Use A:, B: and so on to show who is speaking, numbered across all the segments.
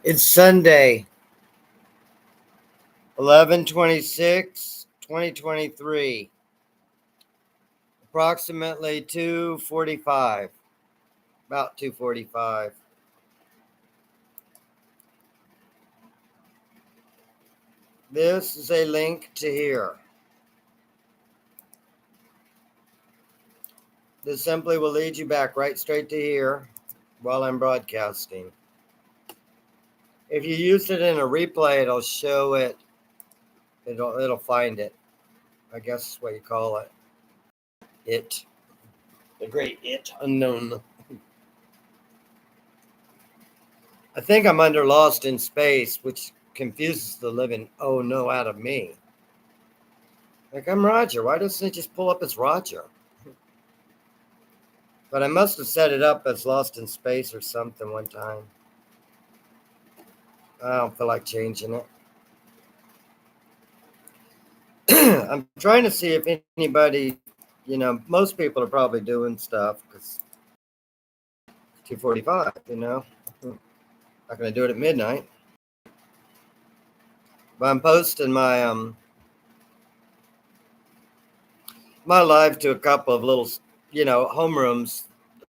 A: It's Sunday, 11/26/2023, approximately 2:45, about 2:45. This is a link to here. This simply will lead you back right straight to here while I'm broadcasting. If you use it in a replay, it'll show it. It'll find it. I guess is what you call it. It. The great it unknown. I think I'm under Lost in Space, which confuses the living oh no out of me. Like, I'm Roger. Why doesn't it just pull up as Roger? But I must have set it up as Lost in Space or something one time. I don't feel like changing it. I'm trying to see if anybody, most people are probably doing stuff because 2:45, Not going to do it at midnight. But I'm posting my my live to a couple of little, homerooms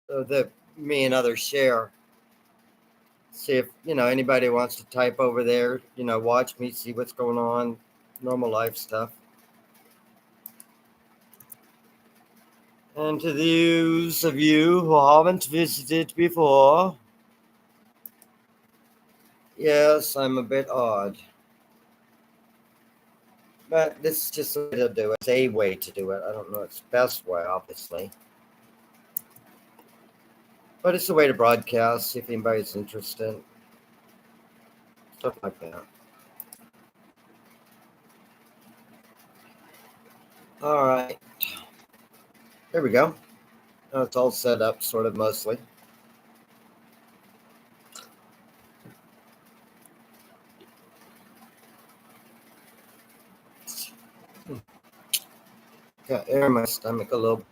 A: that me and others share. See if, anybody wants to type over there, watch me, see what's going on, normal life stuff. And to those of you who haven't visited before, yes, I'm a bit odd. But this is just a way to do it. It's a way to do it. I don't know it's the best way, obviously. But it's a way to broadcast, see if anybody's interested. Stuff like that. All right. There we go. Now it's all set up, sort of, mostly. Got air in my stomach a little.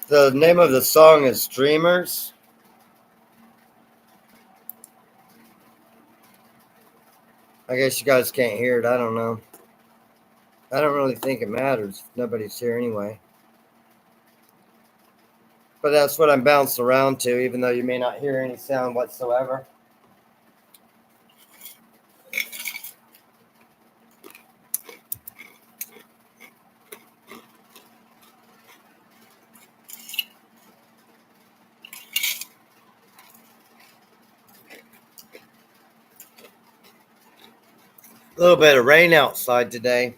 A: The name of the song is Dreamers. I guess you guys can't hear it. I don't know. I don't really think it matters. Nobody's here anyway. But that's what I'm bouncing around to, even though you may not hear any sound whatsoever. A little bit of rain outside today.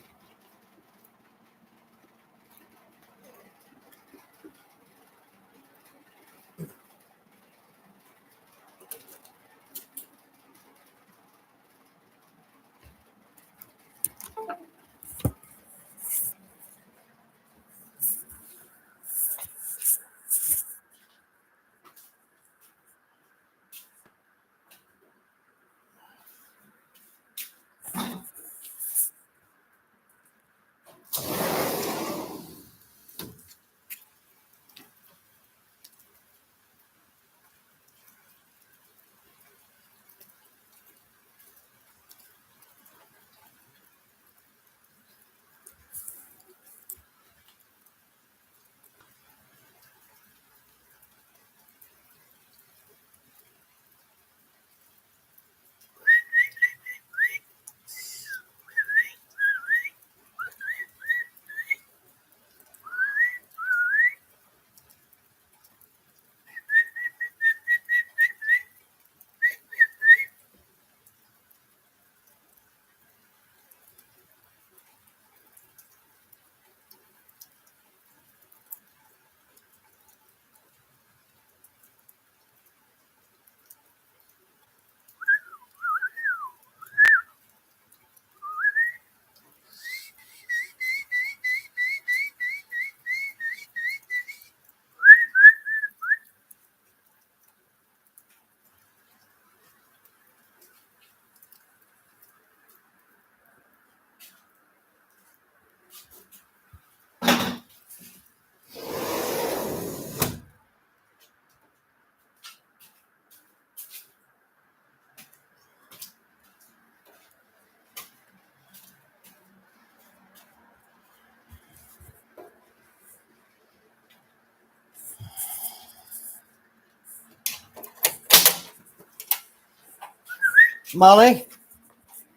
A: Molly,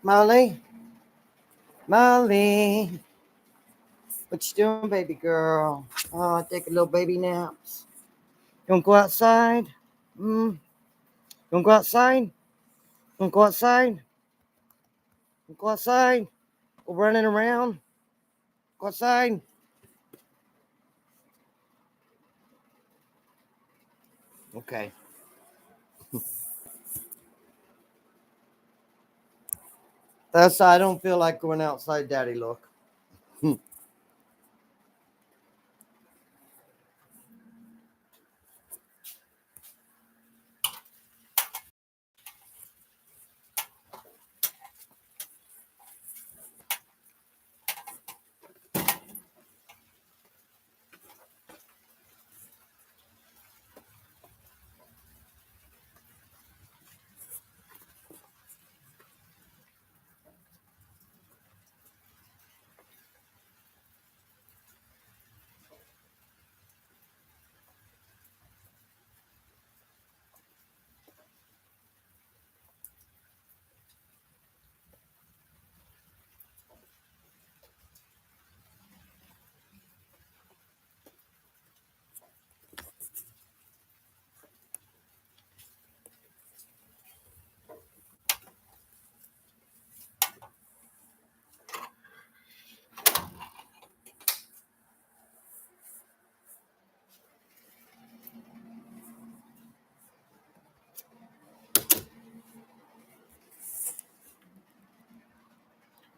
A: Molly, Molly. What you doing, baby girl? Oh, take a little baby naps. You want to go outside? You want to go outside? You want to go outside? You go outside? Go running around? Go outside? Okay. That's I don't feel like going outside, Daddy. Look.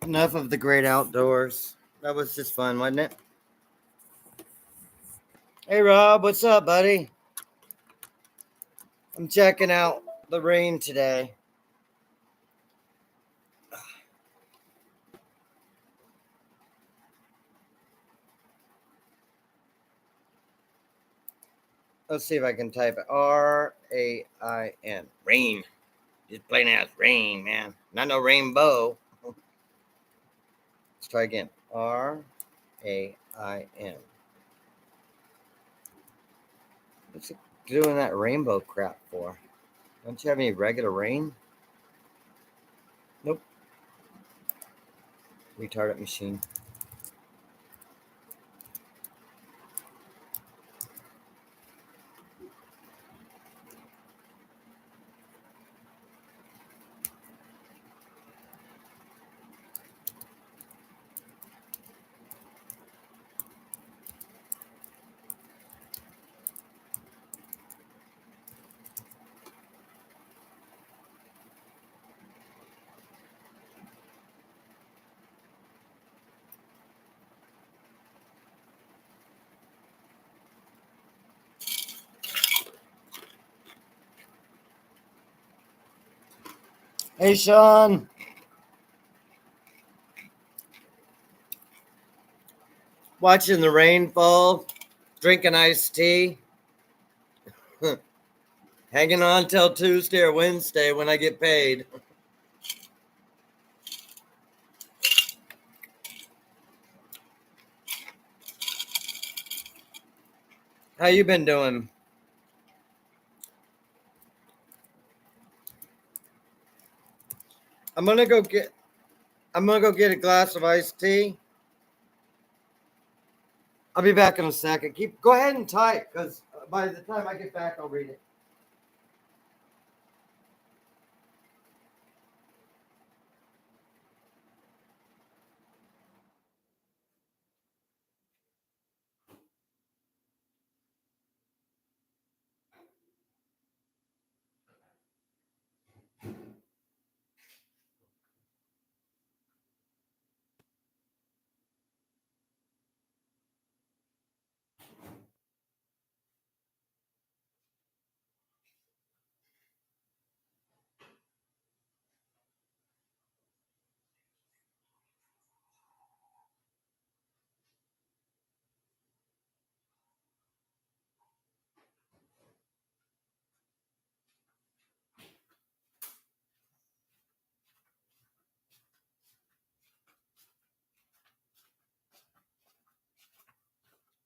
A: Enough of the great outdoors. That was just fun, wasn't it? Hey, Rob, what's up, buddy? I'm checking out the rain today. Let's see if I can type it. R-A-I-N. Rain. Just plain ass rain, man. Not no rainbow. Let's try again. R-A-I-N. What's it doing that rainbow crap for? Don't you have any regular rain? Nope. Retarded machine. Hey, Sean. Watching the rain fall, drinking iced tea, hanging on till Tuesday or Wednesday when I get paid. How you been doing? I'm gonna go get a glass of iced tea. I'll be back in a second. Go ahead and type, because by the time I get back, I'll read it.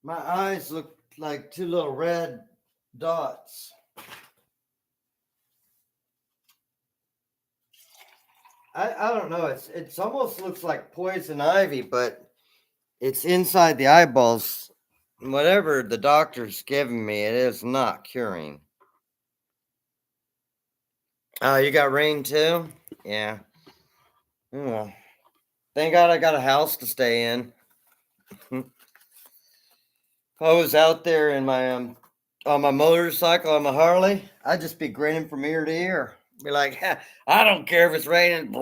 A: My eyes look like two little red dots. I don't know. It's almost looks like poison ivy, but it's inside the eyeballs. Whatever the doctor's giving me, it is not curing. Oh, you got rain too? Yeah. Well, thank God I got a house to stay in. I was out there in my on my motorcycle on my Harley. I'd just be grinning from ear to ear. Be like, "Ha, I don't care if it's raining.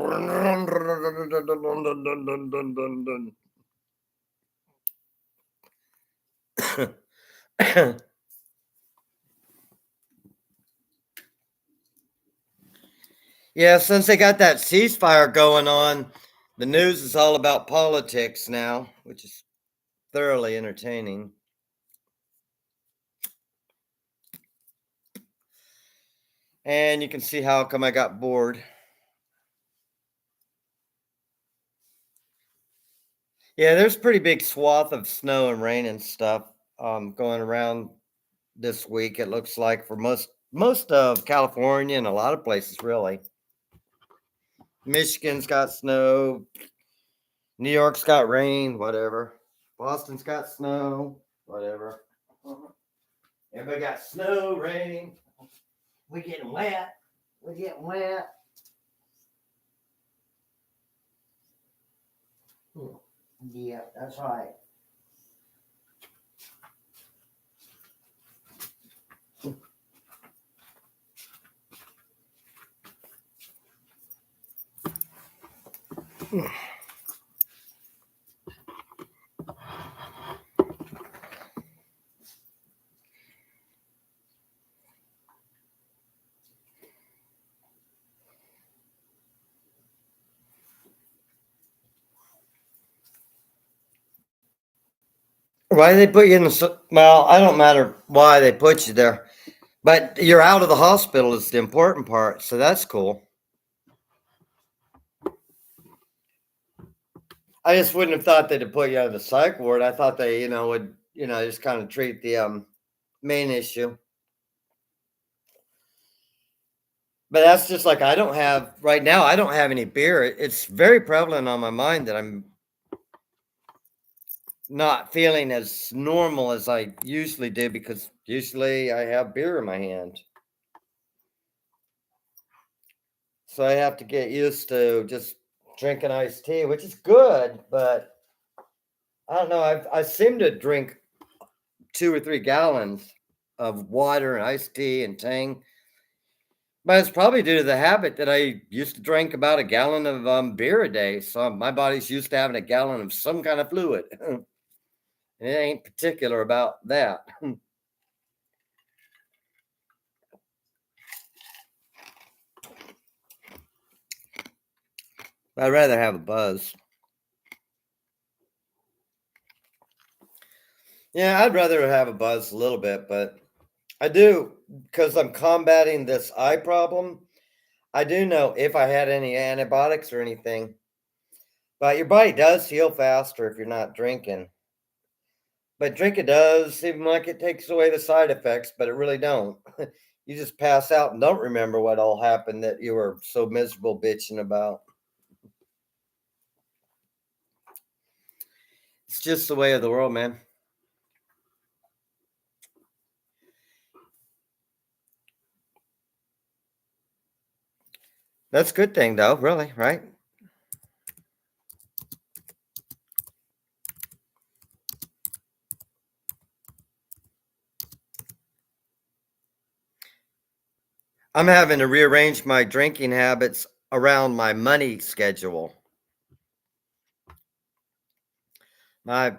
A: Yeah, since they got that ceasefire going on, the news is all about politics now, which is thoroughly entertaining. And you can see how come I got bored. Yeah, there's pretty big swath of snow and rain and stuff going around this week. It looks like for most of California and a lot of places really. Michigan's got snow, New York's got rain, whatever. Boston's got snow, whatever. Everybody got snow, rain. We getting wet. We getting wet. Yeah, that's right. Why they put you in the well? I don't matter why they put you there, but you're out of the hospital is the important part. So that's cool. I just wouldn't have thought they'd have put you on the psych ward. I thought they, would, just kind of treat the main issue. But that's just like I don't have right now. I don't have any beer. It's very prevalent on my mind that I'm not feeling as normal as I usually do because usually I have beer in my hand. So I have to get used to just drinking iced tea, which is good, but I don't know. I seem to drink 2 or 3 gallons of water and iced tea and Tang, but it's probably due to the habit that I used to drink about a gallon of beer a day. So my body's used to having a gallon of some kind of fluid. It ain't particular about that. I'd rather have a buzz. Yeah, I'd rather have a buzz a little bit, but I do because I'm combating this eye problem. I do know if I had any antibiotics or anything, but your body does heal faster if you're not drinking. But drinking does seem like it takes away the side effects, but it really don't. You just pass out and don't remember what all happened that you were so miserable bitching about. It's just the way of the world, man. That's a good thing, though, really, right? I'm having to rearrange my drinking habits around my money schedule. My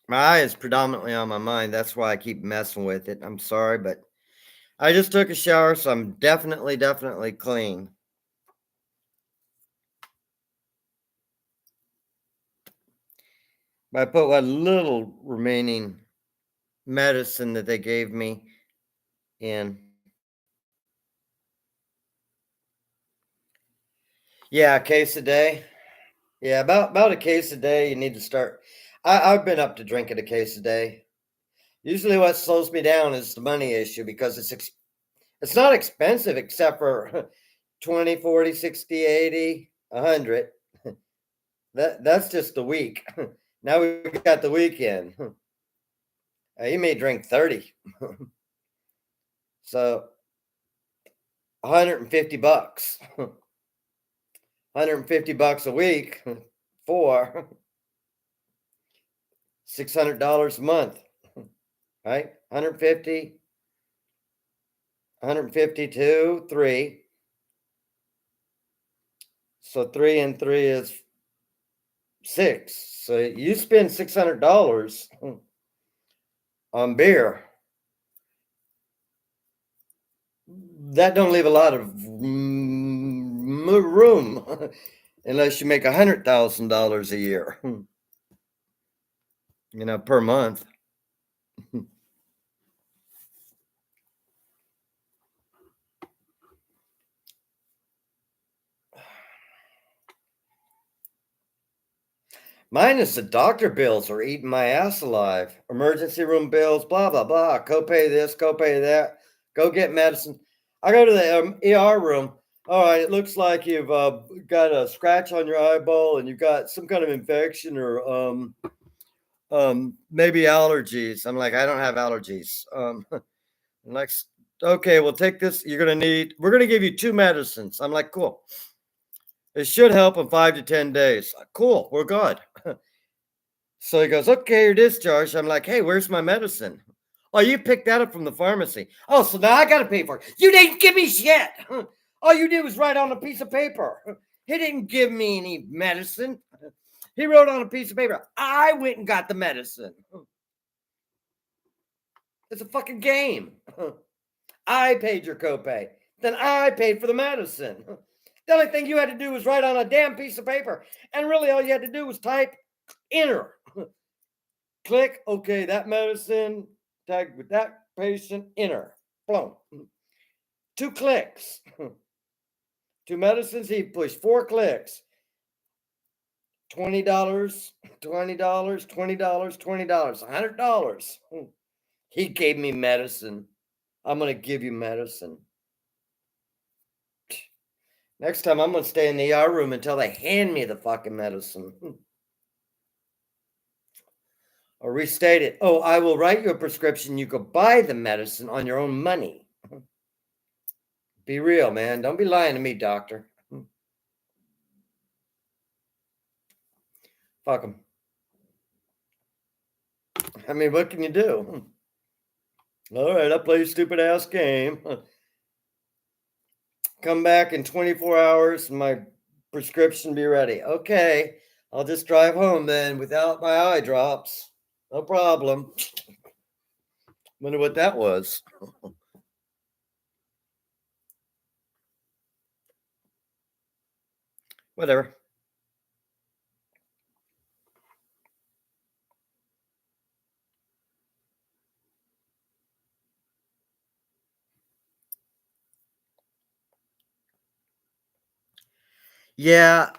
A: my eye is predominantly on my mind. That's why I keep messing with it. I'm sorry, but I just took a shower, so I'm definitely clean. I put what little remaining medicine that they gave me in. Yeah, a case a day. Yeah, about a case a day. You need to start. I've been up to drinking a case a day. Usually, what slows me down is the money issue because it's not expensive except for 20, 40, 60, 80, 100. That's just the week. Now we got the weekend. You may drink 30. So $150. $150 a week for $600 a month. Right? 150, 152, 3. So 3 and 3 is 6. So you spend $600 on beer. That don't leave a lot of room unless you make $100,000 a year, per month. Mine is the doctor bills are eating my ass alive. Emergency room bills, blah, blah, blah. Copay this, copay that. Go get medicine. I go to the ER room. All right, it looks like you've got a scratch on your eyeball and you've got some kind of infection or maybe allergies. I'm like, I don't have allergies. I'm like, okay, well, take this. We're going to give you 2 medicines. I'm like, cool. It should help in 5 to 10 days. Cool, we're good. So he goes, okay, you're discharged. I'm like, hey, where's my medicine? Oh, you picked that up from the pharmacy. Oh, so now I got to pay for it. You didn't give me shit. All you did was write on a piece of paper. He didn't give me any medicine. He wrote on a piece of paper. I went and got the medicine. It's a fucking game. I paid your copay. Then I paid for the medicine. The only thing you had to do was write on a damn piece of paper. And really all you had to do was type enter. Click, okay, that medicine, tag with that patient, enter. Boom. 2 clicks. 2 medicines, he pushed 4 clicks. $20, $20, $20, $20, $100. He gave me medicine. I'm going to give you medicine. Next time I'm going to stay in the ER room until they hand me the fucking medicine. Or restate it. Oh, I will write you a prescription. You could buy the medicine on your own money. Be real, man. Don't be lying to me, doctor. Fuck them. I mean, what can you do? All right, I'll play your stupid ass game. Come back in 24 hours and my prescription be ready. Okay, I'll just drive home then without my eye drops. No problem. Wonder what that was. Whatever. Yeah,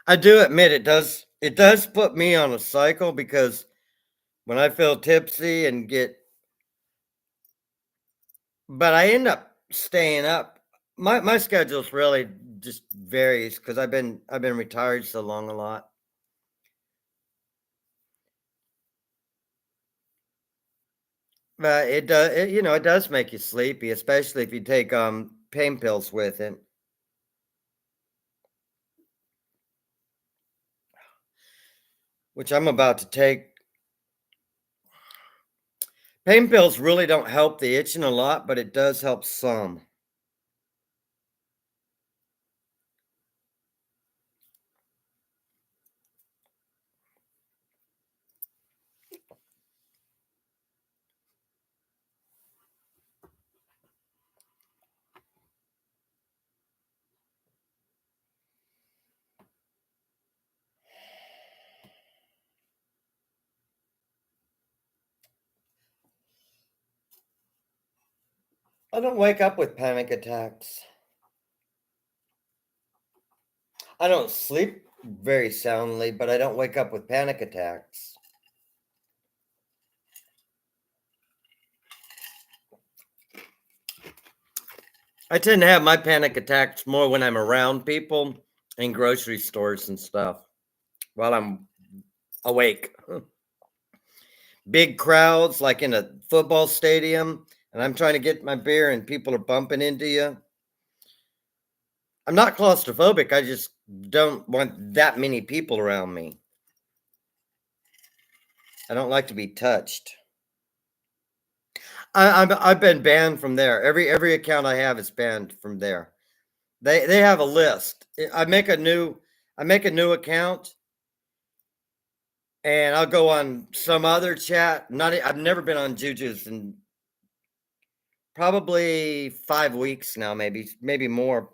A: I do admit it does put me on a cycle because when I feel tipsy and but I end up staying up. My schedule's really just varies because I've been retired so long a lot. But it does make you sleepy, especially if you take pain pills with it, which I'm about to take. Pain pills really don't help the itching a lot, but it does help some. I don't wake up with panic attacks. I don't sleep very soundly, but I don't wake up with panic attacks. I tend to have my panic attacks more when I'm around people in grocery stores and stuff while I'm awake. Big crowds, like in a football stadium, and I'm trying to get my beer and people are bumping into you. I'm not claustrophobic. I just don't want that many people around me. I don't like to be touched. I've been banned from there. Every account I have is banned from there. They have a list. I make a new account and I'll go on some other chat. I've never been on Juju's in probably 5 weeks now, maybe more.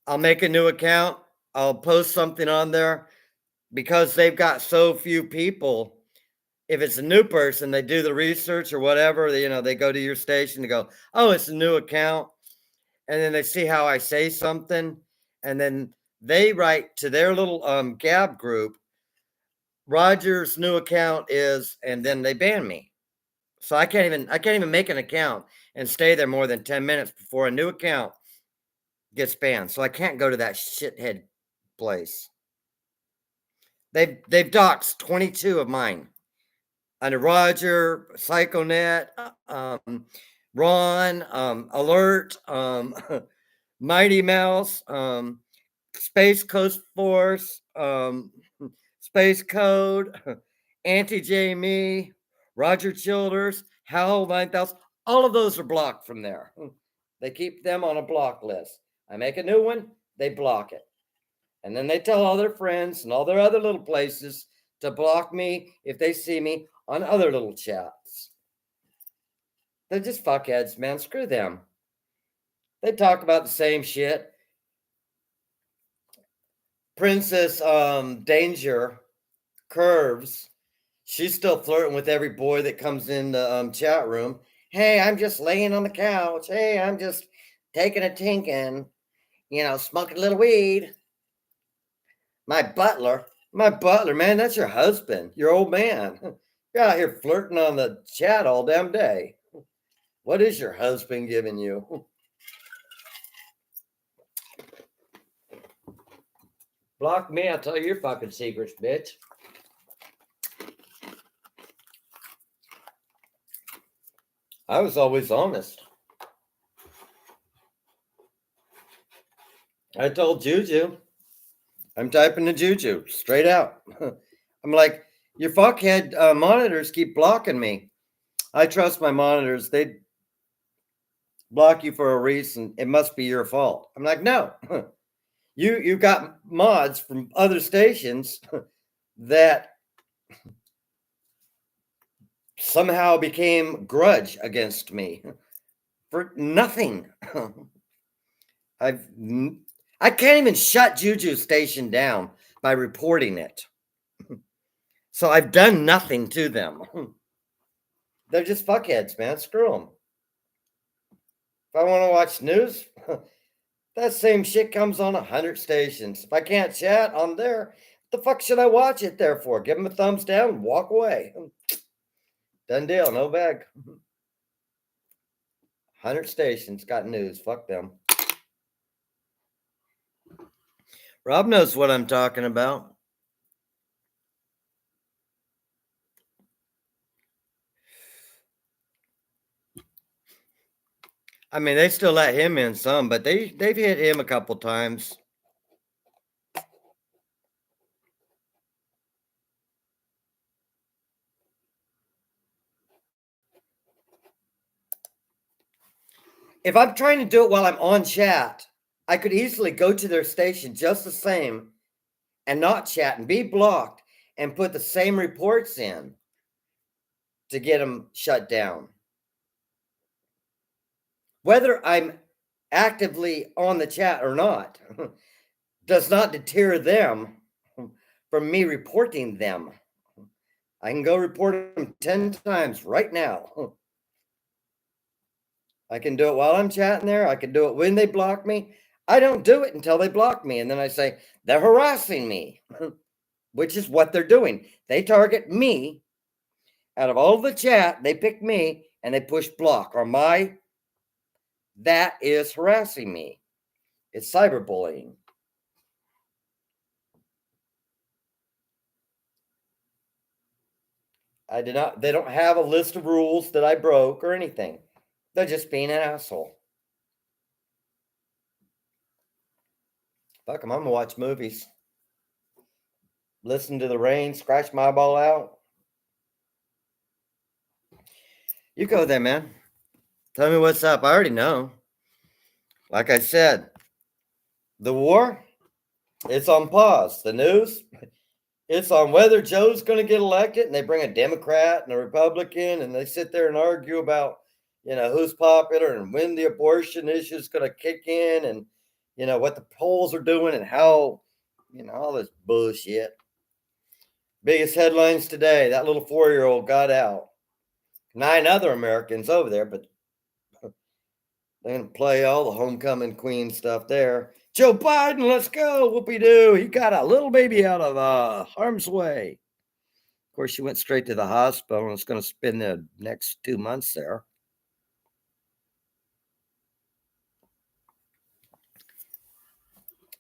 A: I'll make a new account. I'll post something on there because they've got so few people. If it's a new person, they do the research or whatever. They go to your station to go, oh, it's a new account, and then they see how I say something, and then they write to their little Gab group. Roger's new account is, and then they ban me. So I can't even make an account and stay there more than 10 minutes before a new account gets banned. So I can't go to that shithead place. They've doxed 22 of mine under Roger, PsychoNet, Ron, Alert, Mighty Mouse, Space Coast Force, Space Code, Anti Jamie, Roger Childers, Howell 9000. All of those are blocked from there. They keep them on a block list. I make a new one, they block it. And then they tell all their friends and all their other little places to block me if they see me on other little chats. They're just fuckheads, man. Screw them. They talk about the same shit. Princess Danger Curves, she's still flirting with every boy that comes in the chat room. Hey, I'm just laying on the couch. Hey, I'm just taking a tinkin', smoking a little weed. My butler, man, that's your husband, your old man. You're out here flirting on the chat all damn day. What is your husband giving you? Block me, I'll tell you your fucking secrets, bitch. I was always honest. I told Juju. I'm typing to Juju straight out. I'm like, your fuckhead monitors keep blocking me. I trust my monitors. They block you for a reason. It must be your fault. I'm like, no. You got mods from other stations that somehow became grudge against me for nothing. I can't even shut Juju's station down by reporting it. So I've done nothing to them. They're just fuckheads, man. Screw them. If I want to watch news, that same shit comes on 100 stations. If I can't chat on there, the fuck should I watch it there for? Give them a thumbs down and walk away. Done deal, no bag. 100 stations got news. Fuck them. Rob knows what I'm talking about. I mean, they still let him in some, but they've hit him a couple times. If I'm trying to do it while I'm on chat, I could easily go to their station just the same and not chat and be blocked and put the same reports in to get them shut down. Whether I'm actively on the chat or not does not deter them from me reporting them. I can go report them 10 times right now. I can do it while I'm chatting there. I can do it when they block me. I don't do it until they block me. And then I say, they're harassing me, which is what they're doing. They target me. Out of all the chat, they pick me and they push block or my That is harassing me. It's cyberbullying. They don't have a list of rules that I broke or anything. They're just being an asshole. Fuck them, I'm gonna watch movies. Listen to the rain, scratch my eyeball out. You go there, man. Tell me what's up. I already know. Like I said, the war, it's on pause. The news, it's on whether Joe's going to get elected, and they bring a Democrat and a Republican, and they sit there and argue about, who's popular and when the abortion issue is going to kick in, and what the polls are doing and how, all this bullshit. Biggest headlines today: that little 4-year-old got out. 9 other Americans over there, but they're going to play all the homecoming queen stuff there. Joe Biden, let's go. Whoopie doo. He got a little baby out of harm's way. Of course, she went straight to the hospital and is going to spend the next 2 months there.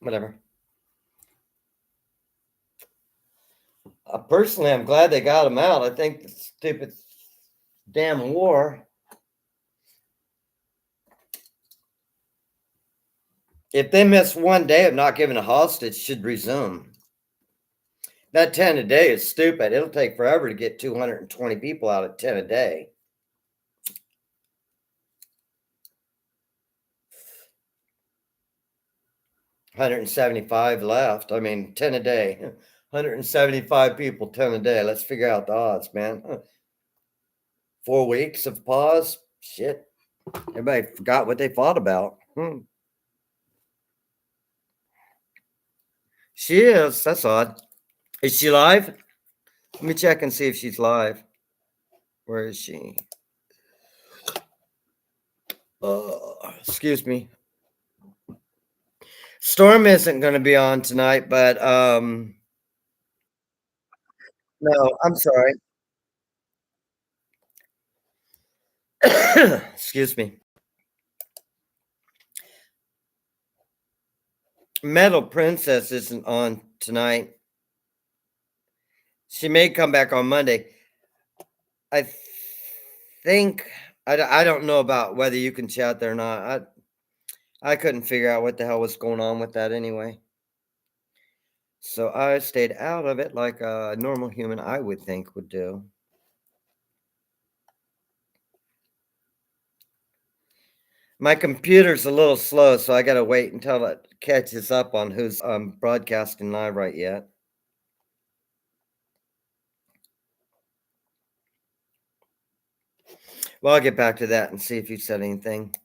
A: Whatever. Personally, I'm glad they got him out. I think the stupid damn war. If they miss one day of not giving a hostage, should resume. That 10 a day is stupid. It'll take forever to get 220 people out at 10 a day. $175 left. I mean, 10 a day. 175 people, 10 a day. Let's figure out the odds, man. 4 weeks of pause? Shit. Everybody forgot what they fought about. She is. That's odd. Is she live? Let me check and see if she's live. Where is she? Excuse me. Storm isn't going to be on tonight, but no, I'm sorry. Excuse me. Metal Princess isn't on tonight. She may come back on Monday. I think I don't know about whether you can chat there or not. I couldn't figure out what the hell was going on with that anyway. So I stayed out of it like a normal human I would think would do. My computer's a little slow, so I got to wait until it catches up on who's broadcasting live right yet. Well, I'll get back to that and see if you said anything.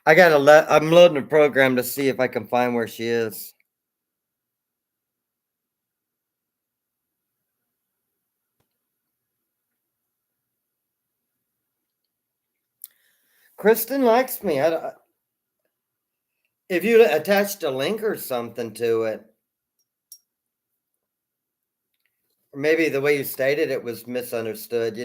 A: I'm loading a program to see if I can find where she is. Kristen likes me. If you attached a link or something to it, or maybe the way you stated it was misunderstood,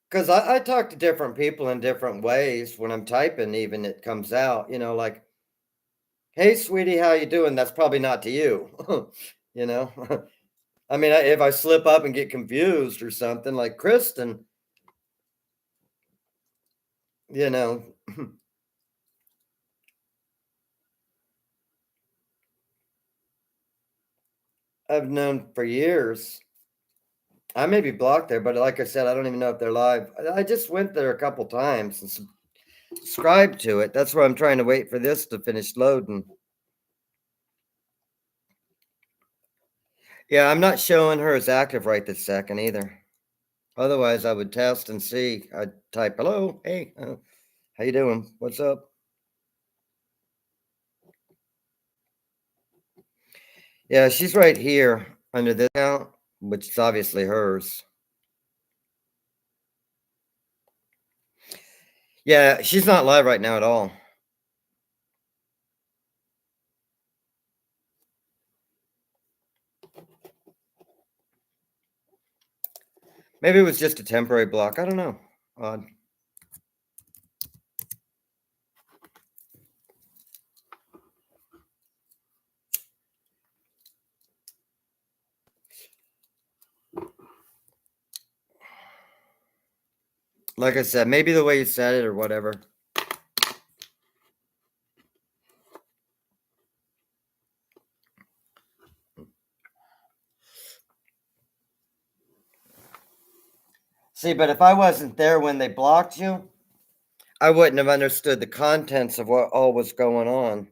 A: because I talk to different people in different ways. When I'm typing, even it comes out, like, hey, sweetie, how you doing? That's probably not to you, I mean, if I slip up and get confused or something like Kristen, I've known for years. I may be blocked there, but like I said, I don't even know if they're live. I just went there a couple times and subscribed to it. That's why I'm trying to wait for this to finish loading. Yeah, I'm not showing her as active right this second either. Otherwise, I would test and see. I'd type, hello, hey, how you doing? What's up? Yeah, she's right here under this account, which is obviously hers. Yeah, she's not live right now at all. Maybe it was just a temporary block. I don't know. Odd. Like I said, maybe the way you said it or whatever. See, but if I wasn't there when they blocked you, I wouldn't have understood the contents of what all was going on.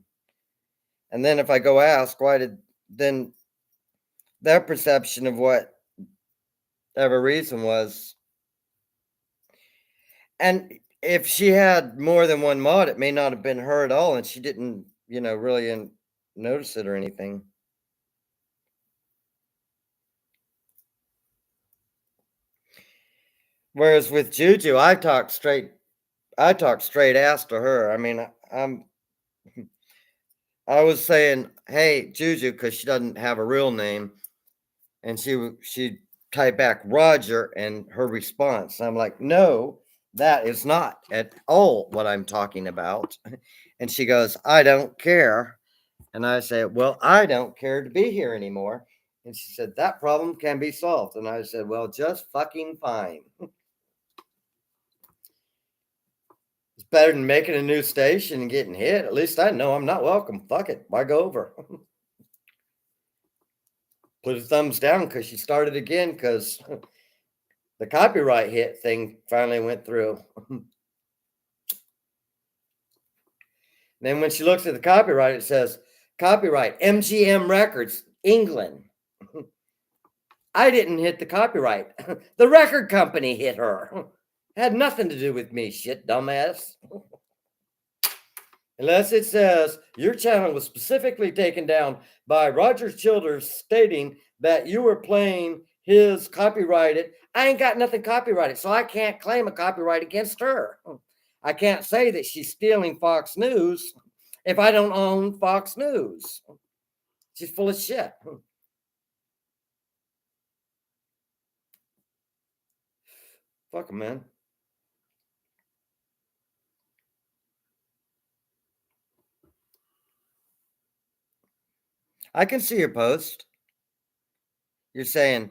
A: And then if I go ask, why did then their perception of whatever reason was, and if she had more than one mod, it may not have been her at all, and she didn't, really notice it or anything. Whereas with Juju, I talked straight ass to her. I mean, I was saying, "Hey, Juju," because she doesn't have a real name, and she typed back Roger, and her response. I'm like, "No, that is not at all what I'm talking about." And she goes, "I don't care." And I said, "Well, I don't care to be here anymore." And she said, "That problem can be solved." And I said, "Well, just fucking fine." It's better than making a new station and getting hit. At least I know I'm not welcome. Fuck it. Why go over? Put a thumbs down because she started again because the copyright hit thing finally went through. Then when she looks at the copyright, it says copyright MGM Records, England. I didn't hit the copyright. The record company hit her. Had nothing to do with me, shit, dumbass. Unless it says your channel was specifically taken down by Roger Childers stating that you were playing his copyrighted. I ain't got nothing copyrighted, so I can't claim a copyright against her. I can't say that she's stealing Fox News if I don't own Fox News. She's full of shit. Fuck 'em, man. I can see your post. You're saying,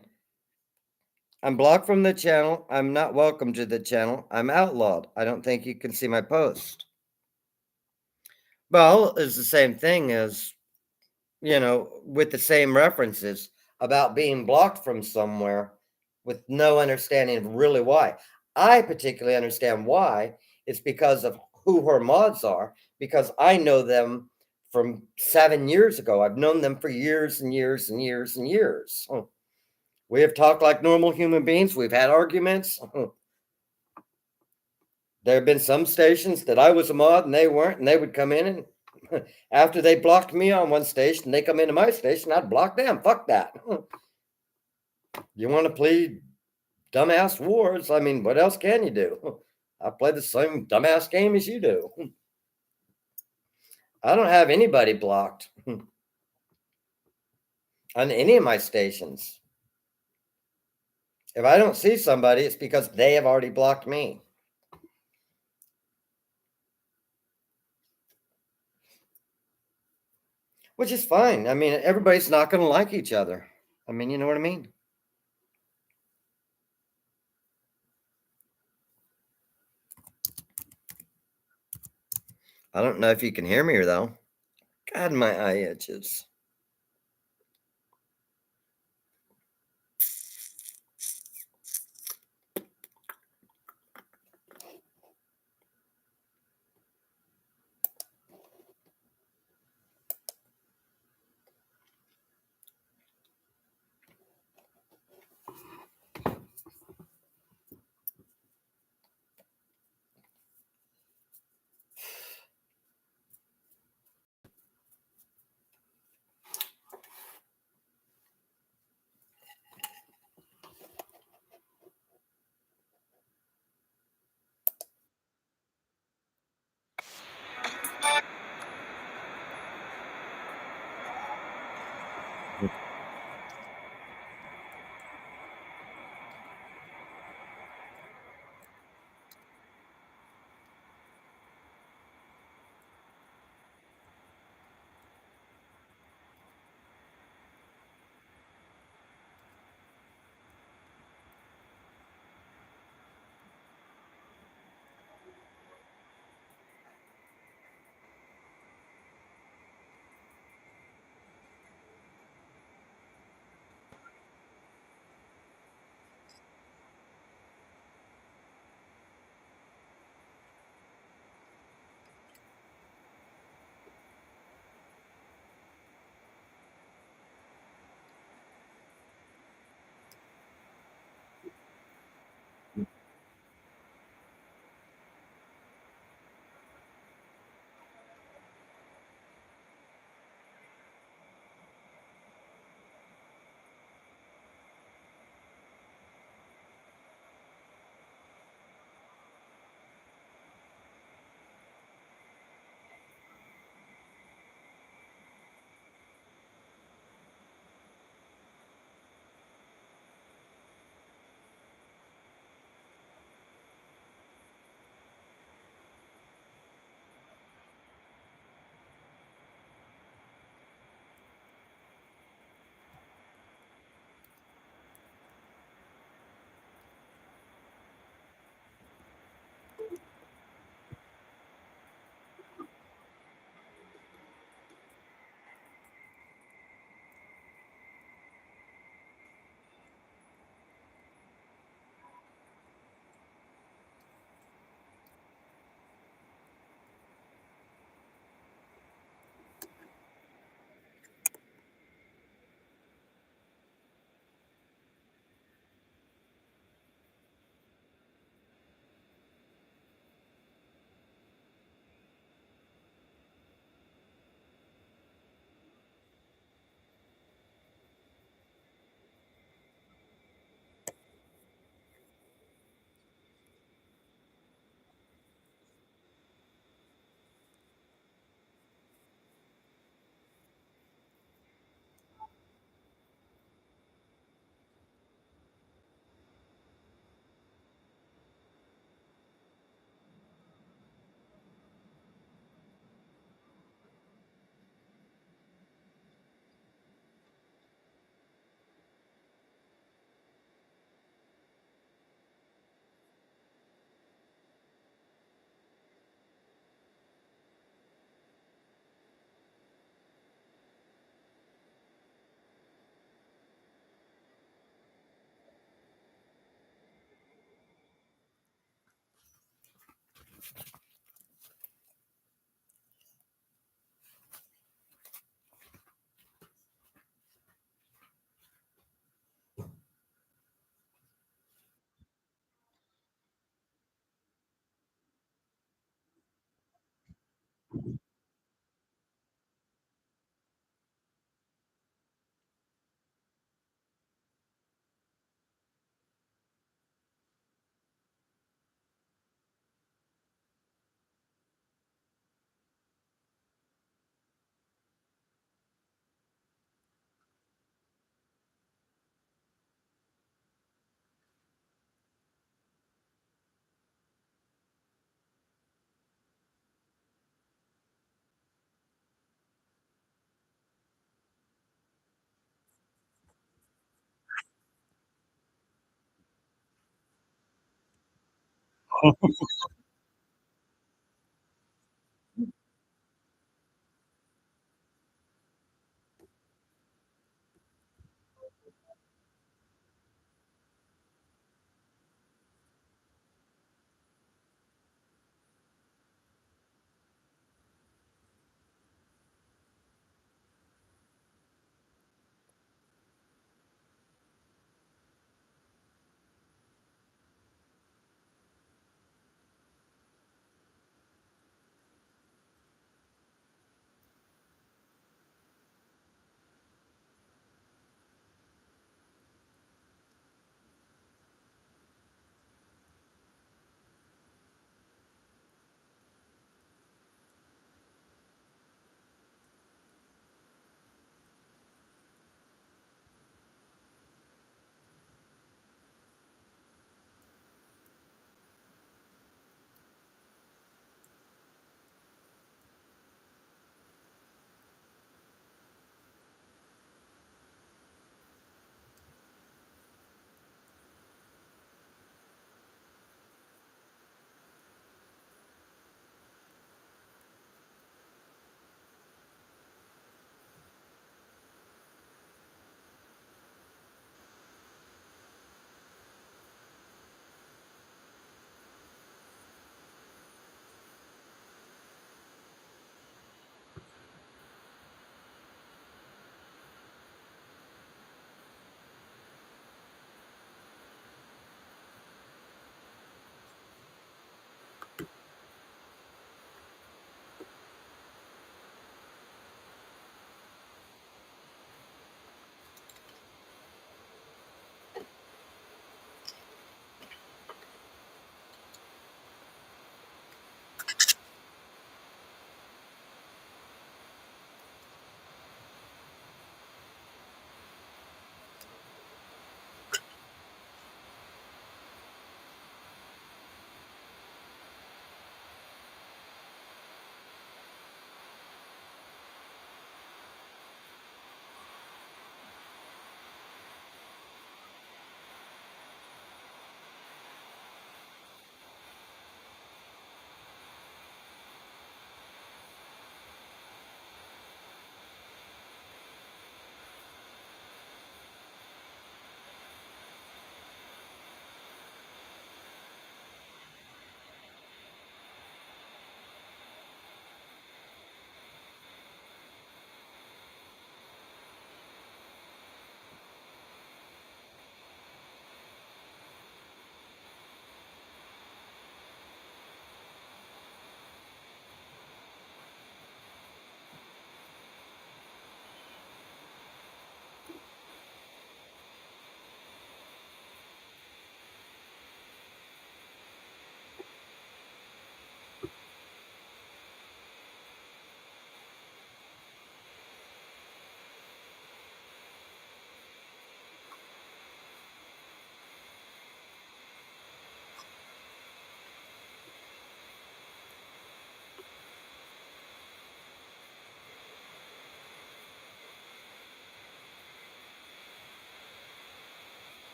A: I'm blocked from the channel. I'm not welcome to the channel. I'm outlawed. I don't think you can see my post. Well, it's the same thing as, with the same references about being blocked from somewhere with no understanding of really why. I particularly understand why. It's because of who her mods are, because I know them from 7 years ago. I've known them for years and years and years and years. We have talked like normal human beings. We've had arguments. There have been some stations that I was a mod and they weren't, and they would come in and after they blocked me on one station, they come into my station, I'd block them. Fuck that. You want to play dumbass wars? I mean, what else can you do? I play the same dumbass game as you do. I don't have anybody blocked on any of my stations. If I don't see somebody, it's because they have already blocked me. Which is fine. I mean, everybody's not going to like each other. I mean, you know what I mean? I don't know if you can hear me or though. God, my eye itches.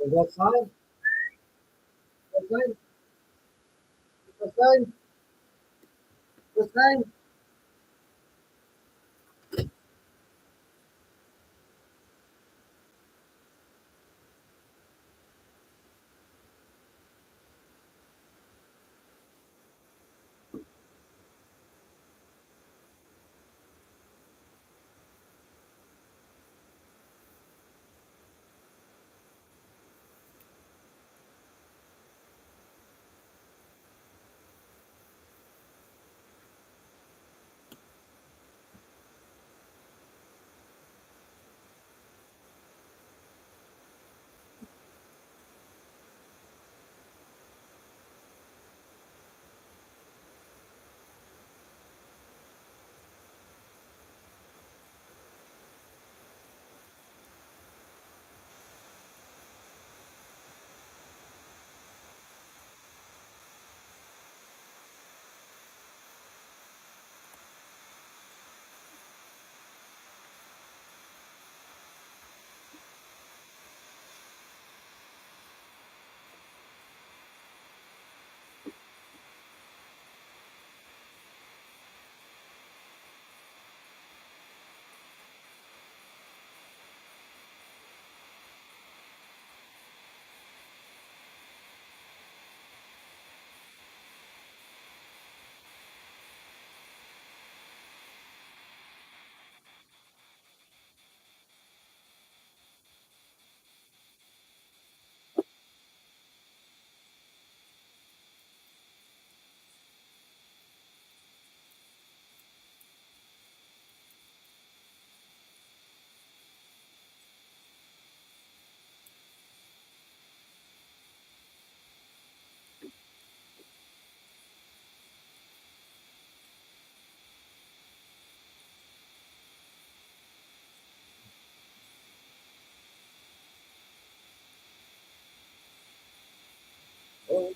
A: Is that fine? That's fine. That's fine. That's fine. Oh,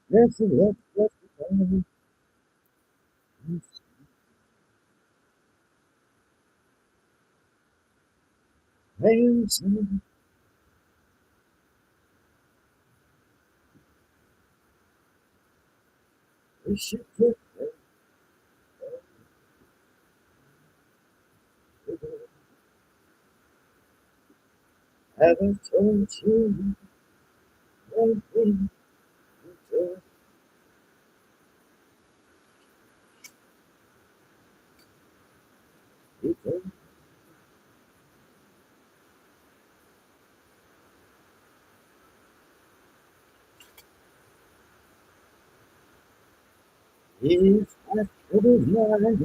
A: Yes, yes, yes, yes, we should have told you one thing. If I could have lied,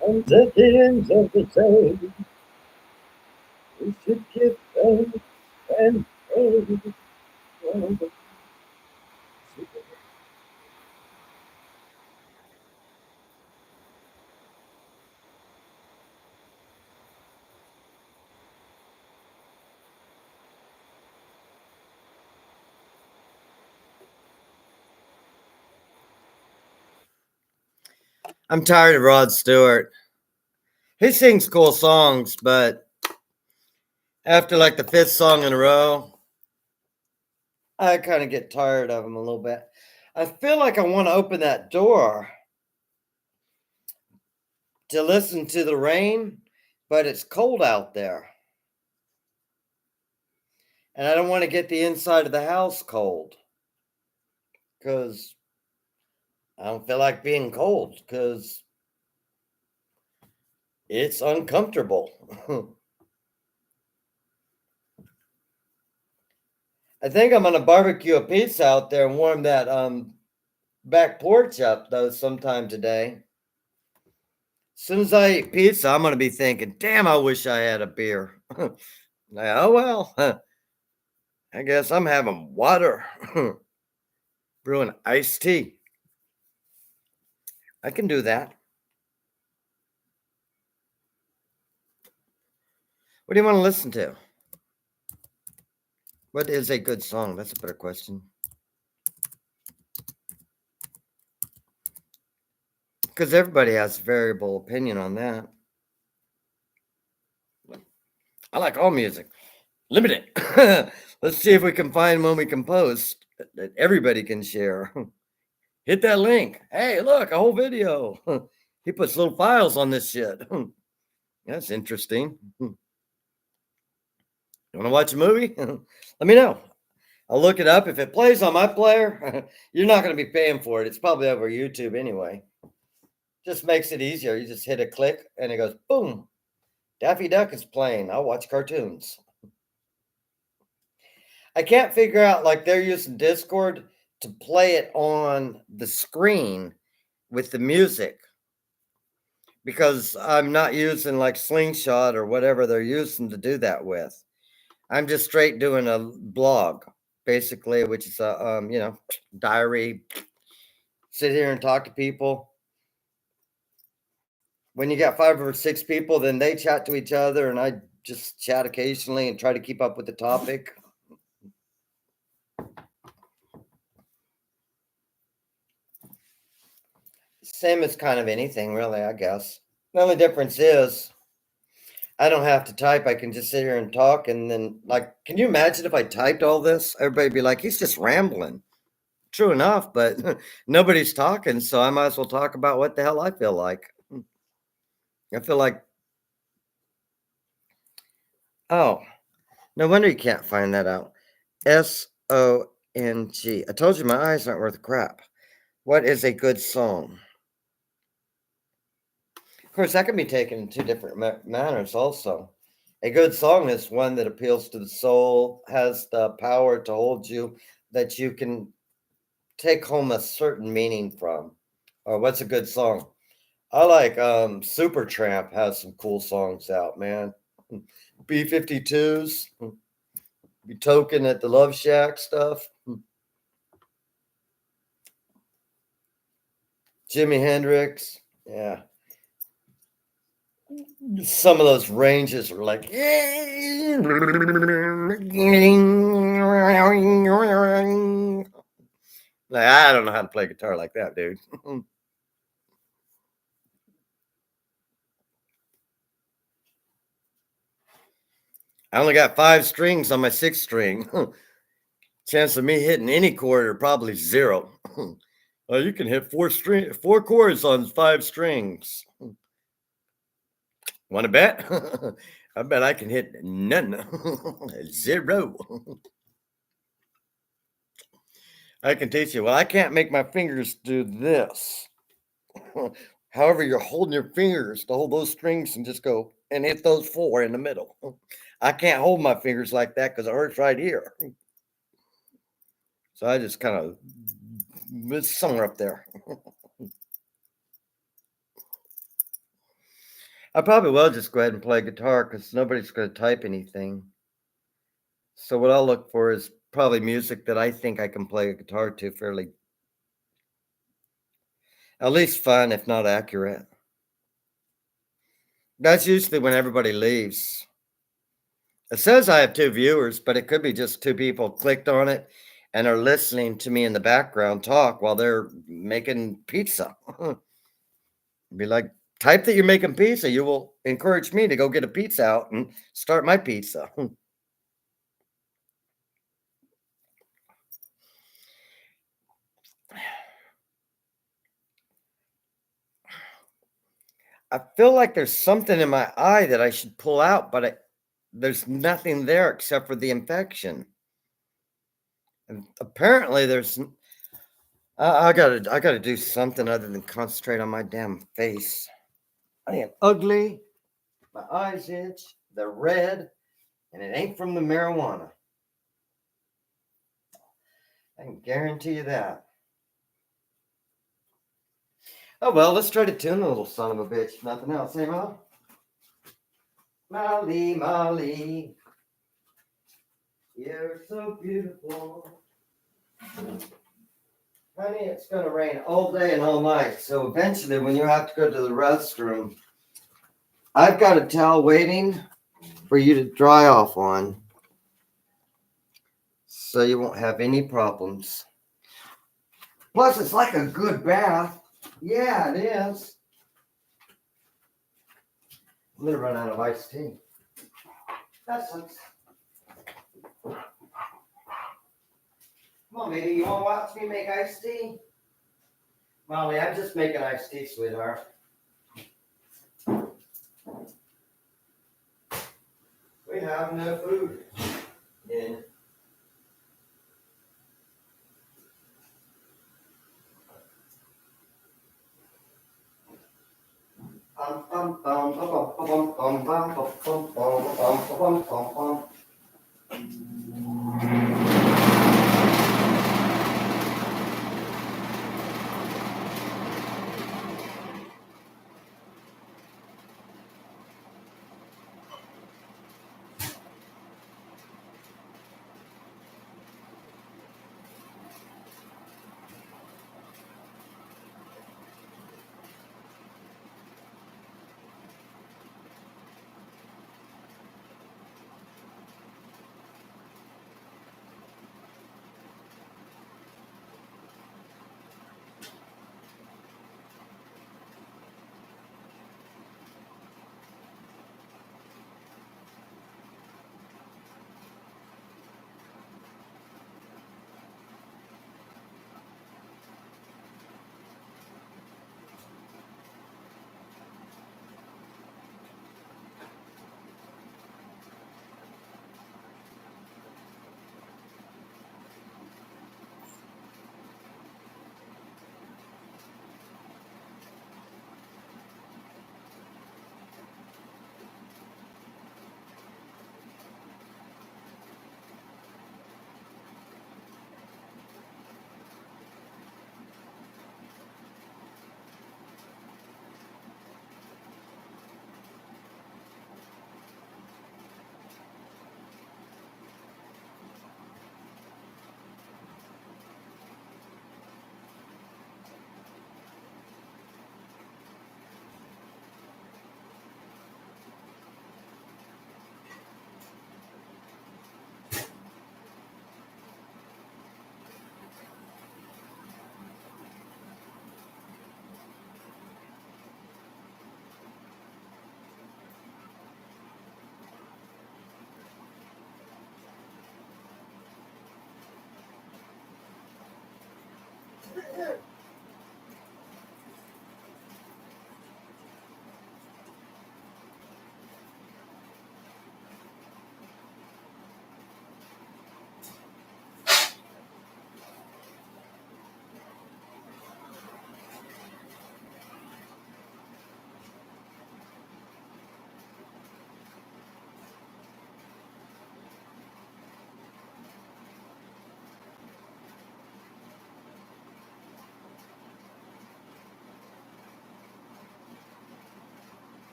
A: on the end of the day, we should give thanks and praise. I'm tired of Rod Stewart. He sings cool songs, but after like the fifth song in a row, I kind of get tired of him a little bit. I feel like I want to open that door to listen to the rain, but it's cold out there. And I don't want to get the inside of the house cold because I don't feel like being cold because it's uncomfortable. I think I'm gonna barbecue a pizza out there and warm that back porch up though sometime today. As soon as I eat pizza, I'm gonna be thinking, "Damn, I wish I had a beer." Like, oh well, I guess I'm having water, brewing iced tea. I can do that. What do you want to listen to? What is a good song? That's a better question. Because everybody has variable opinion on that. I like all music. Limit it. Let's see if we can find one we can post that everybody can share. Hit that link. Hey, look, a whole video. He puts little files on this shit. That's interesting. You want to watch a movie? Let me know. I'll look it up. If it plays on my player, you're not going to be paying for it. It's probably over YouTube anyway. Just makes it easier. You just hit a click and it goes boom. Daffy Duck is playing. I'll watch cartoons. I can't figure out like they're using Discord to play it on the screen with the music because I'm not using like Slingshot or whatever they're using to do that with. I'm just straight doing a blog basically, which is a diary. Sit here and talk to people. When you got 5 or 6 people, then they chat to each other, and I just chat occasionally and try to keep up with the topic. Same as kind of anything, really, I guess. The only difference is I don't have to type. I can just sit here and talk. And then, like, can you imagine if I typed all this? Everybody'd be like, he's just rambling. True enough, but nobody's talking. So I might as well talk about what the hell I feel like. I feel like, oh, no wonder you can't find that out. SONG. I told you my eyes aren't worth crap. What is a good song? Of course, that can be taken in two different manners also. A good song is one that appeals to the soul, has the power to hold you, that you can take home a certain meaning from. Or what's a good song? I like Supertramp has some cool songs out, man. B-52s, be token at the Love Shack stuff. Jimi Hendrix, yeah. Some of those ranges are like, like I don't know how to play guitar like that, dude. I only got 5 strings on my 6 string. Chance of me hitting any chord are probably 0. Well, you can hit 4 chords on 5 strings. Want to bet? I bet I can hit none. 0. I can teach you. Well, I can't make my fingers do this. However, you're holding your fingers to hold those strings and just go and hit those 4 in the middle. I can't hold my fingers like that because it hurts right here. So I just kind of, it's somewhere up there. I probably will just go ahead and play guitar because nobody's going to type anything. So what I'll look for is probably music that I think I can play a guitar to fairly, at least fun, if not accurate. That's usually when everybody leaves. It says I have 2 viewers, but it could be just 2 people clicked on it and are listening to me in the background talk while they're making pizza. Be like, type that you're making pizza. You will encourage me to go get a pizza out and start my pizza. I feel like there's something in my eye that I should pull out, but there's nothing there except for the infection. And apparently, I gotta do something other than concentrate on my damn face. I am ugly. My eyes itch. They're red, and it ain't from the marijuana. I can guarantee you that. Oh well, let's try to tune the little son of a bitch. If nothing else, hey Mo? Molly, Molly, you're so beautiful. Honey, it's gonna rain all day and all night. So eventually, when you have to go to the restroom, I've got a towel waiting for you to dry off on, so you won't have any problems. Plus, it's like a good bath. Yeah, it is. I'm gonna run out of iced tea. That sucks. Come on, baby, you wanna watch me make iced tea? Molly, I'm just making iced tea, sweetheart. We have no food. Yeah.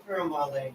A: Good girl, Molly.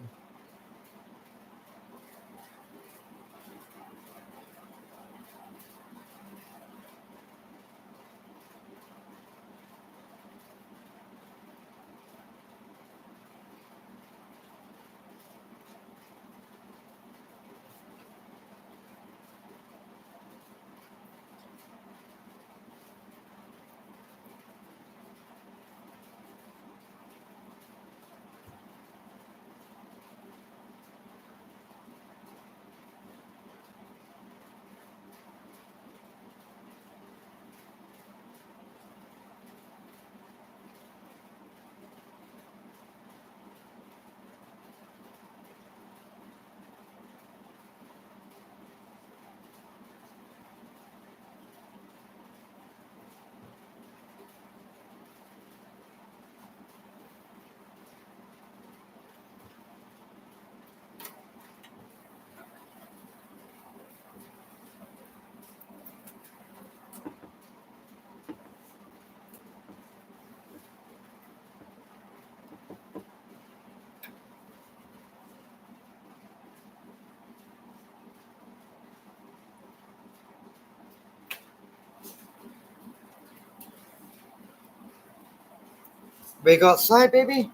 A: We go outside, baby?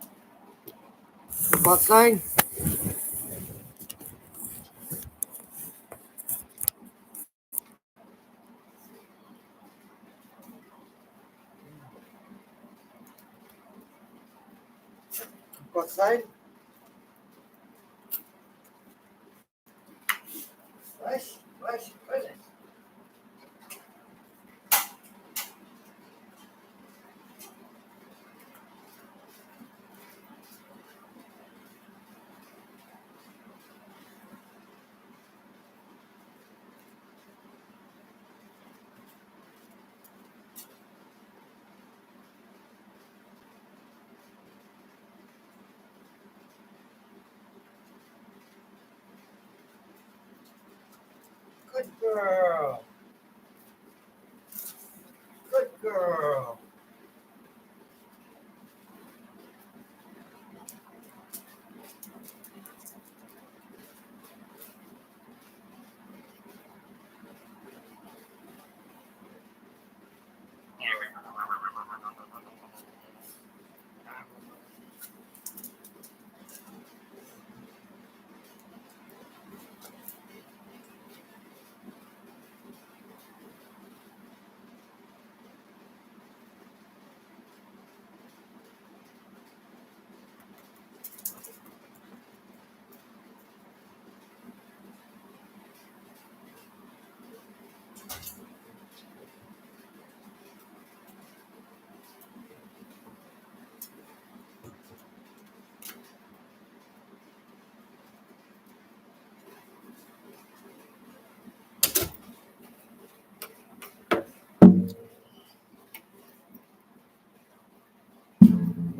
A: Go outside? Go outside? Rush, rush, rush. Good girl. Good girl.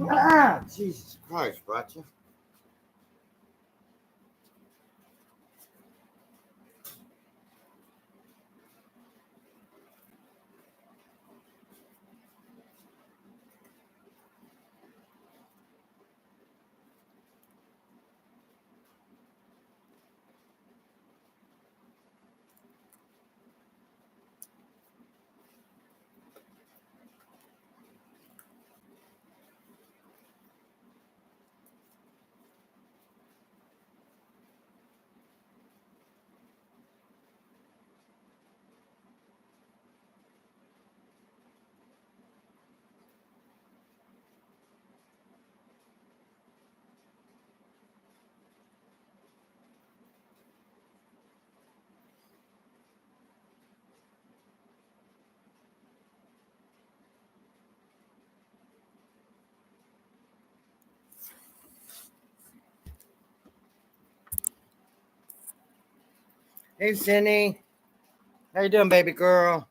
A: Ah, Jesus Christ, Roger. Hey, Cindy. How you doing, baby girl?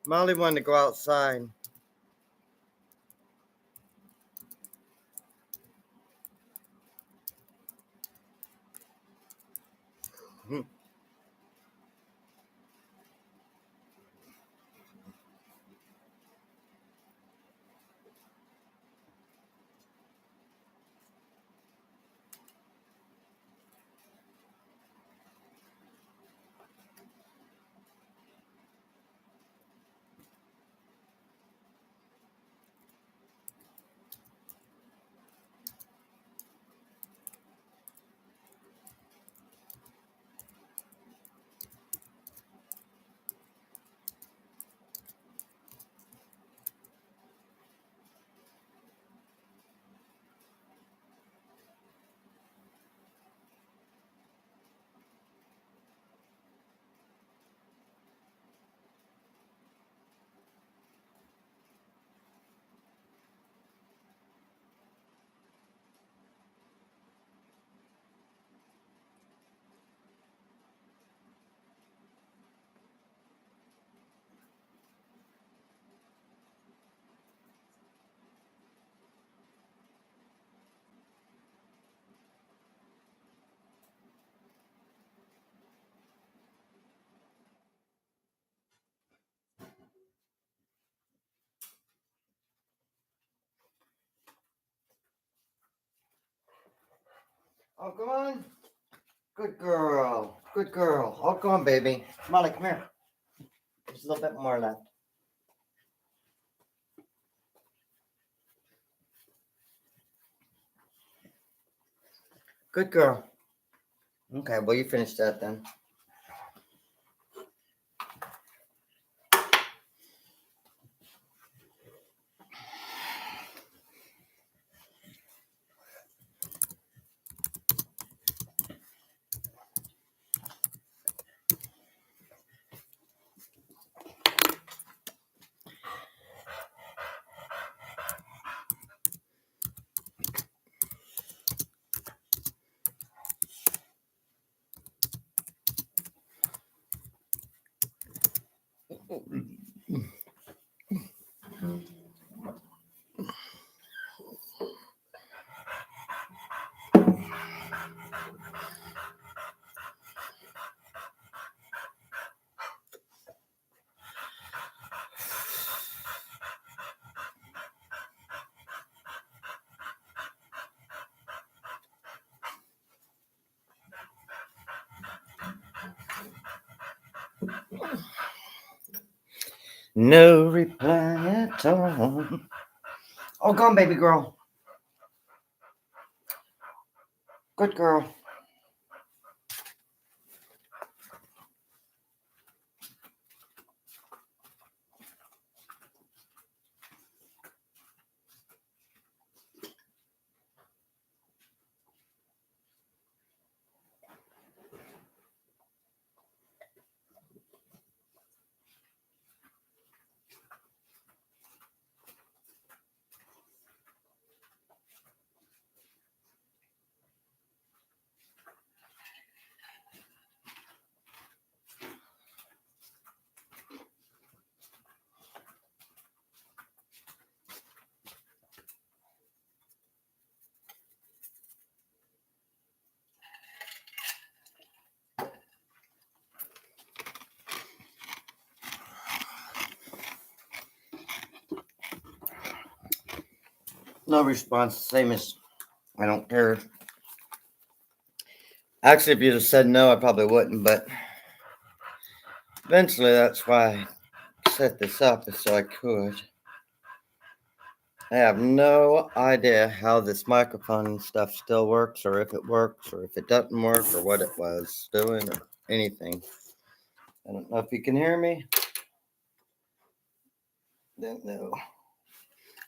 A: Molly wanted to go outside. Oh, come on. Good girl. Good girl. Oh, come on, baby. Molly, come here. There's a little bit more left. Good girl. Okay, well, you finished that then. No reply at all. Oh, go on, baby girl. Good girl. No response. Same as I don't care. Actually, if you'd have said no, I probably wouldn't, but eventually that's why I set this up is so I could. I have no idea how this microphone stuff still works, or if it works, or if it doesn't work, or what it was doing, or anything. I don't know if you can hear me. Don't know.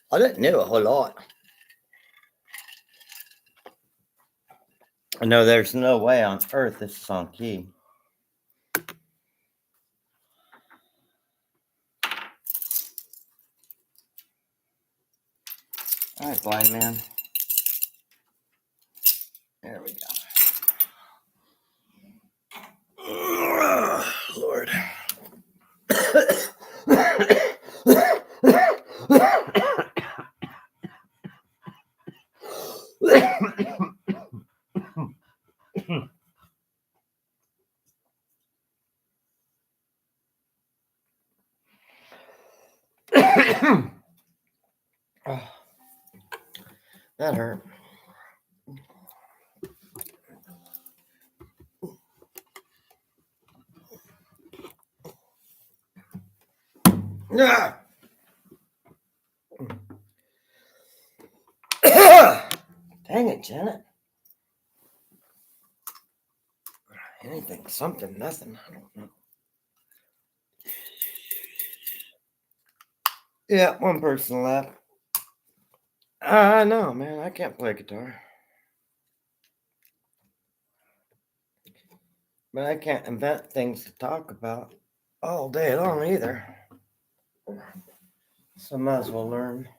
A: I didn't know a whole lot. I know there's no way on earth this is on key. All right, blind man. There we go. Lord. Oh, that hurt. Yeah. Dang it, Janet. Anything, something, nothing. I don't know. Yeah, one person left. I know, man. I can't play guitar. But I can't invent things to talk about all day long either. So might as well learn.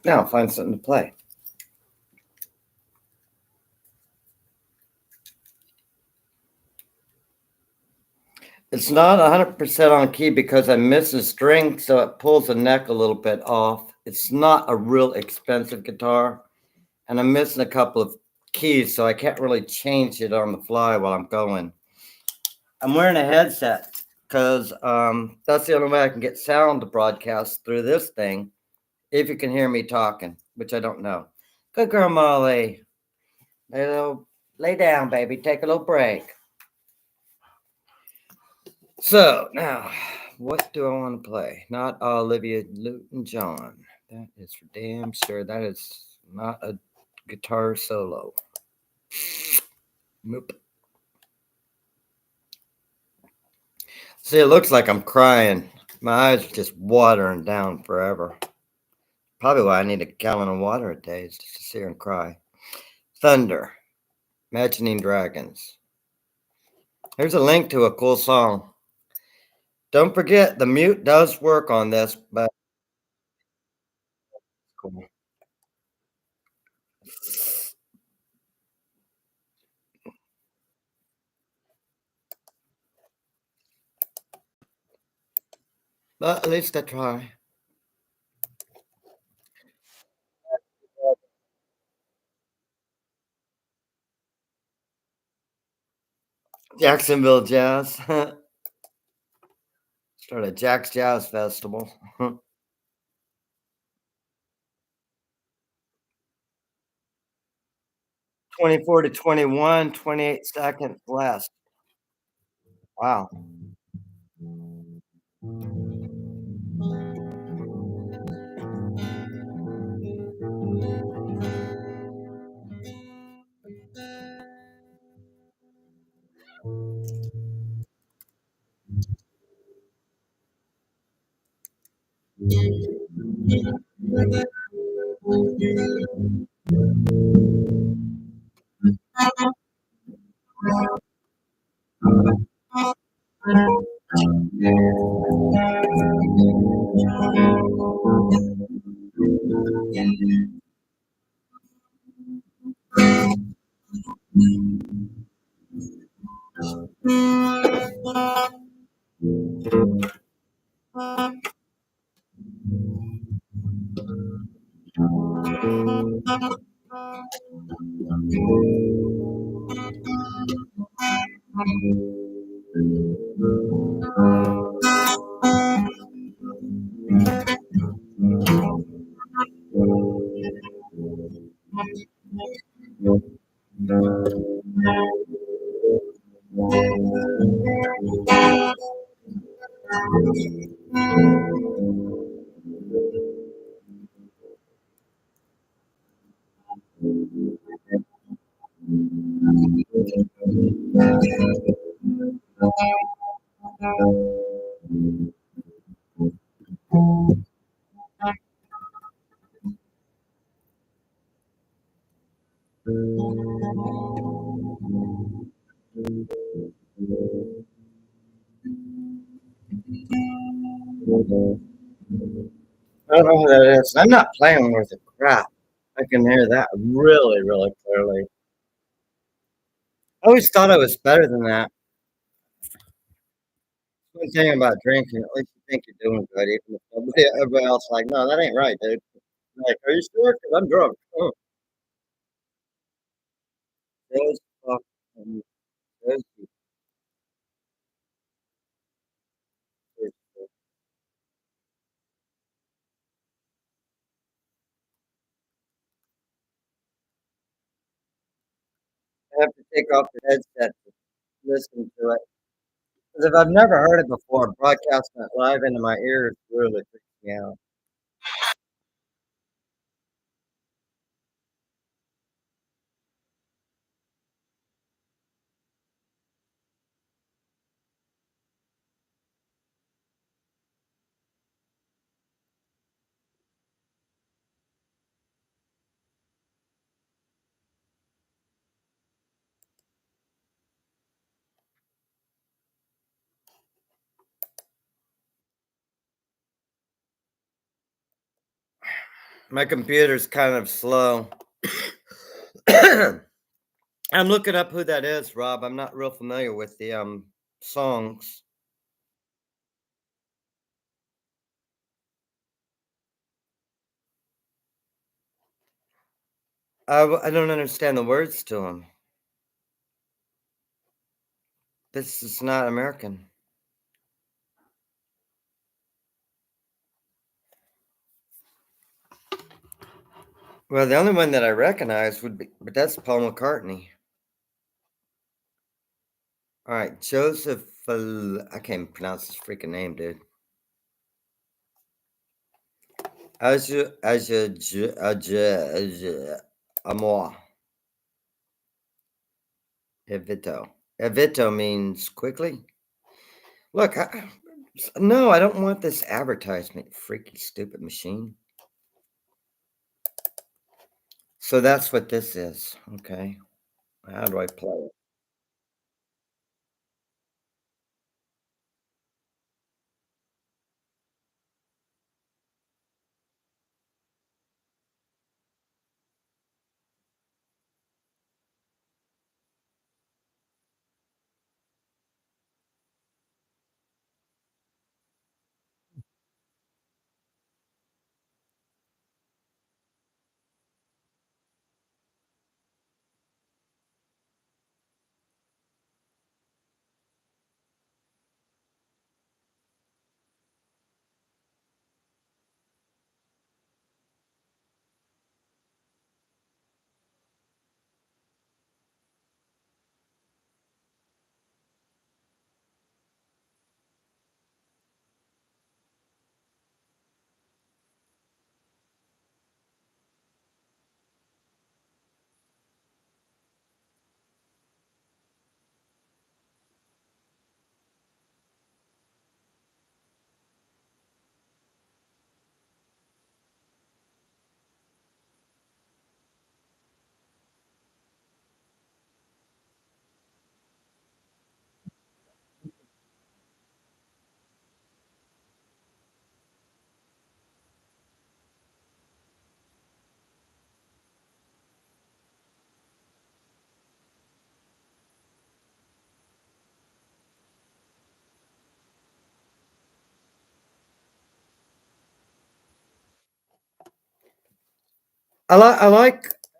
A: Now find something to play. It's not 100% on key because I miss a string, so it pulls the neck a little bit off. It's not a real expensive guitar, and I'm missing a couple of keys, so I can't really change it on the fly while I'm going. I'm wearing a headset because that's the only way I can get sound to broadcast through this thing. If you can hear me talking, which I don't know. Good girl, Molly. Lay down, baby. Take a little break. So now, what do I want to play? Not Olivia Newton John. That is for damn sure. That is not a guitar solo. Nope. See, it looks like I'm crying. My eyes are just watering down forever. Probably why I need a gallon of water a day is just to sit here and cry. Thunder, Imagining Dragons. Here's a link to a cool song. Don't forget, the mute does work on this, but cool. But at least I try. Jacksonville Jazz. Started Jack's Jazz Festival. 24 to 21, 28 seconds less. Wow. I don't know who that is. I'm not playing worth a crap. I can hear that really, really clearly. I always thought I was better than that. One thing about drinking, at least you think you're doing good, even if everybody else is like, no, that ain't right, dude. I'm like, are you sure? Because I'm drunk. Oh, those fucking, those people. I have to take off the headset to listen to it. Because if I've never heard it before, broadcasting it live into my ears really freaks me out. My computer's kind of slow. I'm looking up who that is, Rob. I'm not real familiar with the songs. I don't understand the words to them. This is not American. Well, the only one that I recognize would be, but that's Paul McCartney. All right, Joseph. I can't even pronounce his freaking name, dude. Amor. Evito. Evito means quickly. Look, no, I don't want this advertisement, freaky stupid machine. So that's what this is. Okay. How do I play it?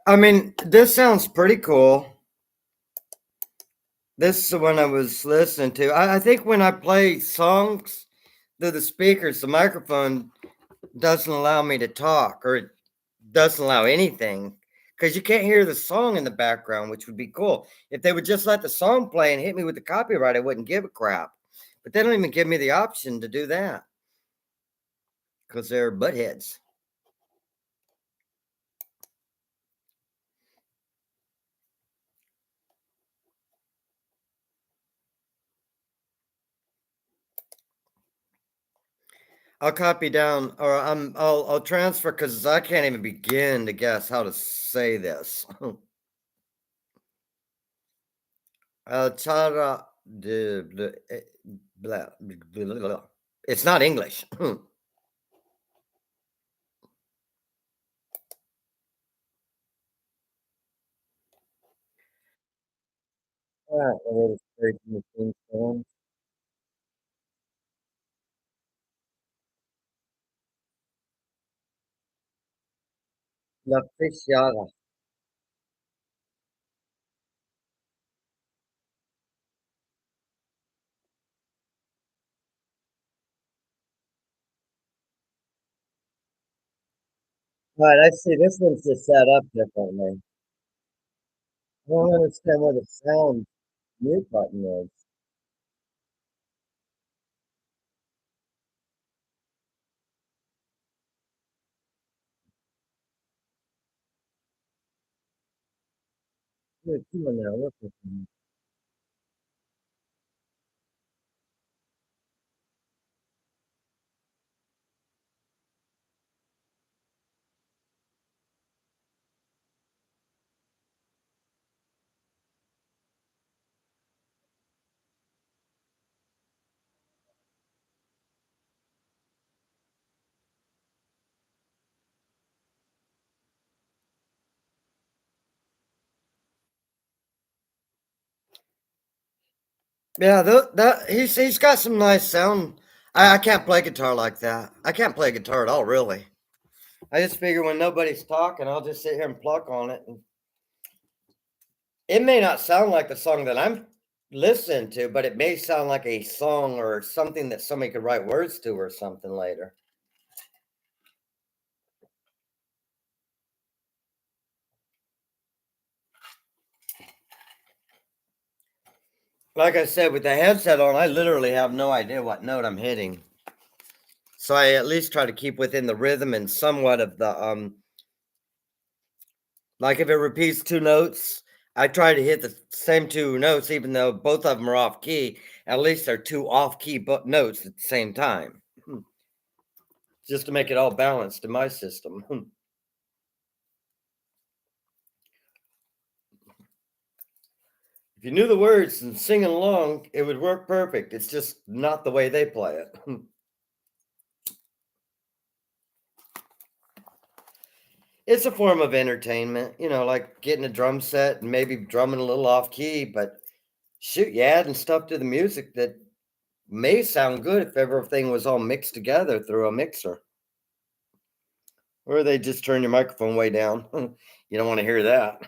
A: I mean, this sounds pretty cool. This is the one I was listening to. I think when I play songs through the speakers, the microphone doesn't allow me to talk, or it doesn't allow anything because you can't hear the song in the background, which would be cool. If they would just let the song play and hit me with the copyright, I wouldn't give a crap. But they don't even give me the option to do that because they're buttheads. I'll copy down, or I'll transfer because I can't even begin to guess how to say this. Chara de blah, blah, blah. It's not English. Ah, a little straight machine storm. La Pisciata. Right, I see. This one's just set up differently. I don't understand where the sound mute button is. There's two in there. Look at them. Yeah, that he's got some nice sound. I can't play guitar like that. I can't play guitar at all, really. I just figure when nobody's talking, I'll just sit here and pluck on it. And it may not sound like the song that I'm listening to, but it may sound like a song or something that somebody could write words to or something later. Like I said, with the headset on, I literally have no idea what note I'm hitting. So I at least try to keep within the rhythm and somewhat of the like if it repeats two notes, I try to hit the same two notes, even though both of them are off key. At least they're two off key notes at the same time, just to make it all balanced in my system. If you knew the words and singing along, it would work perfect. It's just not the way they play it. It's a form of entertainment, like getting a drum set and maybe drumming a little off key, but shoot, you adding stuff to the music that may sound good if everything was all mixed together through a mixer. Or they just turn your microphone way down. You don't want to hear that.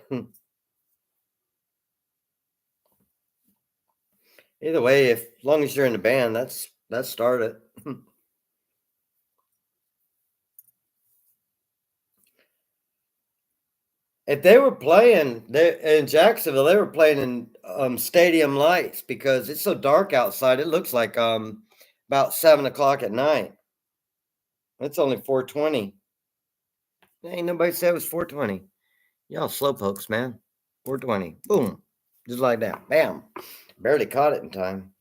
A: Either way, if as long as you're in the band, that's start it. If they were playing in Jacksonville, they were playing in stadium lights because it's so dark outside. It looks like about 7 o'clock at night. It's only 4:20. Ain't nobody said it was 4:20. Y'all slowpokes, man. 4:20. Boom. Just like that. Bam. Barely caught it in time.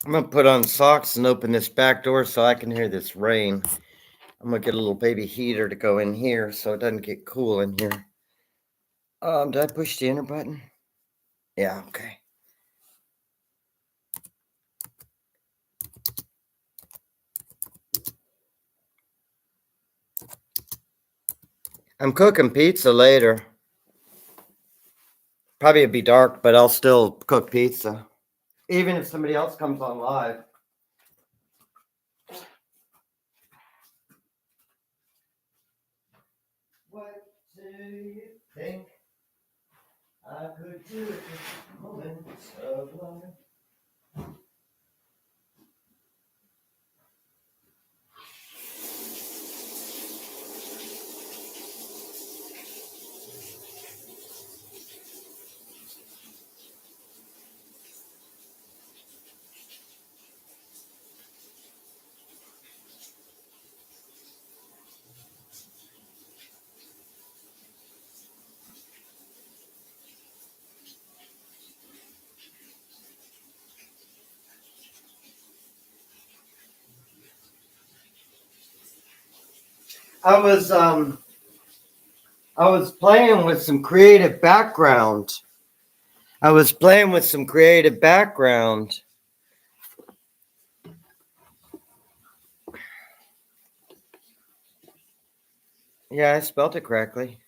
A: I'm going to put on socks and open this back door so I can hear this rain. I'm going to get a little baby heater to go in here so it doesn't get cool in here. Did I push the enter button? Yeah, okay. I'm cooking pizza later. Probably it'd be dark, but I'll still cook pizza. Even if somebody else comes on live. What do you think I could do at this moment of life? I was playing with some creative background. Yeah, I spelled it correctly.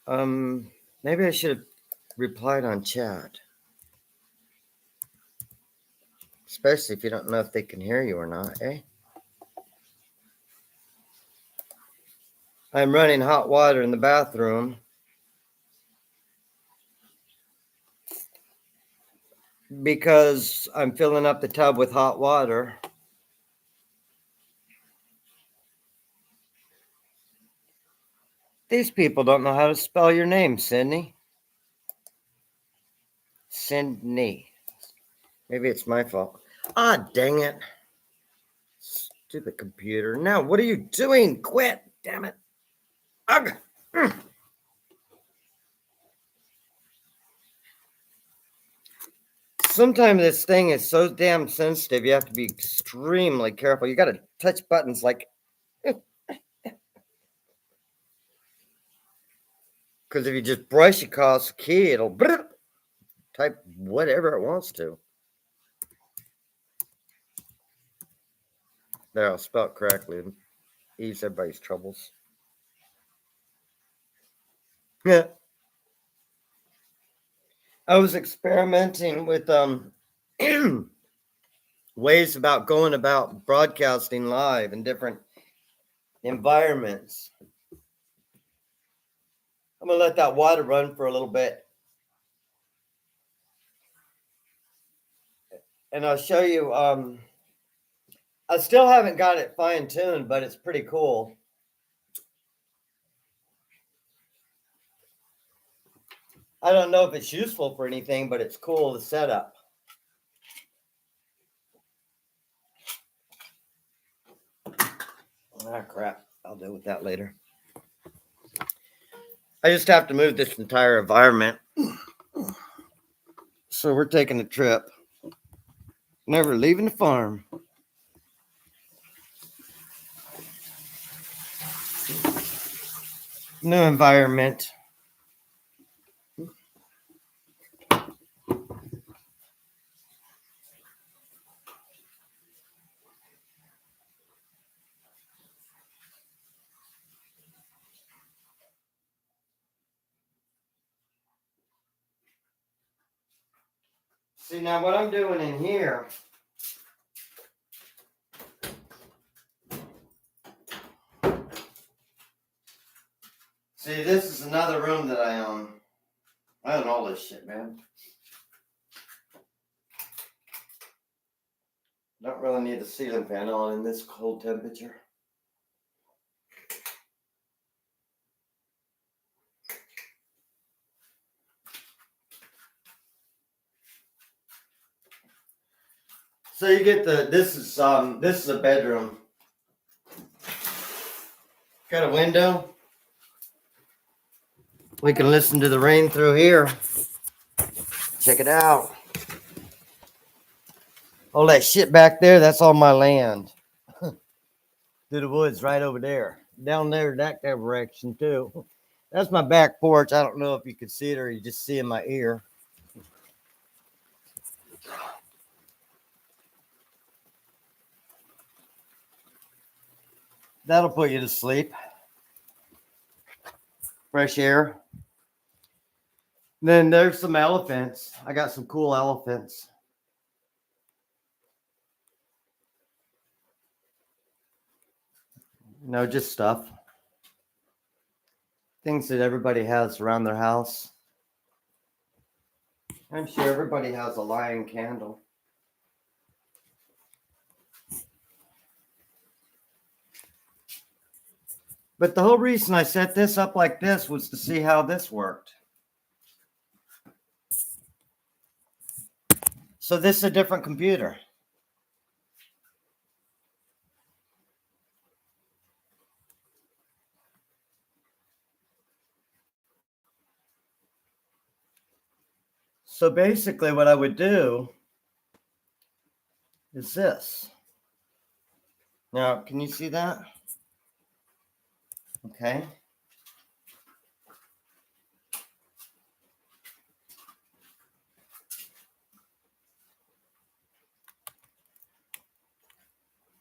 A: Maybe I should have replied on chat. Especially if you don't know if they can hear you or not, eh? I'm running hot water in the bathroom because I'm filling up the tub with hot water. These people don't know how to spell your name, Sydney. Sydney. Maybe it's my fault. Ah, dang it. Stupid computer. Now, what are you doing? Quit. Damn it. Ugh. Sometimes this thing is so damn sensitive, you have to be extremely careful. You got to touch buttons like, because if you just brush across the key, it'll type whatever it wants to. There, I'll spell it correctly and ease everybody's troubles. Yeah. I was experimenting with ways about going about broadcasting live in different environments. I'm gonna let that water run for a little bit, and I'll show you. I still haven't got it fine-tuned, but it's pretty cool. I don't know if it's useful for anything, but it's cool to set up. Ah, crap. I'll deal with that later. I just have to move this entire environment. So we're taking a trip. Never leaving the farm. New environment. See, now what I'm doing in here, see, this is another room that I own. I own all this shit, man. Don't really need the ceiling fan on in this cold temperature. So you get this is a bedroom. Got a window. We can listen to the rain through here. Check it out. All that shit back there, that's all my land. Through the woods right over there. Down there, that direction too. That's my back porch. I don't know if you can see it or you just see in my ear. That'll put you to sleep. Fresh air. Then there's some elephants. I got some cool elephants. Just stuff. Things that everybody has around their house. I'm sure everybody has a lion candle. But the whole reason I set this up like this was to see how this worked. So this is a different computer. So basically what I would do is this. Now, can you see that? Okay.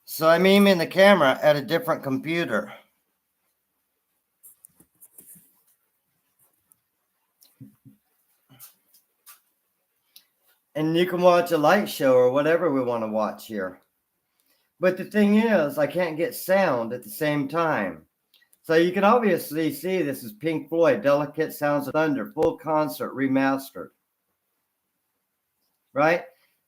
A: So I'm aiming the camera at a different computer. And you can watch a light show or whatever we want to watch here. But the thing is, I can't get sound at the same time. So you can obviously see this is Pink Floyd, Delicate Sounds of Thunder, full concert remastered. Right?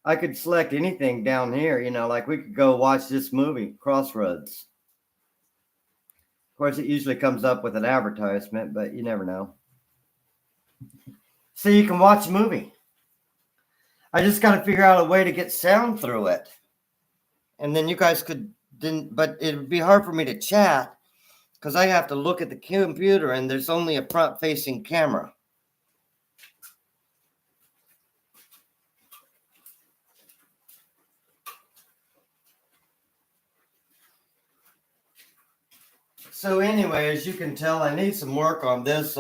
A: I could select anything down here, like we could go watch this movie, Crossroads. Of course, it usually comes up with an advertisement, but you never know. So you can watch a movie. I just got to figure out a way to get sound through it. And then you guys but it would be hard for me to chat because I have to look at the computer and there's only a front-facing camera. So anyway, as you can tell, I need some work on this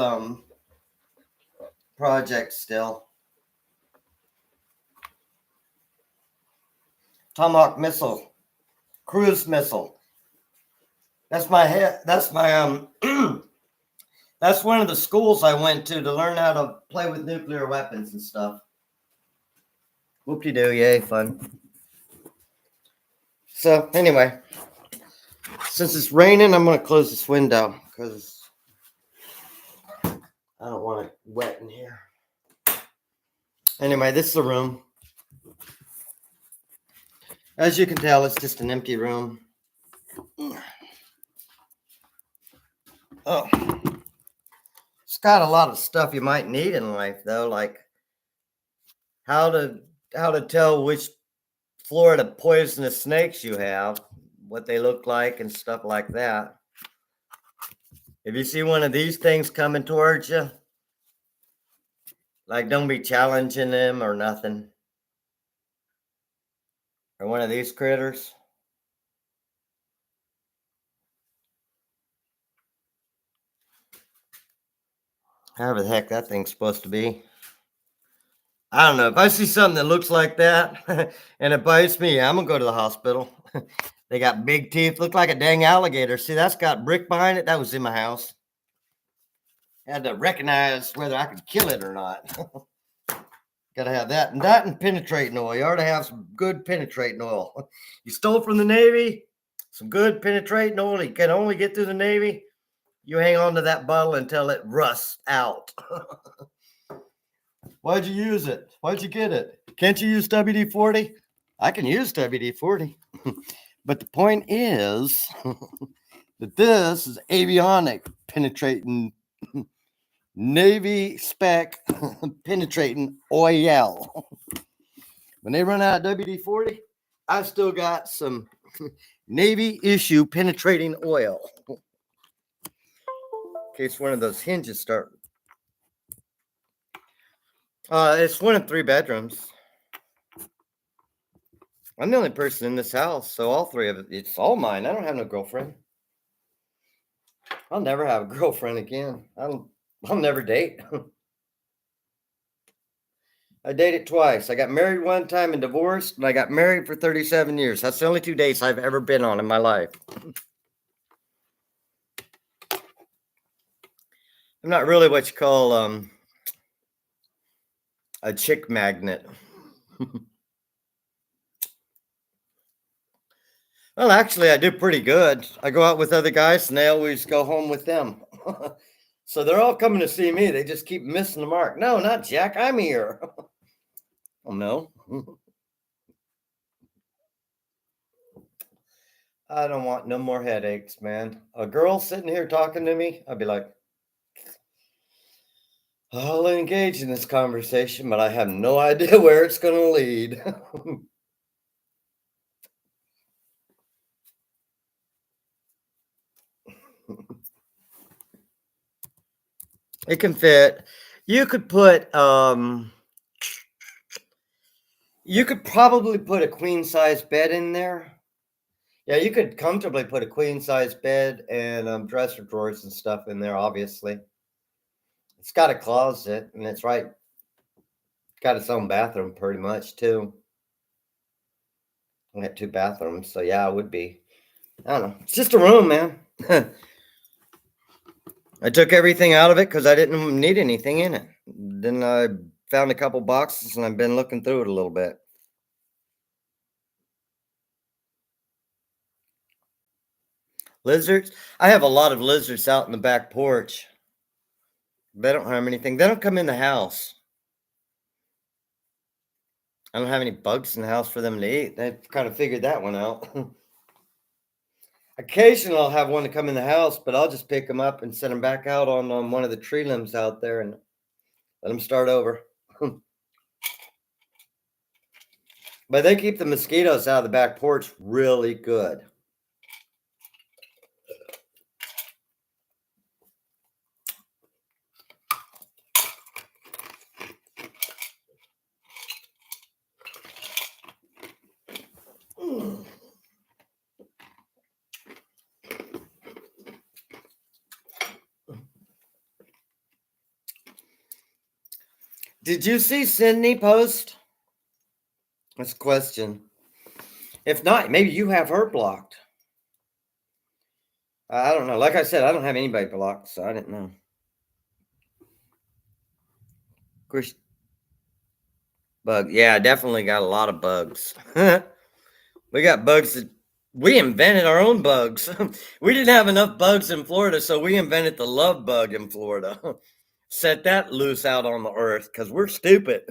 A: project still. Tomahawk missile, cruise missile. That's my head. That's my that's one of the schools I went to learn how to play with nuclear weapons and stuff. Whoop-de-doo, yay, fun. So anyway, since it's raining, I'm going to close this window because I don't want it wet in here. Anyway, this is the room. As you can tell, it's just an empty room. Oh, it's got a lot of stuff you might need in life, though, like how to tell which Florida poisonous snakes you have, what they look like, and stuff like that. If you see one of these things coming towards you, like don't be challenging them or nothing. Or one of these critters. However the heck that thing's supposed to be. I don't know. If I see something that looks like that and it bites me, I'm going to go to the hospital. They got big teeth, look like a dang alligator. See, that's got brick behind it. That was in my house. I had to recognize whether I could kill it or not. Got to have that. And penetrating oil. You ought to have some good penetrating oil. You stole from the Navy, some good penetrating oil. You can only get through the Navy. You hang on to that bottle until it rusts out. Why'd you use it? Why'd you get it? Can't you use WD-40? I can use WD-40. But the point is that this is avionic penetrating Navy spec penetrating oil. When they run out of WD-40, I've still got some Navy issue penetrating oil. In case one of those hinges start It's 1 of 3 bedrooms. I'm the only person in this house, so all 3 of it's all mine. I don't have no girlfriend. I'll never have a girlfriend again. I'll never date. I dated twice. I got married one time and divorced, and I got married for 37 years. That's the only 2 dates I've ever been on in my life. I'm not really what you call a chick magnet. Well, actually, I do pretty good. I go out with other guys, and they always go home with them. So they're all coming to see me. They just keep missing the mark. No, not Jack. I'm here. Oh, no. I don't want no more headaches, man. A girl sitting here talking to me, I'd be like, I'll engage in this conversation, but I have no idea where it's going to lead. It can fit. You could probably put a queen size bed in there. Yeah, you could comfortably put a queen size bed and dresser drawers and stuff in there, obviously. It's got a closet, and it's got its own bathroom pretty much too. I got 2 bathrooms, so yeah, it would be. I don't know. It's just a room, man. I took everything out of it because I didn't need anything in it. Then I found a couple boxes, and I've been looking through it a little bit. Lizards? I have a lot of lizards out in the back porch. They don't harm anything. They don't come in the house. I don't have any bugs in the house for them to eat. They've kind of figured that one out. Occasionally, I'll have one to come in the house, but I'll just pick them up and set them back out on one of the tree limbs out there and let them start over. But they keep the mosquitoes out of the back porch really good. Did you see Sydney post? That's a question. If not, maybe you have her blocked. I don't know. Like I said, I don't have anybody blocked, so I didn't know. Chris, bug. Yeah, I definitely got a lot of bugs. We got bugs that we invented our own bugs. We didn't have enough bugs in Florida, so we invented the love bug in Florida. Set that loose out on the earth because we're stupid.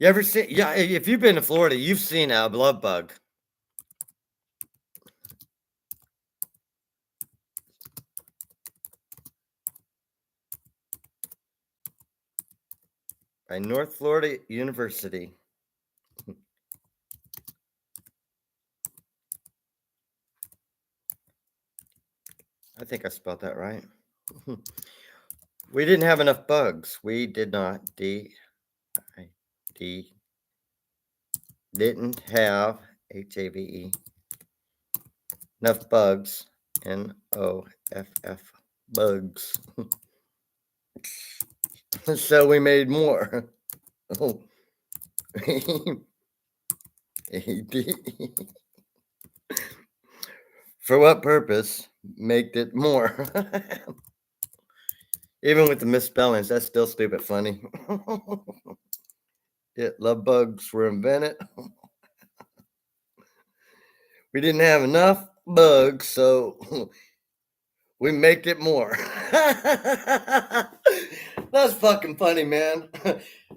A: You ever see? Yeah, if you've been to Florida, you've seen a love bug. By North Florida University. I think I spelled that right. We didn't have enough bugs. We did not. Didn't have HAVE enough bugs. NOFF bugs. So we made more. Oh. For what purpose? Make it more. Even with the misspellings, that's still stupid funny. Yeah, love bugs were invented. We didn't have enough bugs, so we make it more. That's fucking funny, man.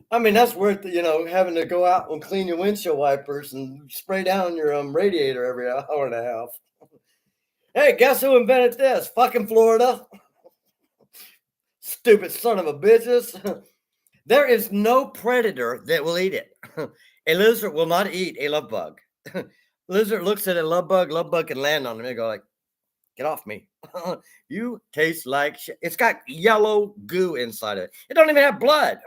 A: I mean, that's worth, having to go out and clean your windshield wipers and spray down your radiator every hour and a half. Hey, guess who invented this? Fucking Florida. Stupid son of a bitches. There is no predator that will eat it. A lizard will not eat a love bug. Lizard looks at a love bug can land on him and go like, Get off me. You taste like shit. It's got yellow goo inside it. It don't even have blood.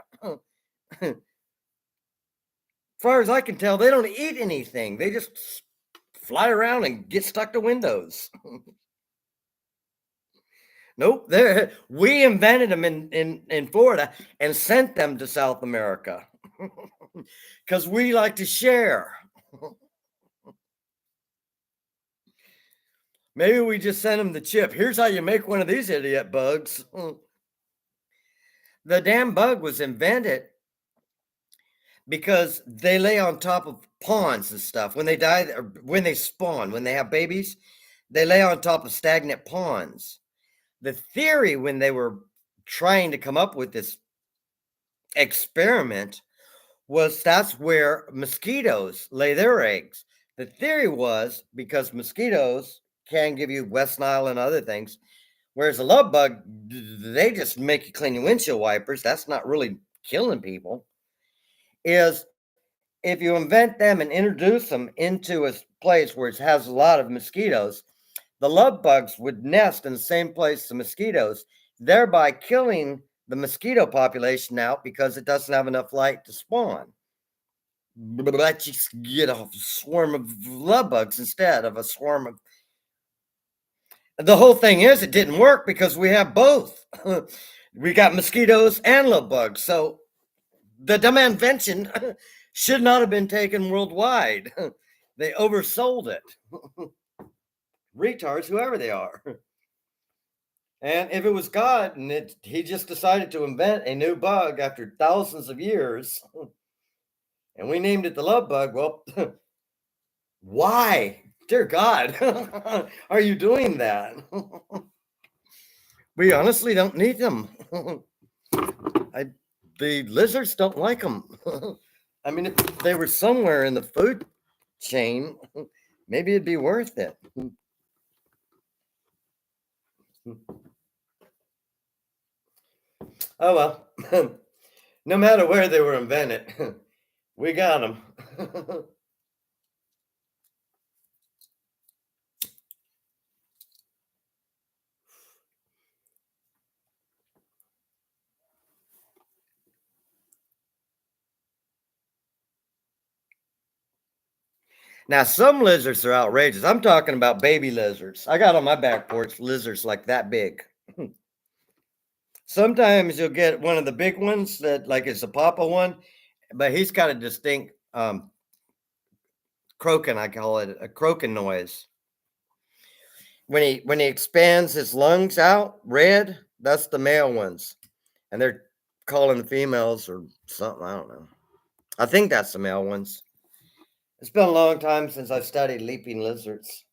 A: As far as I can tell, they don't eat anything. They just fly around and get stuck to windows. Nope. We invented them in Florida and sent them to South America because we like to share. Maybe we just sent them the chip. Here's how you make one of these idiot bugs. The damn bug was invented because they lay on top of ponds and stuff. When they die, or when they spawn, when they have babies, they lay on top of stagnant ponds. The theory when they were trying to come up with this experiment was that's where mosquitoes lay their eggs. The theory was because mosquitoes can give you West Nile and other things, whereas a love bug, they just make you clean your windshield wipers. That's not really killing people. Is if you invent them and introduce them into a place where it has a lot of mosquitoes, the love bugs would nest in the same place the mosquitoes, thereby killing the mosquito population out because it doesn't have enough light to spawn. But you get a swarm of love bugs instead of a swarm of. The whole thing is, it didn't work because we have both. We got mosquitoes and love bugs. So the dumb invention should not have been taken worldwide. They oversold it. Retards, whoever they are. And if it was God and he just decided to invent a new bug after thousands of years, and we named it the love bug, well, why? Dear God, are you doing that? We honestly don't need them. The lizards don't like them. I mean, if they were somewhere in the food chain, maybe it'd be worth it. Oh well, no matter where they were invented, we got them. Now, some lizards are outrageous. I'm talking about baby lizards. I got on my back porch lizards like that big. Sometimes you'll get one of the big ones that, like, it's a papa one, but he's got a distinct croaking. I call it a croaking noise. When he expands his lungs out, red, that's the male ones, and they're calling the females or something. I don't know. I think that's the male ones. It's been a long time since I've studied leaping lizards.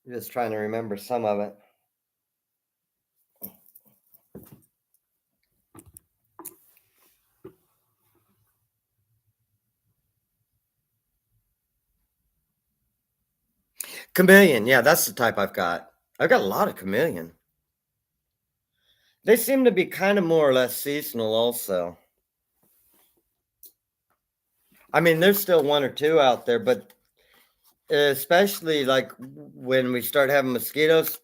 A: I'm just trying to remember some of it. Chameleon, yeah, that's the type I've got. I've got a lot of chameleon. They seem to be kind of more or less seasonal, also. I mean, there's still one or two out there, but especially like when we start having mosquitoes,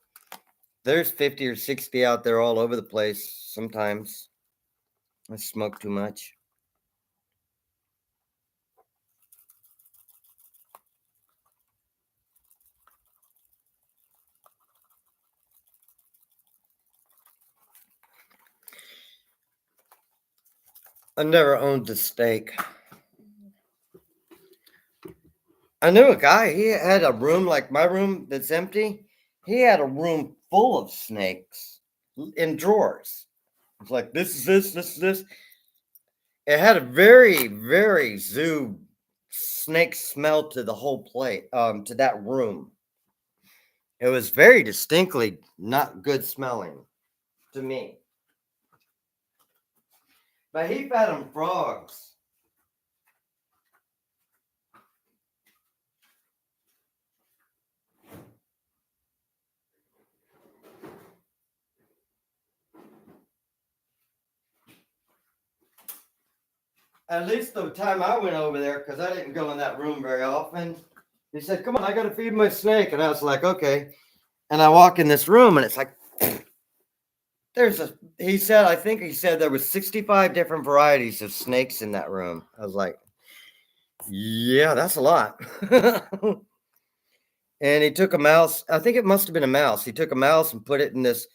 A: there's 50 or 60 out there all over the place sometimes. I smoke too much. I never owned a steak. I knew a guy, he had a room like my room that's empty. He had a room full of snakes in drawers. It's like this is this. It had a very, very zoo snake smell to the whole place, to that room. It was very distinctly not good smelling to me. But he fed them frogs. At least the time I went over there, because I didn't go in that room very often. He said, "Come on, I got to feed my snake," and I was like, "Okay." And I walk in this room, and it's like there's a. He said, I think he said there was 65 different varieties of snakes in that room. I was like, "Yeah, that's a lot." And he took a mouse. I think it must have been a mouse. He took a mouse and put it in this,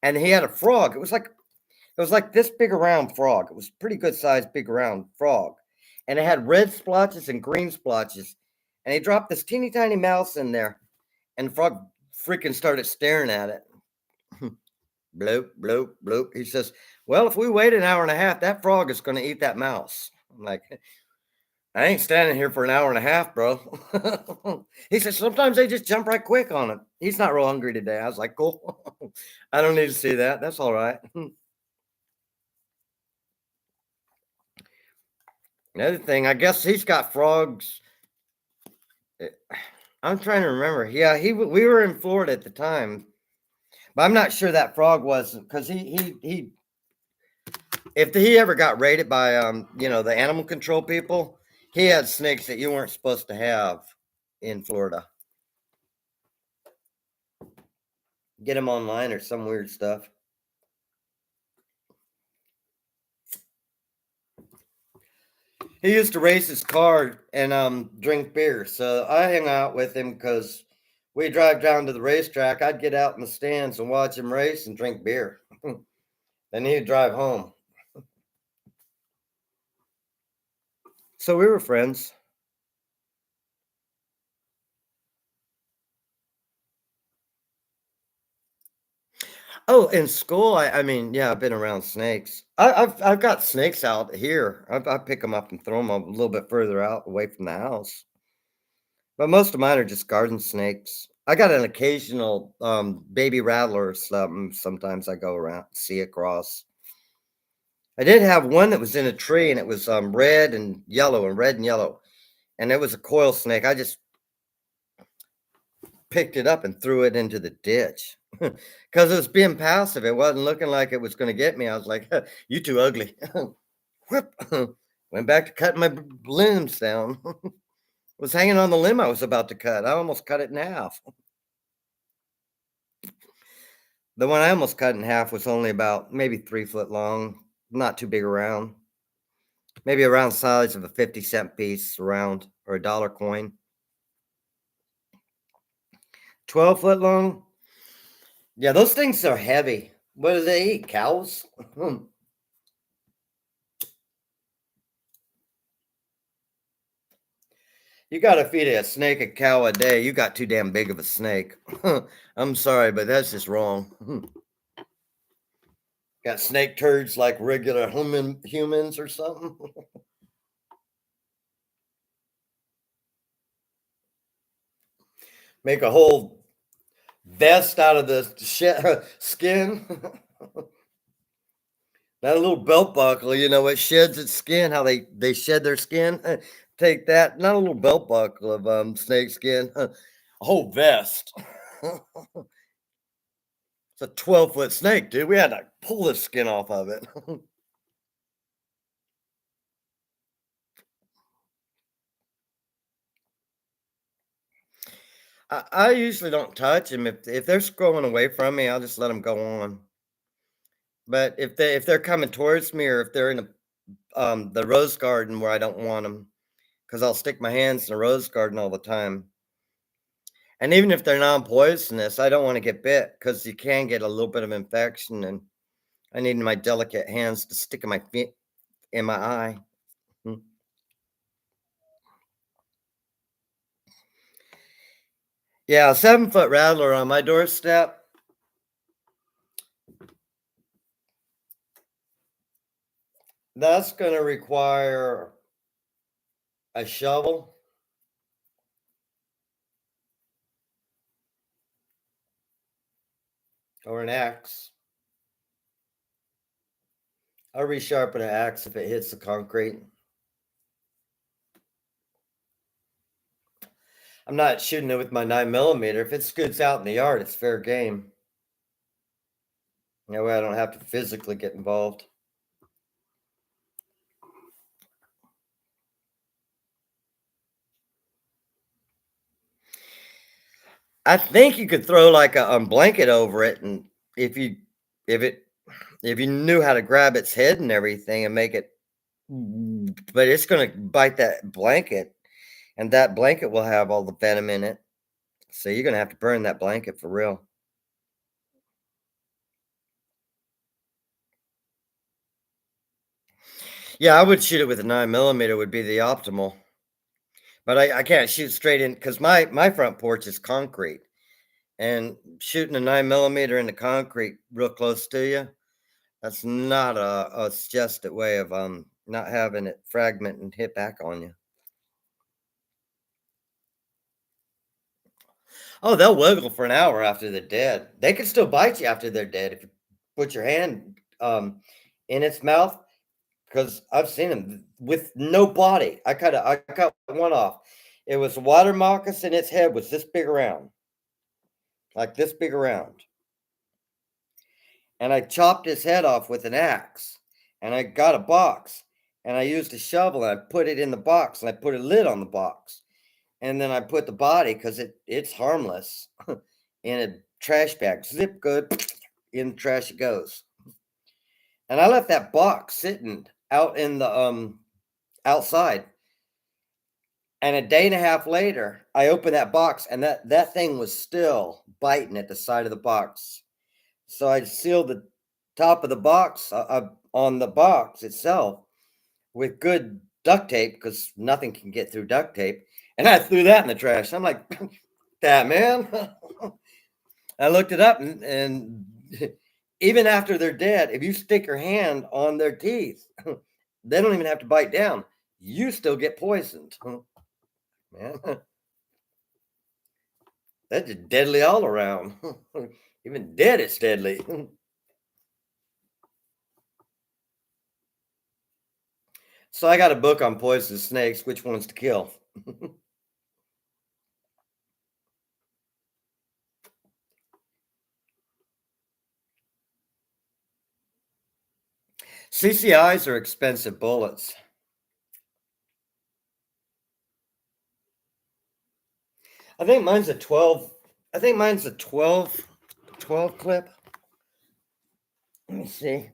A: and he had a frog. It was like this big around frog. It was pretty good sized big round frog. And it had red splotches and green splotches. And he dropped this teeny tiny mouse in there. And the frog freaking started staring at it. Bloop, bloop, bloop. He says, "Well, if we wait an hour and a half, that frog is going to eat that mouse." I'm like, "I ain't standing here for an hour and a half, bro." He said, "Sometimes they just jump right quick on it." He's not real hungry today. I was like, "Cool." I don't need to see that. That's all right. Another thing, I guess he's got frogs. eh, I'm trying to remember. Yeah, we were in Florida at the time, but I'm not sure that frog was because he if he ever got raided by the animal control people, he had snakes that you weren't supposed to have in Florida. Get him online or some weird stuff. He used to race his car and drink beer, so I hang out with him because we drive down to the racetrack. I'd get out in the stands and watch him race and drink beer. Then he'd drive home. So we were friends. Oh, in school, I mean, yeah, I've been around snakes. I've got snakes out here. I pick them up and throw them a little bit further out away from the house. But most of mine are just garden snakes. I got an occasional baby rattler or something. Sometimes I go around see across. I did have one that was in a tree and it was red and yellow and red and yellow, and it was a coil snake. I just picked it up and threw it into the ditch because it was being passive. It wasn't looking like it was going to get me. I was like, "You too ugly." Whoop. Went back to cutting my limbs down. Was hanging on the limb I was about to cut. I almost cut it in half. The one I almost cut in half was only about maybe 3 foot long, not too big around, maybe around the size of a 50-cent piece around or a dollar coin. 12 foot long. Yeah, those things are heavy. What do they eat? Cows? You got to feed a snake a cow a day. You got too damn big of a snake. I'm sorry, but that's just wrong. Got snake turds like regular humans or something. Make a whole vest out of the skin. That little belt buckle, it sheds its skin. How they shed their skin. Take that, not a little belt buckle of snake skin, a whole vest. It's a 12-foot snake, dude. We had to pull the skin off of it. I usually don't touch them. If they're scrolling away from me, I'll just let them go on. But if they're coming towards me, or if they're in the rose garden where I don't want them, because I'll stick my hands in the rose garden all the time. And even if they're non-poisonous, I don't want to get bit because you can get a little bit of infection, and I need my delicate hands to stick in my feet in my eye. Mm. Yeah, a 7 foot rattler on my doorstep. That's going to require a shovel or an axe. I'll resharpen an axe if it hits the concrete. I'm not shooting it with my 9 millimeter. If it scoots out in the yard, it's fair game. That way I don't have to physically get involved. I think you could throw like a blanket over it, and if you if it if you knew how to grab its head and everything and make it, but it's going to bite that blanket, and that blanket will have all the venom in it. So you're going to have to burn that blanket for real. Yeah, I would shoot it with a 9 millimeter would be the optimal, but I can't shoot straight in because my front porch is concrete, and shooting a 9 millimeter into concrete real close to you, that's not a suggested way of not having it fragment and hit back on you. Oh, they'll wiggle for an hour after they're dead. They can still bite you after they're dead if you put your hand in its mouth. Because I've seen them with no body. I cut one off. It was a water moccasin. Its head was this big around, like this big around, and I chopped his head off with an axe. And I got a box, and I used a shovel, and I put it in the box, and I put a lid on the box, and then I put the body because it's harmless in a trash bag. Zip good, in the trash it goes. And I left that box sitting out in the outside. And a day and a half later, I opened that box, and that thing was still biting at the side of the box. So I sealed the top of the box on the box itself with good duct tape because nothing can get through duct tape. And I threw that in the trash. I'm like, that man. I looked it up, and even after they're dead, if you stick your hand on their teeth, they don't even have to bite down. You still get poisoned. Man, that's just deadly all around. Even dead, it's deadly. So I got a book on poisonous snakes, which ones to kill. CCIs are expensive bullets. I think mine's a 12. I think mine's a 12 clip. Let me see.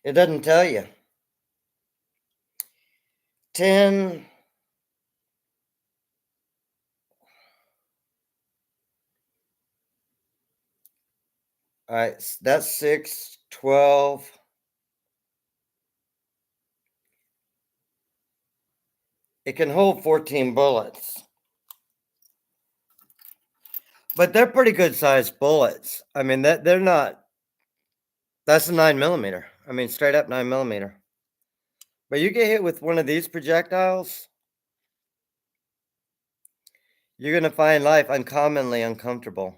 A: It doesn't tell you. 10. All right, that's 6, 12. It can hold 14 bullets. But they're pretty good sized bullets. I mean, that they're not. That's a 9 millimeter. I mean, straight up 9 millimeter. But you get hit with one of these projectiles, you're gonna find life uncommonly uncomfortable.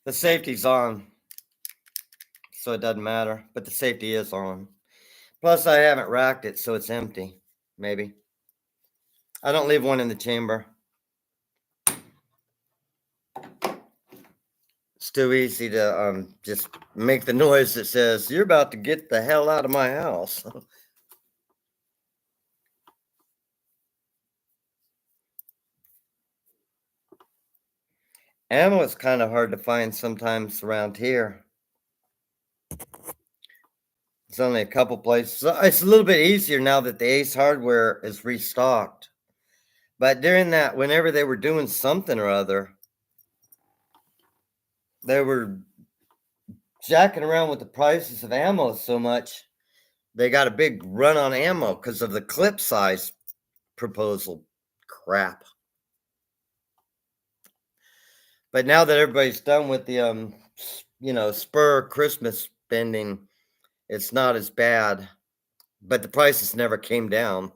A: The safety's on, so it doesn't matter. But the safety is on. Plus, I haven't racked it, so it's empty. Maybe I don't leave one in the chamber. It's too easy to just make the noise that says you're about to get the hell out of my house. Ammo is kind of hard to find sometimes around here. It's only a couple places. It's a little bit easier now that the Ace Hardware is restocked. But during that, whenever they were doing something or other, they were jacking around with the prices of ammo so much. They got a big run on ammo because of the clip size proposal crap. But now that everybody's done with the spur Christmas spending, it's not as bad. But the prices never came down.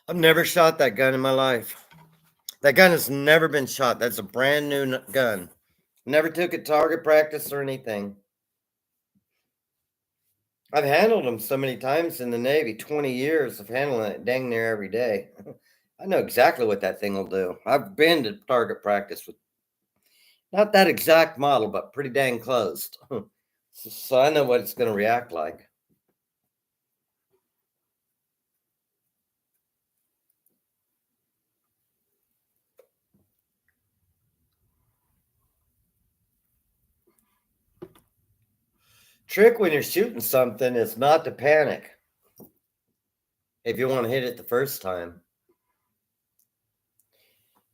A: I've never shot that gun in my life. That gun has never been shot. That's a brand new gun. Never took it target practice or anything. I've handled them so many times in the Navy, 20 years of handling it dang near every day. I know exactly what that thing will do. I've been to target practice with not that exact model, but pretty dang close. So I know what it's going to react like. Trick when you're shooting something is not to panic if you want to hit it the first time.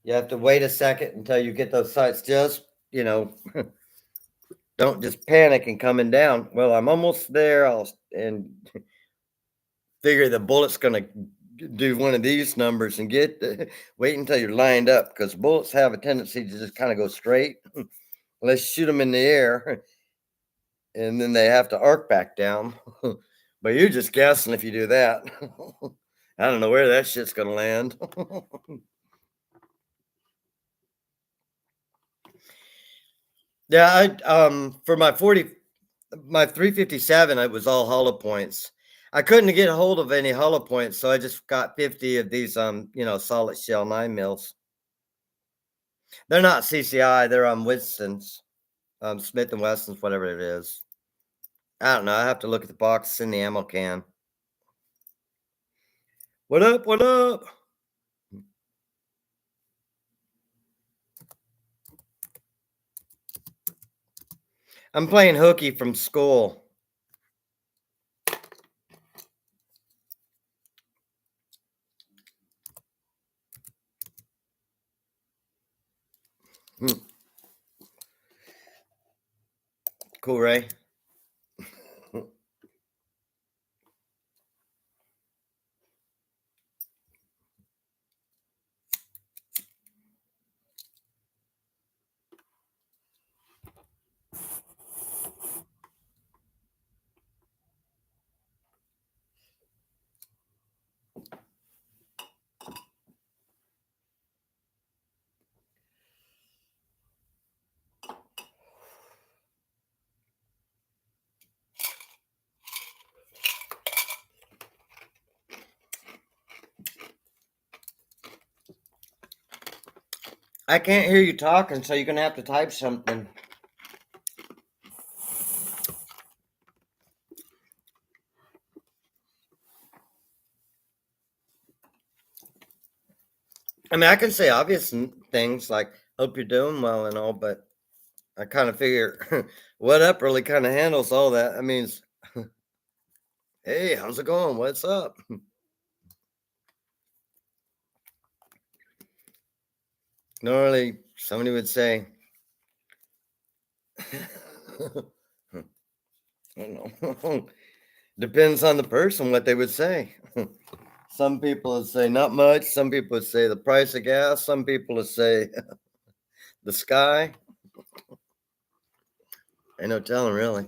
A: You have to wait a second until you get those sights just, don't just panic and coming down. Well, I'm almost there. And figure the bullet's going to do one of these numbers and wait until you're lined up because bullets have a tendency to just kind of go straight. Let's shoot them in the air and then they have to arc back down. But you're just guessing if you do that. I don't know where that shit's going to land. Yeah, for my 357, it was all hollow points. I couldn't get a hold of any hollow points, so I just got 50 of these solid shell 9 mils. They're not CCI, they're Winston's, Smith and Wesson's, whatever it is. I don't know. I have to look at the box in the ammo can. What up? What up? I'm playing hooky from school. Cool, Ray. I can't hear you talking, so you're going to have to type something. I mean, I can say obvious things like, hope you're doing well and all, but I kind of figure what up really kind of handles all that. I mean, hey, how's it going? What's up? Normally, somebody would say, I don't know. Depends on the person what they would say. Some people would say not much. Some people would say the price of gas. Some people would say the sky. Ain't no telling, really.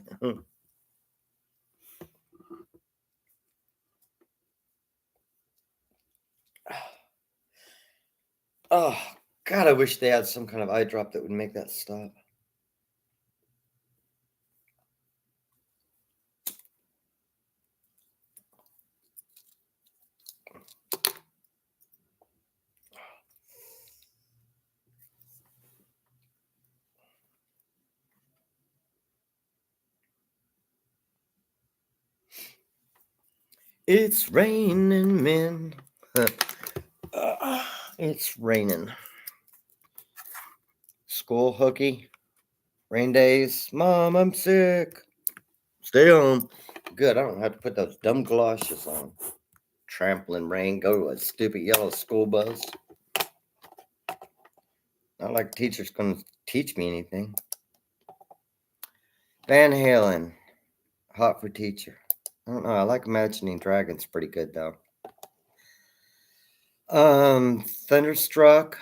A: Oh, God, I wish they had some kind of eye drop that would make that stop. It's raining men. It's raining. School hooky. Rain days. Mom, I'm sick. Stay home. Good. I don't have to put those dumb galoshes on. Trampling rain. Go to a stupid yellow school bus. Not like teacher's going to teach me anything. Van Halen. Hot for teacher. I don't know. I like Imagining Dragons pretty good though. Thunderstruck.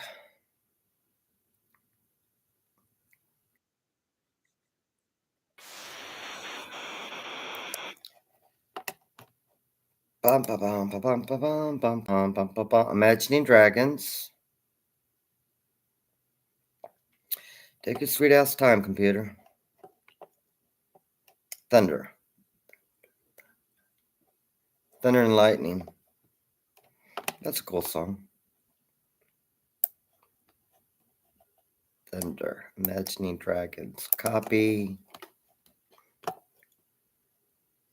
A: Bum, ba, bum, ba, bum, ba, bum, bum, bum, bum, bum, bum. Imagining Dragons. Take your sweet ass time, computer. Thunder. Thunder and Lightning. That's a cool song. Thunder. Imagining Dragons. Copy.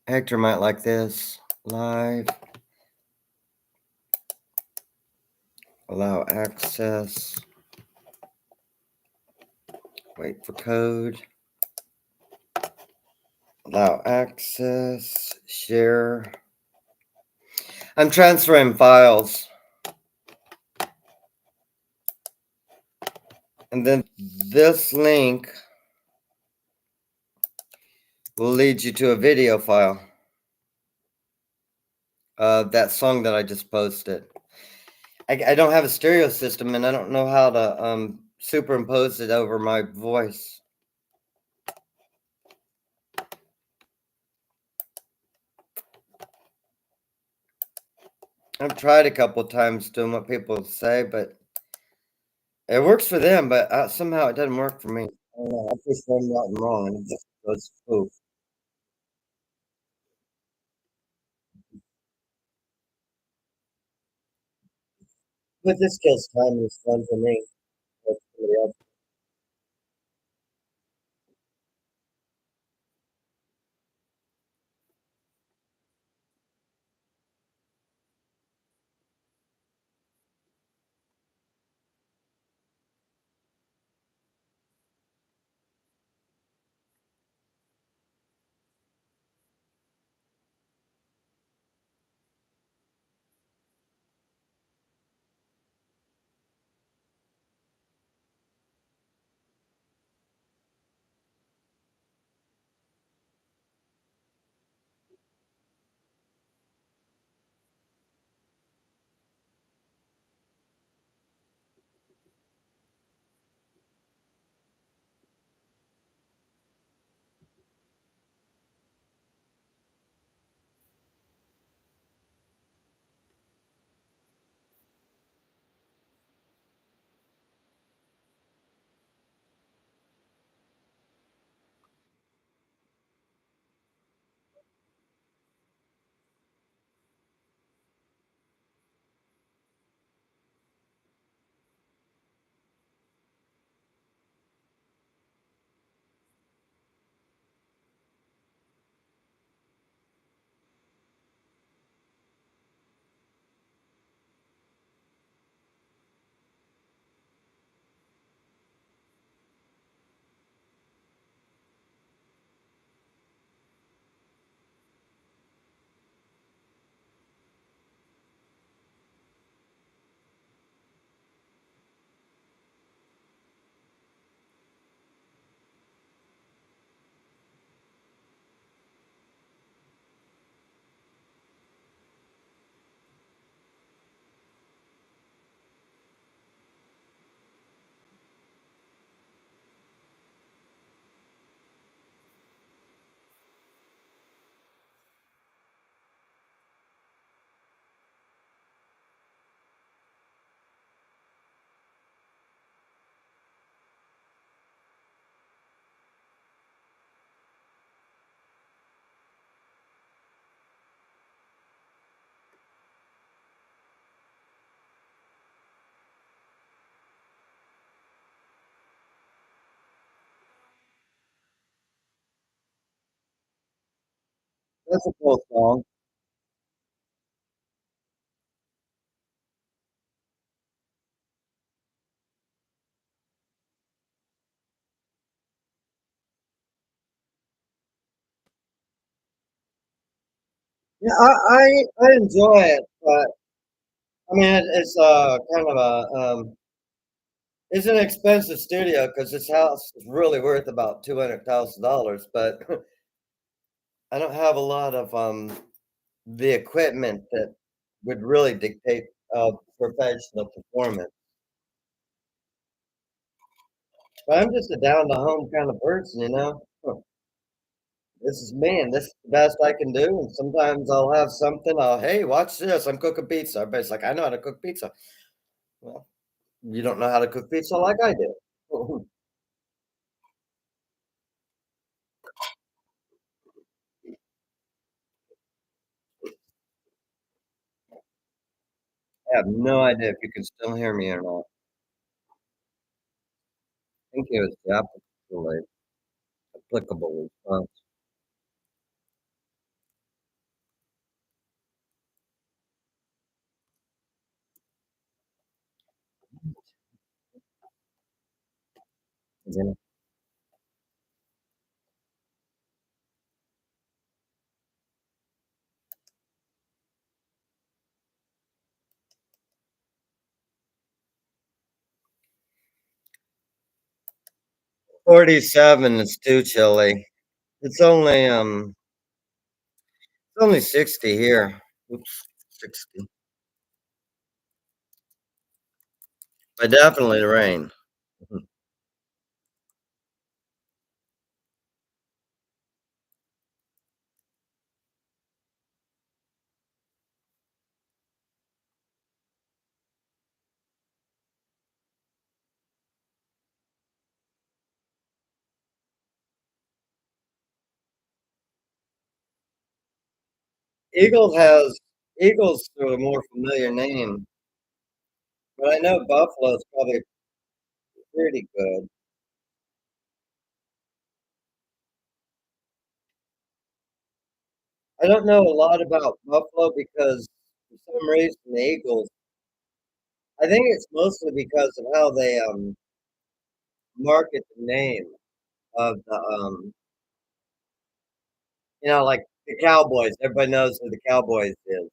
A: Hector might like this. Live. Allow access. Wait for code. Allow access. Share. I'm transferring files. And then this link will lead you to a video file of that song that I just posted. I don't have a stereo system and I don't know how to superimpose it over my voice. I've tried a couple times doing what people say, but it works for them, but somehow it doesn't work for me. I don't know. I push one button wrong and it just goes poof. But this kills time and it's fun for me. But somebody else. That's a cool song. Yeah, I enjoy it, but I mean, it's kind of it's an expensive studio because this house is really worth about $200,000, but I don't have a lot of the equipment that would really dictate professional performance. But I'm just a down to home kind of person, you know. Huh, this is me, and this is the best I can do. And sometimes I'll have something. Hey, watch this! I'm cooking pizza. Everybody's like, I know how to cook pizza. Well, you don't know how to cook pizza like I do. I have no idea if you can still hear me or not. I think it was the applicable response. You 47 is too chilly. It's only 60 here. Oops, 60. But definitely the rain. Mhm. Eagles has Eagles through a more familiar name, but I know Buffalo's probably pretty good. I don't know a lot about Buffalo because for some reason the Eagles, I think it's mostly because of how they market the name of the like the Cowboys. Everybody knows who the Cowboys is.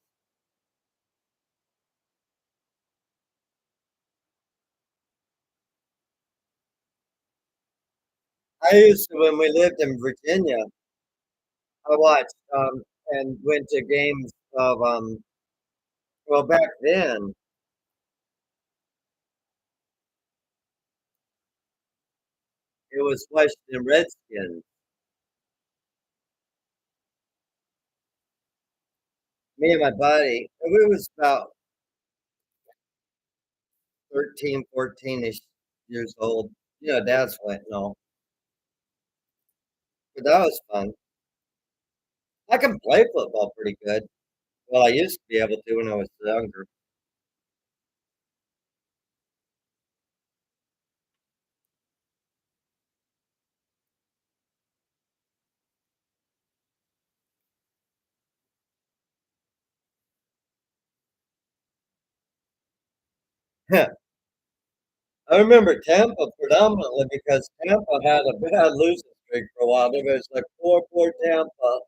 A: I used to when we lived in Virginia, I watched and went to games of well back then it was Washington Redskins. Me and my buddy, and we was about 13, 14-ish years old. Dads went and all. But that was fun. I can play football pretty good. Well, I used to be able to when I was younger. I remember Tampa predominantly because Tampa had a bad losing streak for a while. It was like 4-4 Tampa.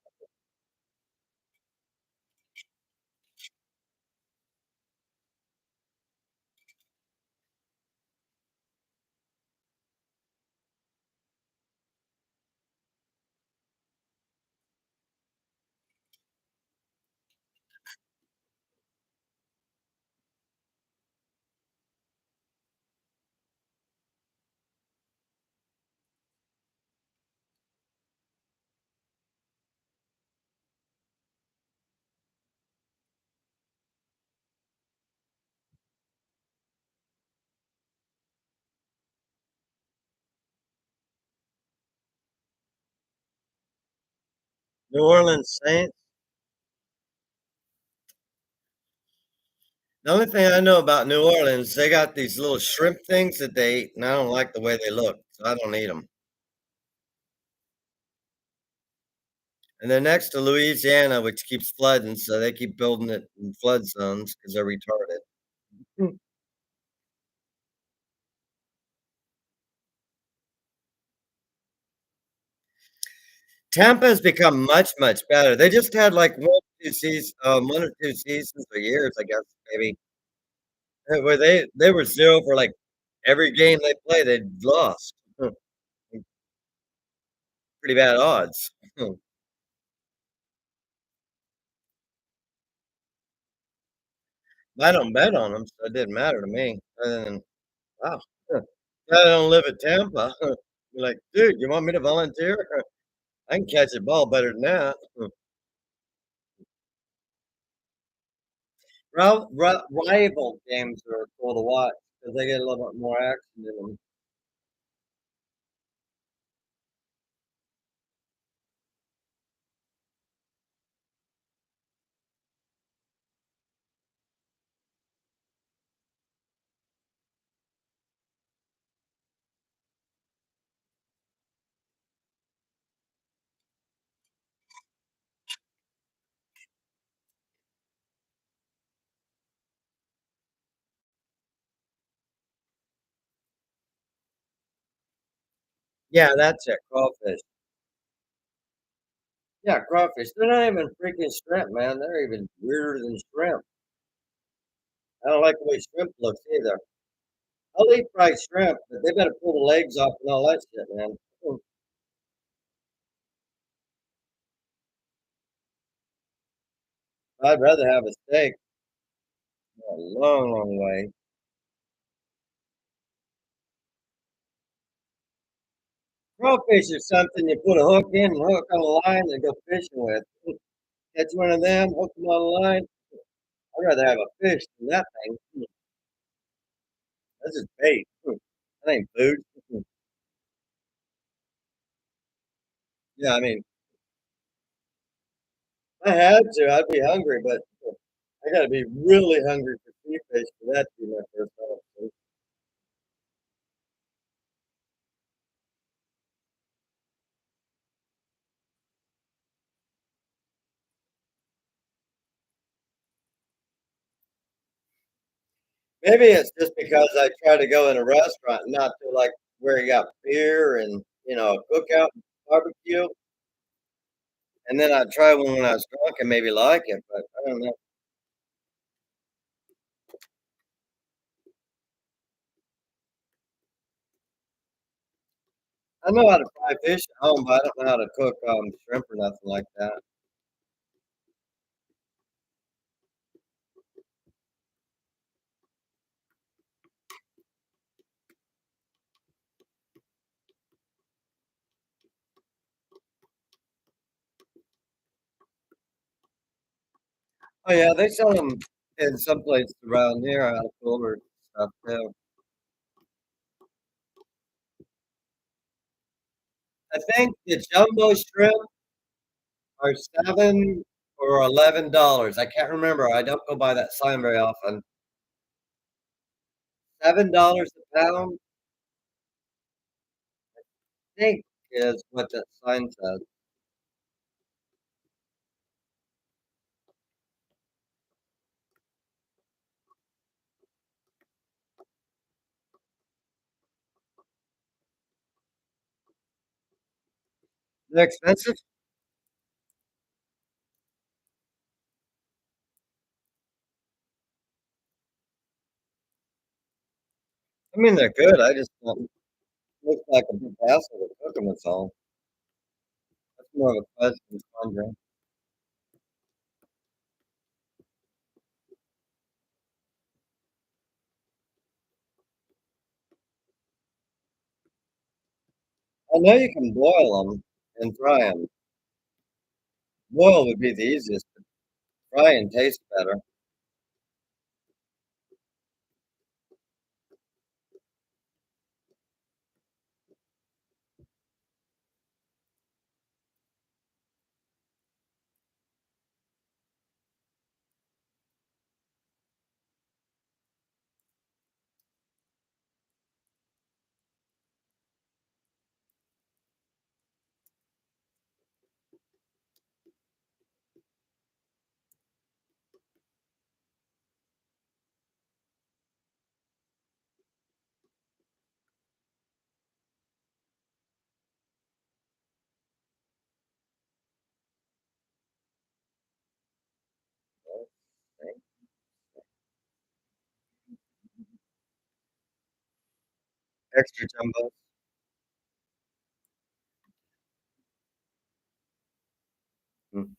A: New Orleans Saints. The only thing I know about New Orleans, they got these little shrimp things that they eat, and I don't like the way they look, so I don't eat them. And they're next to Louisiana, which keeps flooding, so they keep building it in flood zones because they're retarded. Hmm. Tampa has become much, much better. They just had like one one or two seasons or years, I guess, maybe, where they were 0 for, like, every game they played, they'd lost. Huh, pretty bad odds. Huh. I don't bet on them, so it didn't matter to me, other than, wow, huh, I don't live in Tampa. You're like, "Dude, you want me to volunteer? I can catch a ball better than that." Rival games are cool to watch because they get a little bit more action in them. Yeah, that's it, crawfish. Yeah, crawfish. They're not even freaking shrimp, man. They're even weirder than shrimp. I don't like the way shrimp looks either. I'll eat fried shrimp, but they better pull the legs off and all that shit, man. I'd rather have a steak a long, long way. Crawfish is something you put a hook in and hook on a line and go fishing with. Catch one of them, hook them on a line. I'd rather have a fish than that thing. That's just bait. That ain't food. Yeah, I mean, if I had to, I'd be hungry, but I gotta be really hungry for sea fish for that to be my first option. Maybe it's just because I try to go in a restaurant, and not to like where you got beer and a cookout barbecue, and then I'd try one when I was drunk and maybe like it, but I don't know. I know how to fry fish at home, but I don't know how to cook shrimp or nothing like that. Oh yeah, they sell them in some places around here out of cooler stuff too. I think the jumbo shrimp are 7 or $11. I can't remember. I don't go by that sign very often. $7 a pound, I think, is what that sign says. They're expensive? I mean, they're good. I just don't look like a big hassle to cook them, that's all. That's more of a question than wondering. I know you can boil them and fry them. Boil would be the easiest, but frying tastes better. extra jumbo. Mm.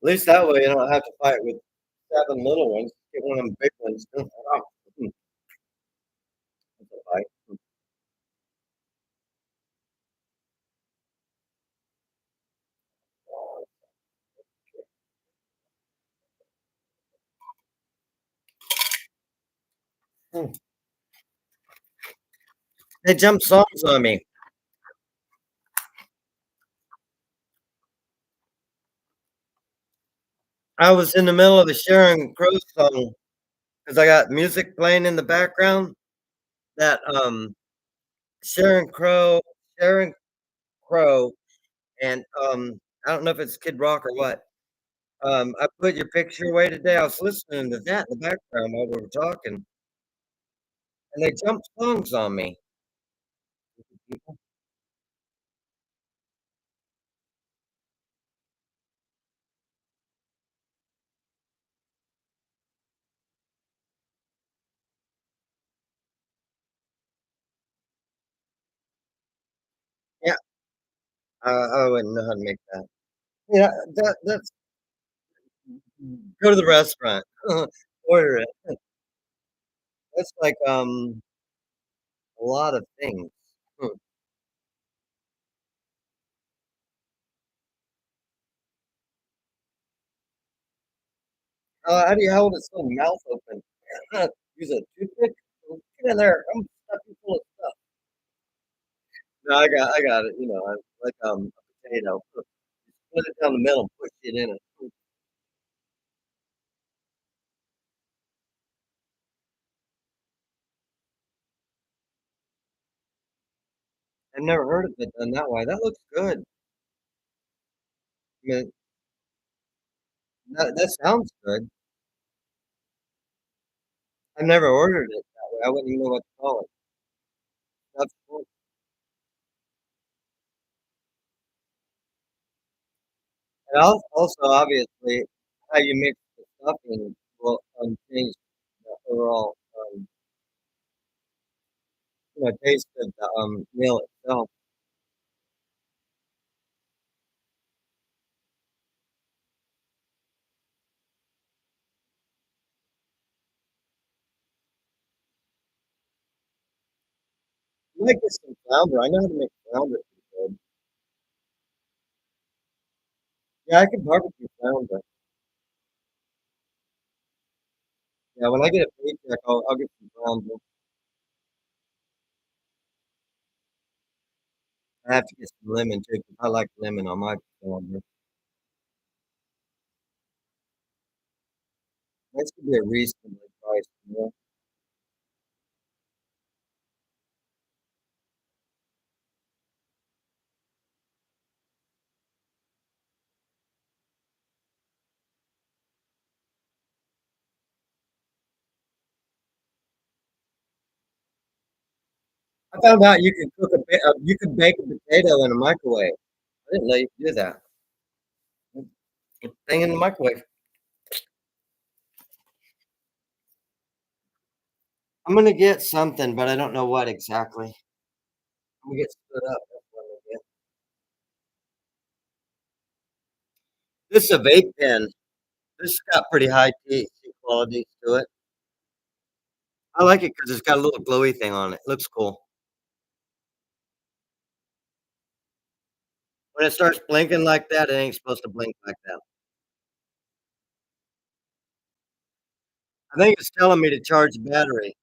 A: At least that way you don't have to fight with 7 little ones. Get one of them big ones. Oh, mm, that's a fight. Mm. They jump songs on me. I was in the middle of a Sharon Crow song because I got music playing in the background that, Sharon Crow Sharon Crow and, I don't know if it's Kid Rock or what. I put your picture away today. I was listening to that in the background while we were talking, and they jumped songs on me. Yeah, I wouldn't know how to make that. Yeah, that's go to the restaurant, order it. That's like, a lot of things. Hmm. How do you hold it so mouth open? Use a toothpick? Get in there, I'm stuck you full of stuff. No, I got it, I like, a potato. Split it down the middle and push it in it. I've never heard of it done that way. That looks good. I mean, that sounds good. I've never ordered it that way. I wouldn't even know what to call it. That's cool. And also, obviously, how you mix the stuffing will, change the overall, taste of the, meal itself. You might get some flounder. I know how to make flounder pretty good. Yeah, I can barbecue flounder. Yeah, when I get a paycheck, I'll get some flounder. I have to get some lemon too, 'cause I like lemon on my flounder. That should be a reasonably priced meal. I found out you can bake a potato in a microwave. I didn't know you could do that. Put the thing in the microwave. I'm gonna get something, but I don't know what exactly. I'm gonna get stood up. That's what I'm gonna get. This is a vape pen. This has got pretty high THC qualities to it. I like it because 'cause it's got a little glowy thing on it. Looks cool. When it starts blinking like that, it ain't supposed to blink like that. I think it's telling me to charge the battery,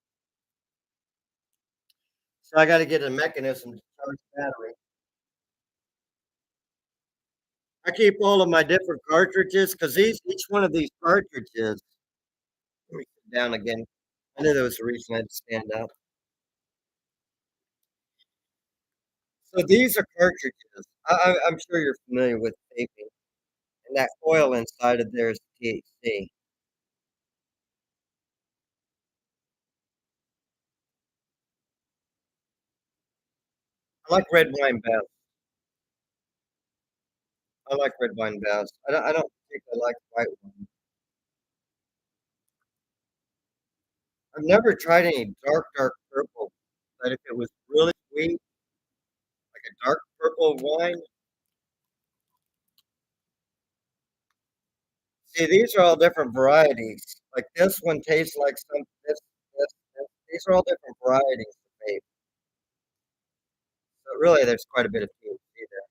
A: so I gotta get a mechanism to charge the battery. I keep all of my different cartridges because each one of these cartridges. Let me sit down again. I knew there was a reason I had to stand up. So these are cartridges. I'm sure you're familiar with vaping, and that oil inside of there is THC. I like red wine best. I like red wine best. I don't particularly like white wine. I've never tried any dark, dark purple but if it was really sweet, like a dark purple wine. See, these are all different varieties. Like this one tastes like this. These are all different varieties of vape. So really, there's quite a bit of THC there.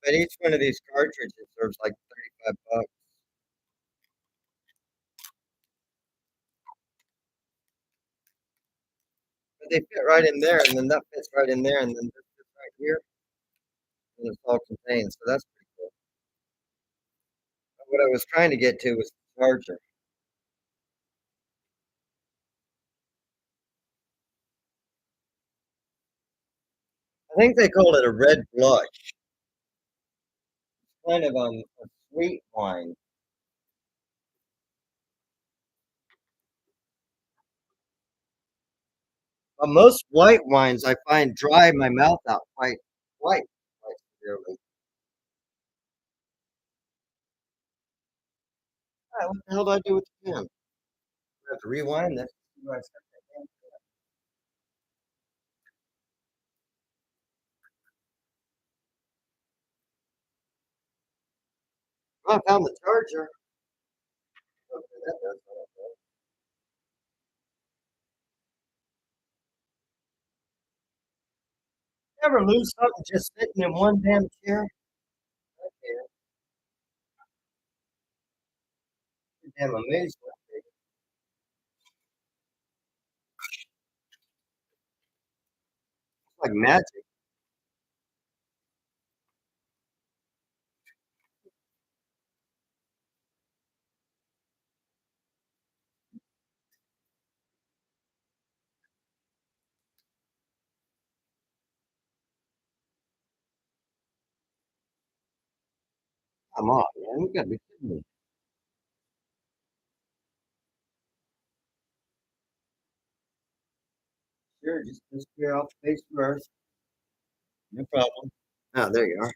A: But each one of these cartridges serves like 35 bucks. But they fit right in there, and then that fits right in there, and then this fits right here, and it's all contained. So that's pretty cool. What I was trying to get to was the charger. I think they call it a red blush, kind of a sweet wine. But most white wines I find dry my mouth out quite severely. All right, what the hell do I do with the pen? I have to rewind this. See where I set that pen. Well, I found the charger. Okay, that does what I thought. Ever lose something just sitting in one damn chair? Okay, that's damn amazing. It's like magic. Come on, man. You gotta be kidding me. Sure, just disappear off the face of Earth. No problem. Ah, there you are.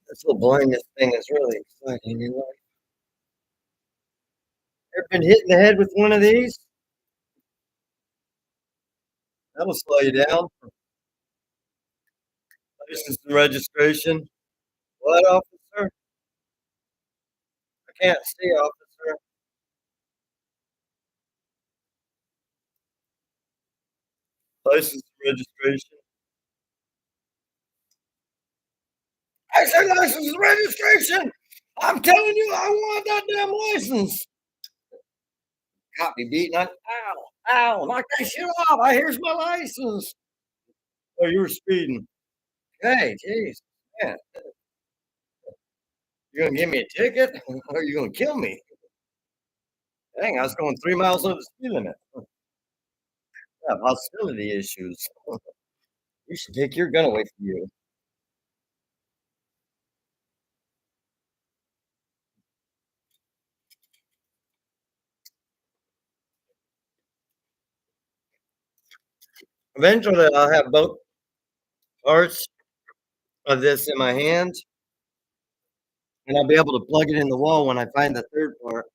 A: This little blindness thing is really exciting. You know? Ever been hit in the head with one of these? That'll slow you down. License and registration. What, officer? I can't see, officer. License and registration. I said license and registration. I'm telling you, I want that damn license. Got me beating. Ow, knock that shit off. Here's my license. Oh, you were speeding. Hey, jeez, man, you gonna give me a ticket or you gonna kill me? Dang, I was going 3 miles over the speed limit. I have hostility issues. You should take your gun away from you. Eventually, I'll have both parts of this in my hand, and I'll be able to plug it in the wall when I find the third part.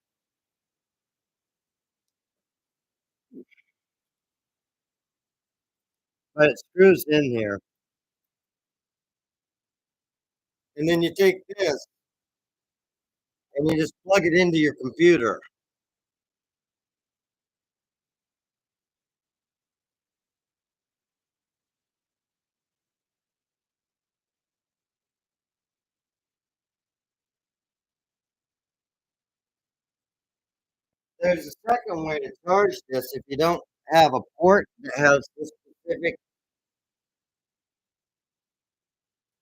A: But it screws in here, and then you take this and you just plug it into your computer. There's a second way to charge this if you don't have a port that has this specific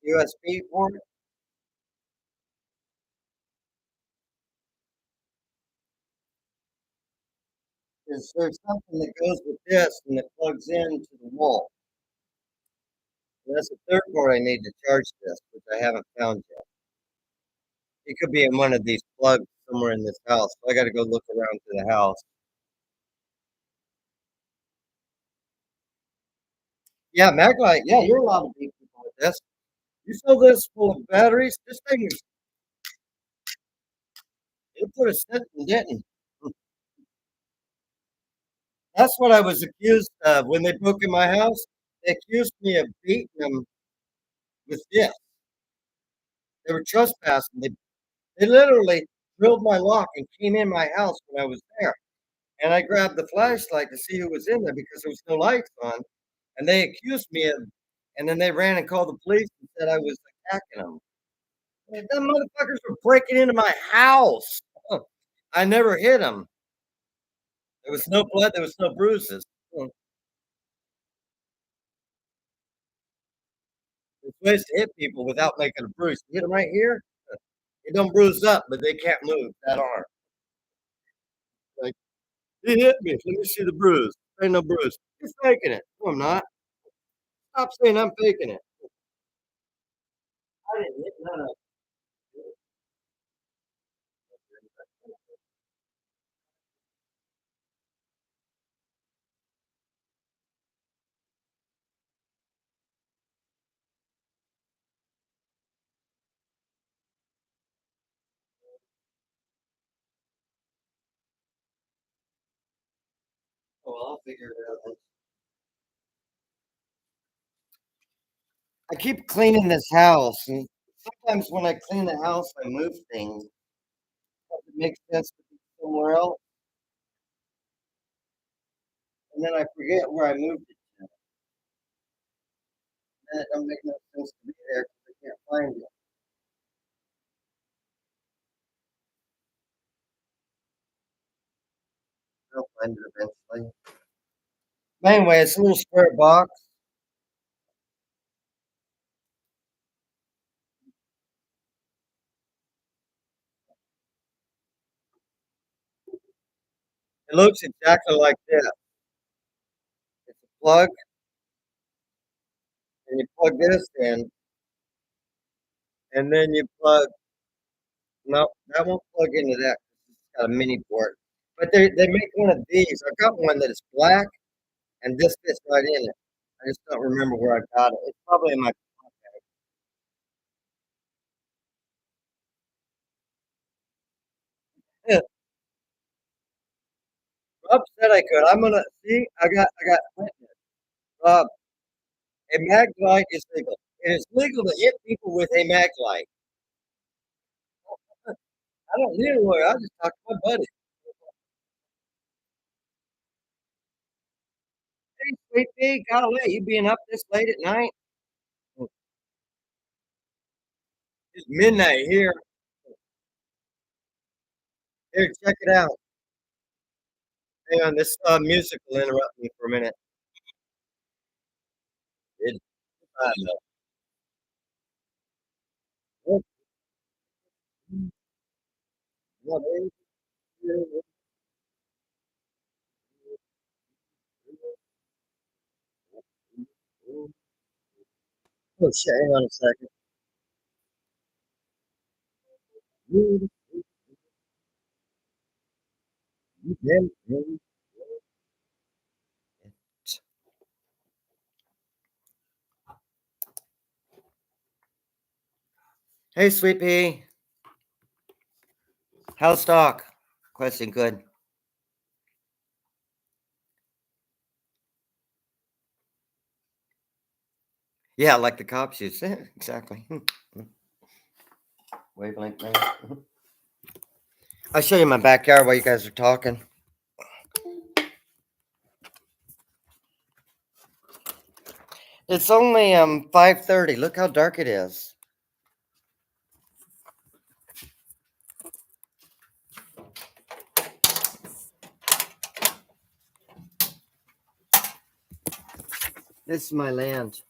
A: USB port. Is there's something that goes with this and it plugs into the wall. And that's the third port I need to charge this, which I haven't found yet. It could be in one of these plugs somewhere in this house. So I got to go look around to the house. Yeah, Maglite. Yeah, you're allowed to beat people with this. You fill this full of batteries. This thing is It put a sentence, didn't. That's what I was accused of when they broke in my house. They accused me of beating them with this. They were trespassing. They literally drilled my lock and came in my house when I was there. And I grabbed the flashlight to see who was in there because there was no lights on. And they accused me of, and then they ran and called the police and said I was attacking them. Them motherfuckers were breaking into my house. I never hit them. There was no blood. There was no bruises. There's ways to hit people without making a bruise. You hit them right here, it don't bruise up, but they can't move that arm. Like, he hit me. Let me see the bruise. Ain't no bruise. You're faking it. No, I'm not. Stop saying I'm faking it. I didn't hit none of Oh, well, I'll figure it out. I keep cleaning this house, and sometimes when I clean the house, I move things. It makes sense to be somewhere else, and then I forget where I moved it to. And it don't make no sense to be there because I can't find it. I'll find it eventually. But anyway, it's a little square box. It looks exactly like this. It's a plug, and you plug this in, and then you plug. No, that won't plug into that. It's got a mini port. But they make one of these. I got one that is black, and this fits right in it. I just don't remember where I got it. It's probably in my yeah, Rob said I could. I'm gonna see. I got Rob. A mag light is legal. It is legal to hit people with a mag light. I don't need a lawyer. I just talk to my buddy. Hey, sweet pea, golly, you being up this late at night? It's midnight here. Here, check it out. Hang on, this music will interrupt me for a minute. It, I know. Oh shit! Hang on a second. Hey, sweet pea, how's stock? Question good. Yeah, like the cops use. Exactly. Wavelength thing. I'll show you my backyard while you guys are talking. It's only 5:30. Look how dark it is. This is my land.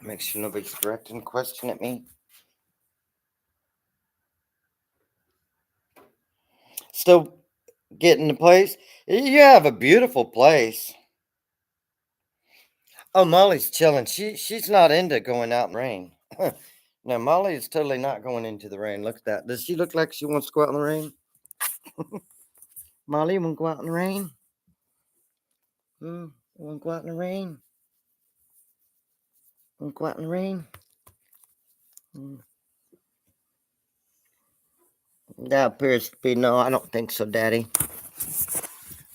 A: Make sure nobody's directing question at me. Still getting the place. You have a beautiful place. Oh, Molly's chilling. She's not into going out in the rain. No, Molly is totally not going into the rain. Look at that. Does she look like she wants to go out in the rain? Molly, you want to go out in the rain? You want to go out in the rain? Want to go out in the rain? That appears to be no. I don't think so, Daddy.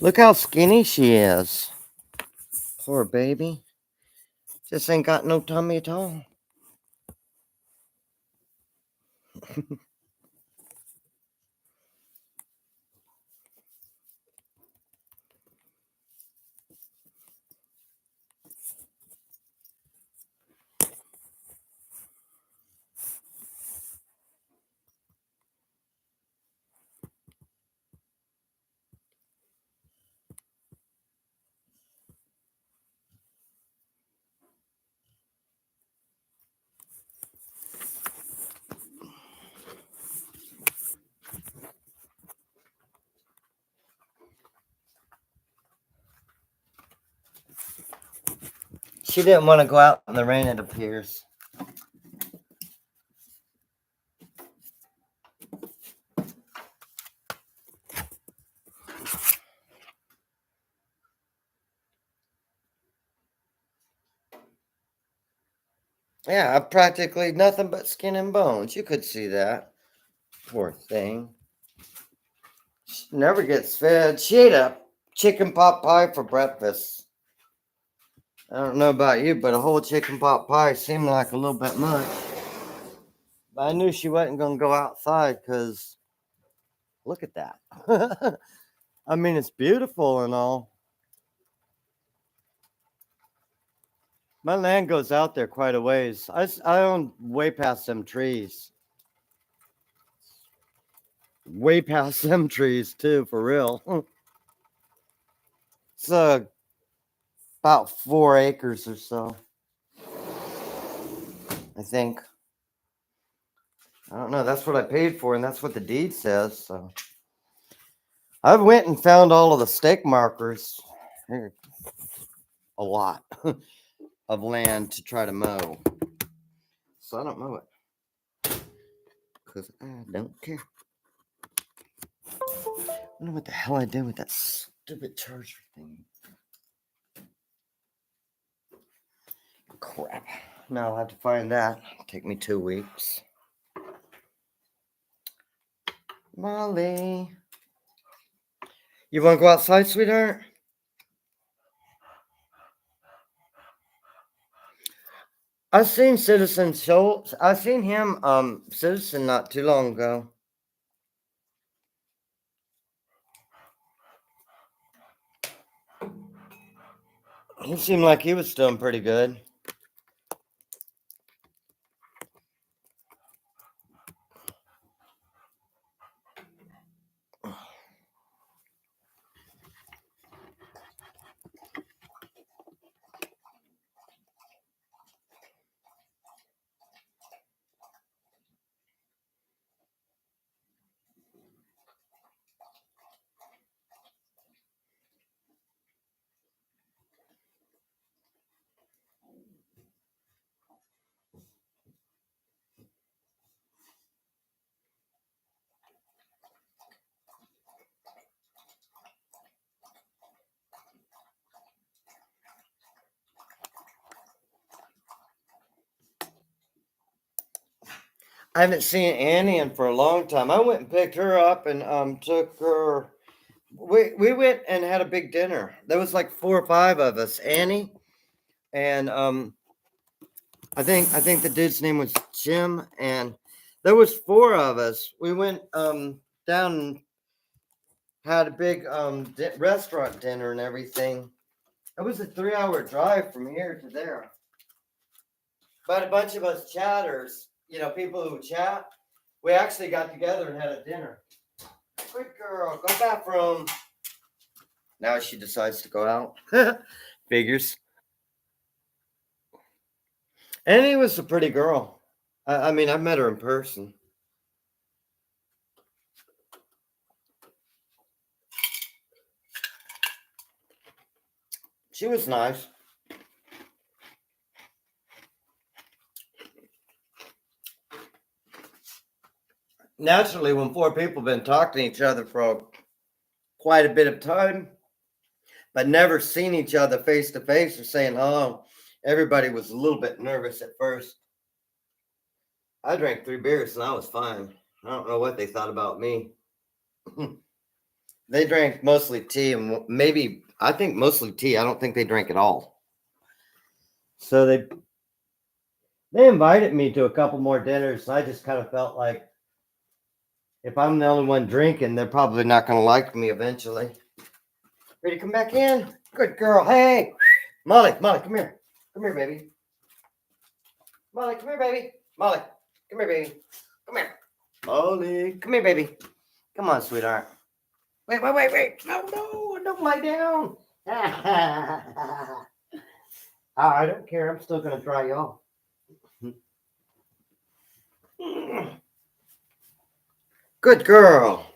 A: Look how skinny she is. Poor baby. Just ain't got no tummy at all. She didn't want to go out in the rain, it appears. Yeah, practically nothing but skin and bones. You could see that. Poor thing. She never gets fed. She ate a chicken pot pie for breakfast. I don't know about you, but a whole chicken pot pie seemed like a little bit much. But I knew she wasn't going to go outside because look at that. I mean, it's beautiful and all. My land goes out there quite a ways. I own way past them trees. Way past them trees, too, for real. It's about 4 acres or so, I think. I don't know. That's what I paid for, and that's what the deed says. So I went and found all of the stake markers. A lot of land to try to mow. So I don't mow it because I don't care. I don't know what the hell I did with that stupid charger thing. Crap. Now I'll have to find that. It'll take me 2 weeks. Molly. You want to go outside, sweetheart? I seen Citizen Schultz. I seen him, Citizen, not too long ago. He seemed like he was doing pretty good. I haven't seen Annie in for a long time. I went and picked her up and took her. We went and had a big dinner. There was like 4 or 5 of us. Annie and I think the dude's name was Jim, and there was 4 of us. We went down and had a big restaurant dinner and everything. It was a 3-hour drive from here to there. But a bunch of us chatters, people who chat, we actually got together and had a dinner. Good girl, go bathroom. Now she decides to go out. Figures. Annie was a pretty girl. I mean, I've met her in person. She was nice. naturally, when four people have been talking to each other for quite a bit of time, but never seen each other face to face or saying hello, everybody was a little bit nervous at first. I drank 3 beers and I was fine. I don't know what they thought about me. They drank mostly tea and maybe, I think mostly tea. I don't think they drank at all. So they invited me to a couple more dinners. And I just kind of felt like if I'm the only one drinking, they're probably not going to like me eventually. Ready to come back in? Good girl. Hey, Molly, come here. Come here, baby. Molly, come here, baby. Molly, come here, baby. Come here. Molly, come here, baby. Come on, sweetheart. Wait. No, don't lie down. I don't care. I'm still going to dry you off. Good girl.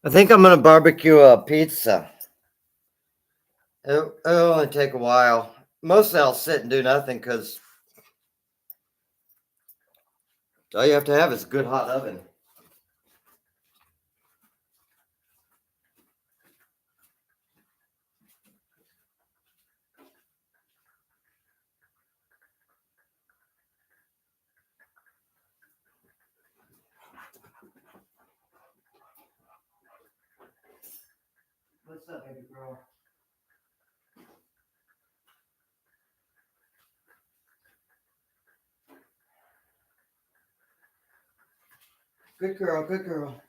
A: I think I'm going to barbecue a pizza. It'll only take a while. Mostly I'll sit and do nothing because all you have to have is a good hot oven. What's up, baby girl? Good girl, good girl.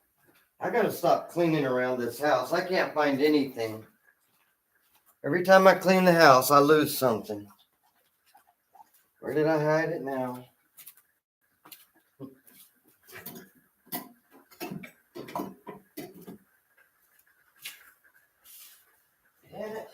A: I gotta stop cleaning around this house. I can't find anything. Every time I clean the house, I lose something. Where did I hide it now? Damn it.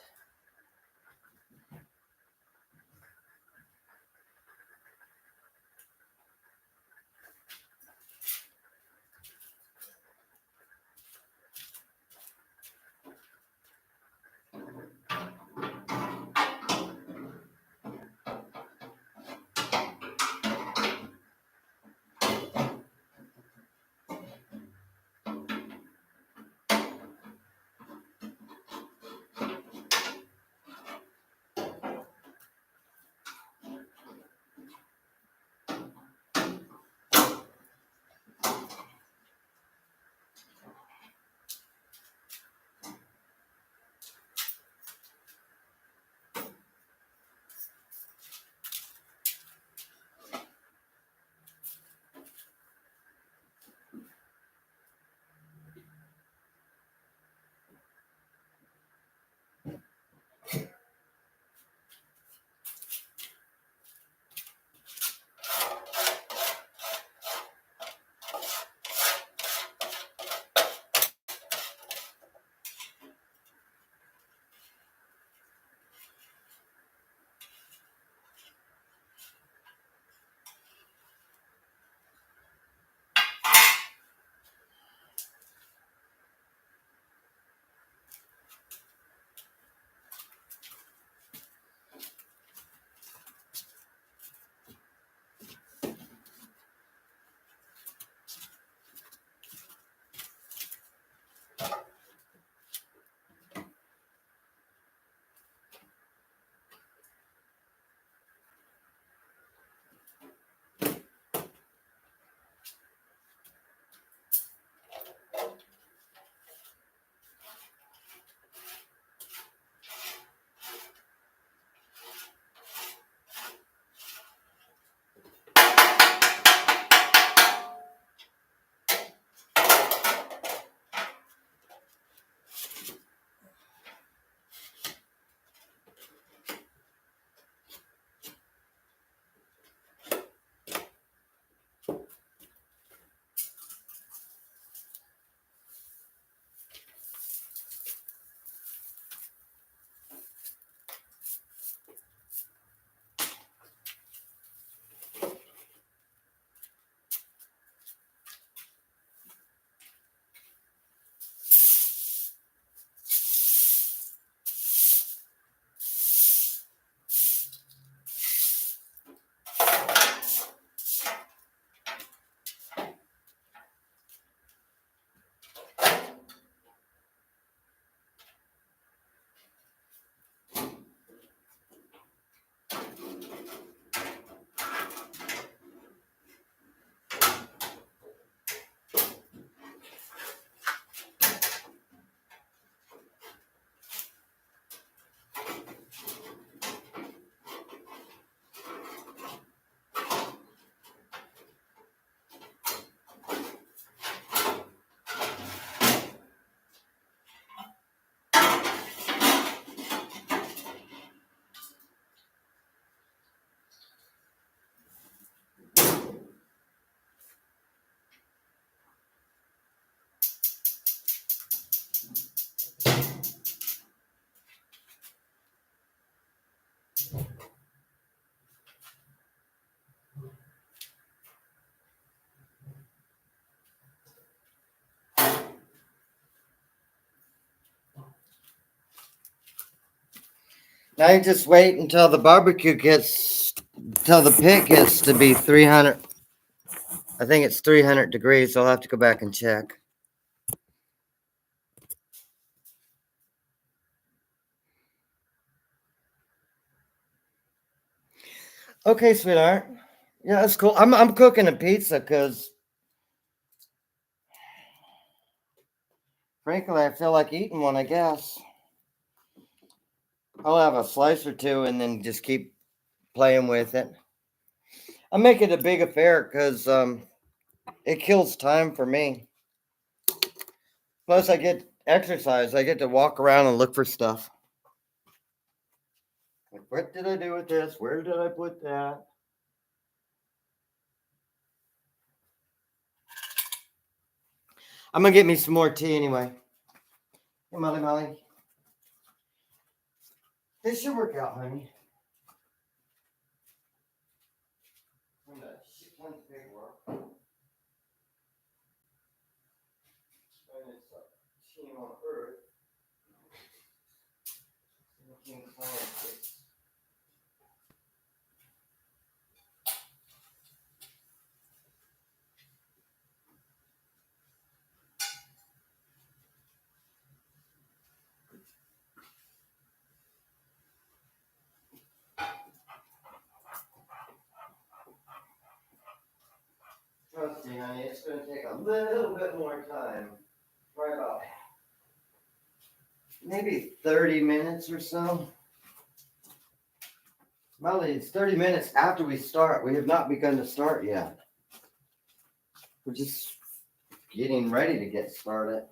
A: Now you just wait until the barbecue gets, until the pit gets to be 300. I think it's 300 degrees. I'll have to go back and check. Okay, sweetheart. Yeah, that's cool. I'm cooking a pizza because, frankly, I feel like eating one. I guess I'll have a slice or two and then just keep playing with it. I make it a big affair because it kills time for me. Plus, I get exercise. I get to walk around and look for stuff. Like, what did I do with this? Where did I put that? I'm gonna get me some more tea anyway. Hey, Molly, Molly. This should work out, honey. I'm gonna shit tons of paperwork. And it's a team on Earth. Team scientists. Trust me, honey, it's gonna take a little bit more time. Probably about maybe 30 minutes or so. Molly, it's 30 minutes after we start. We have not begun to start yet. We're just getting ready to get started.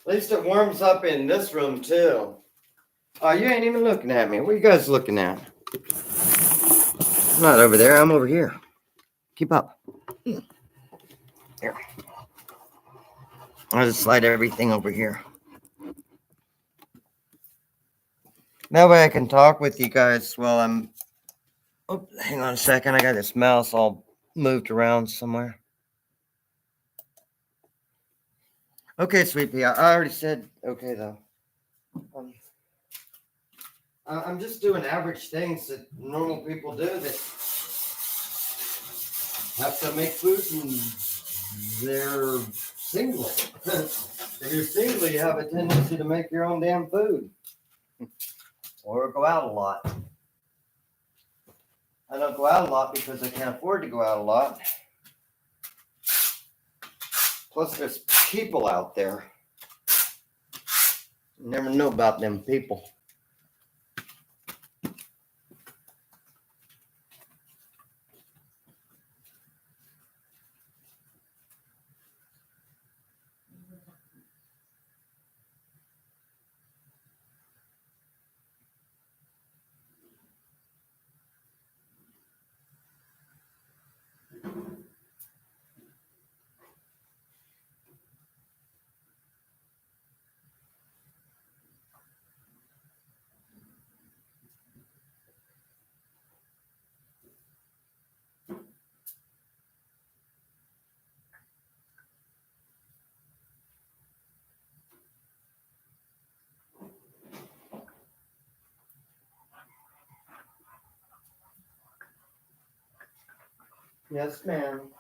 A: At least it warms up in this room too. Oh, you ain't even looking at me. What are you guys looking at? I'm not over there. I'm over here. Keep up. Here. I'll just slide everything over here. That way I can talk with you guys while I'm. Oh, hang on a second. I got this mouse all moved around somewhere. Okay, Sweet Pea. I already said okay though. I'm just doing average things that normal people do that have to make food and they're single. If you're single, you have a tendency to make your own damn food or go out a lot. I don't go out a lot because I can't afford to go out a lot. Plus, there's people out there. You never know about them people. Yes, ma'am.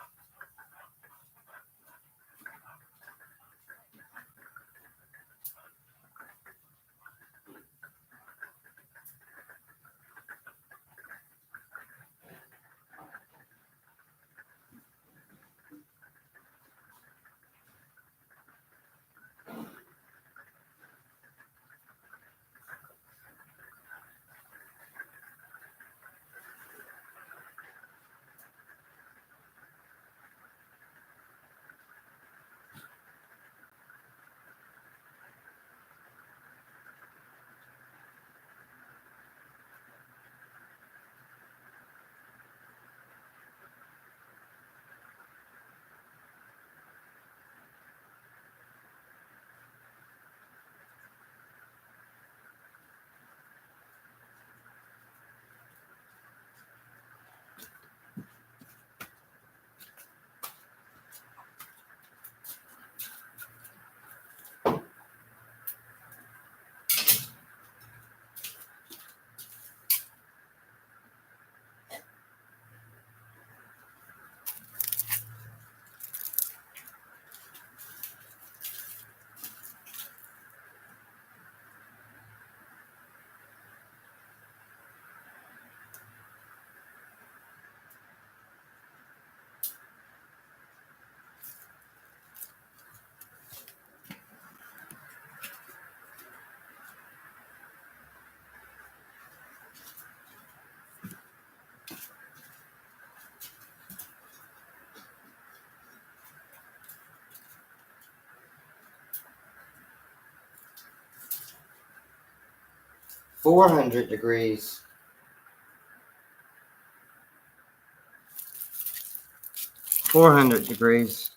A: 400 degrees. 400 degrees.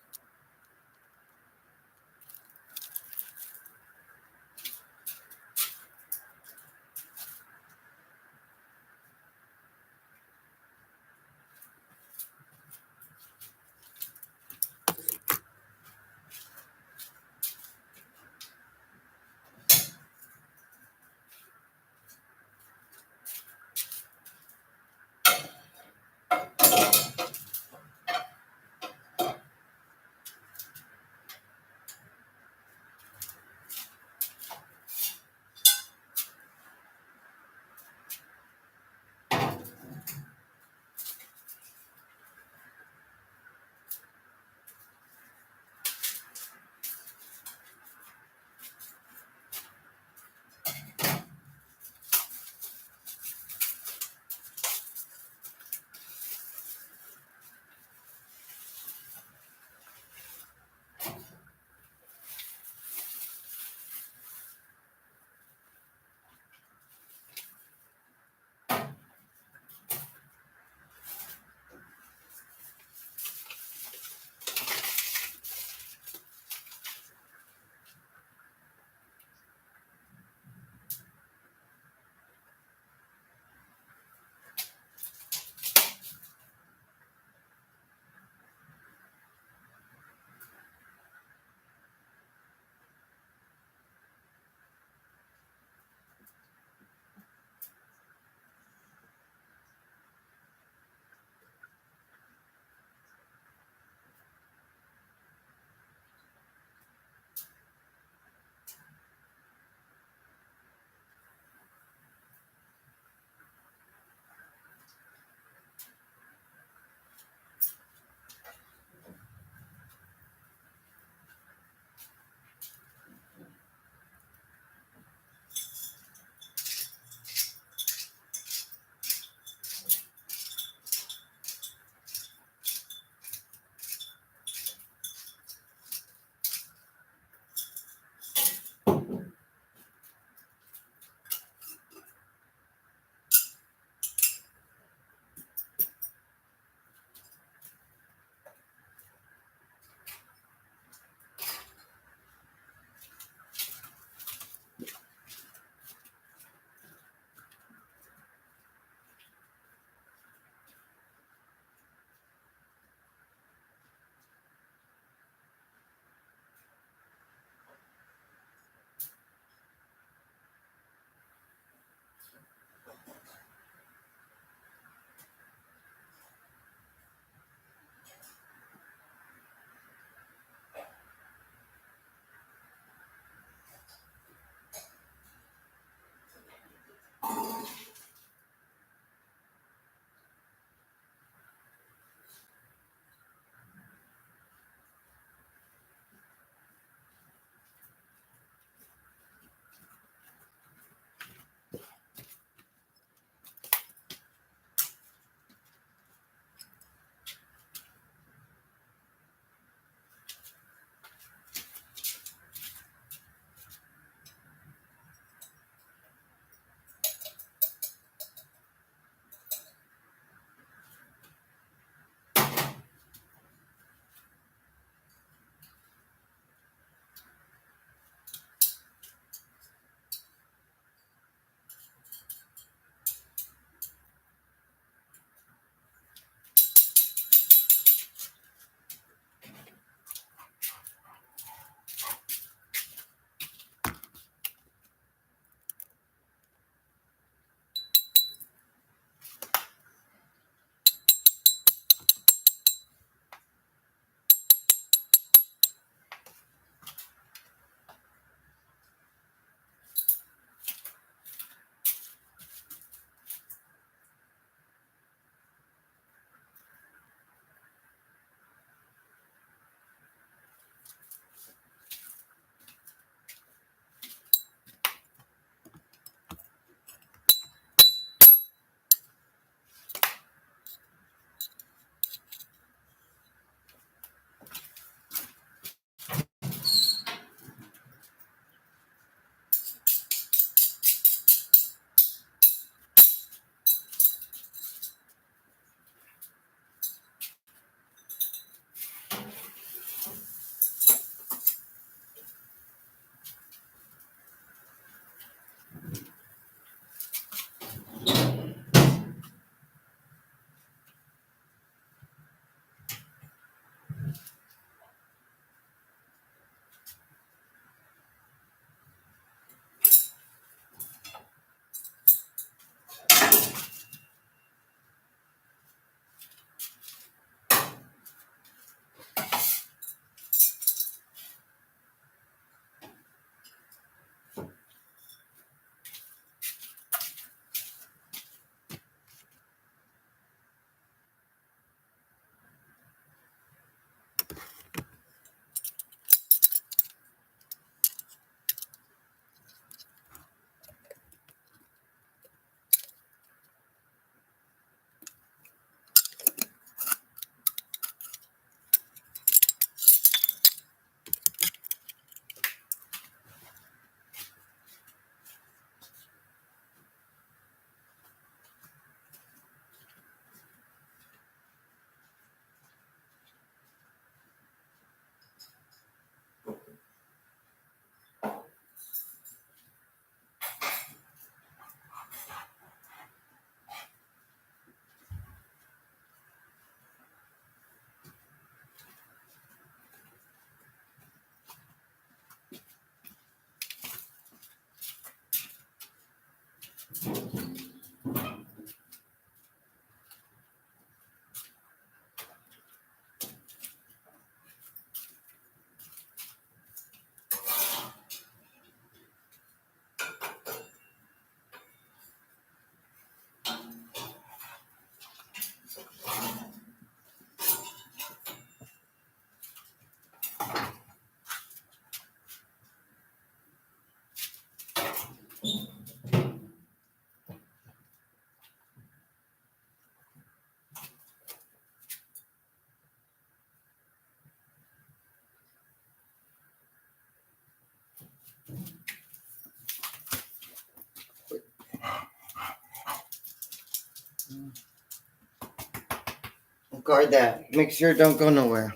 A: Guard that. Make sure it don't go nowhere.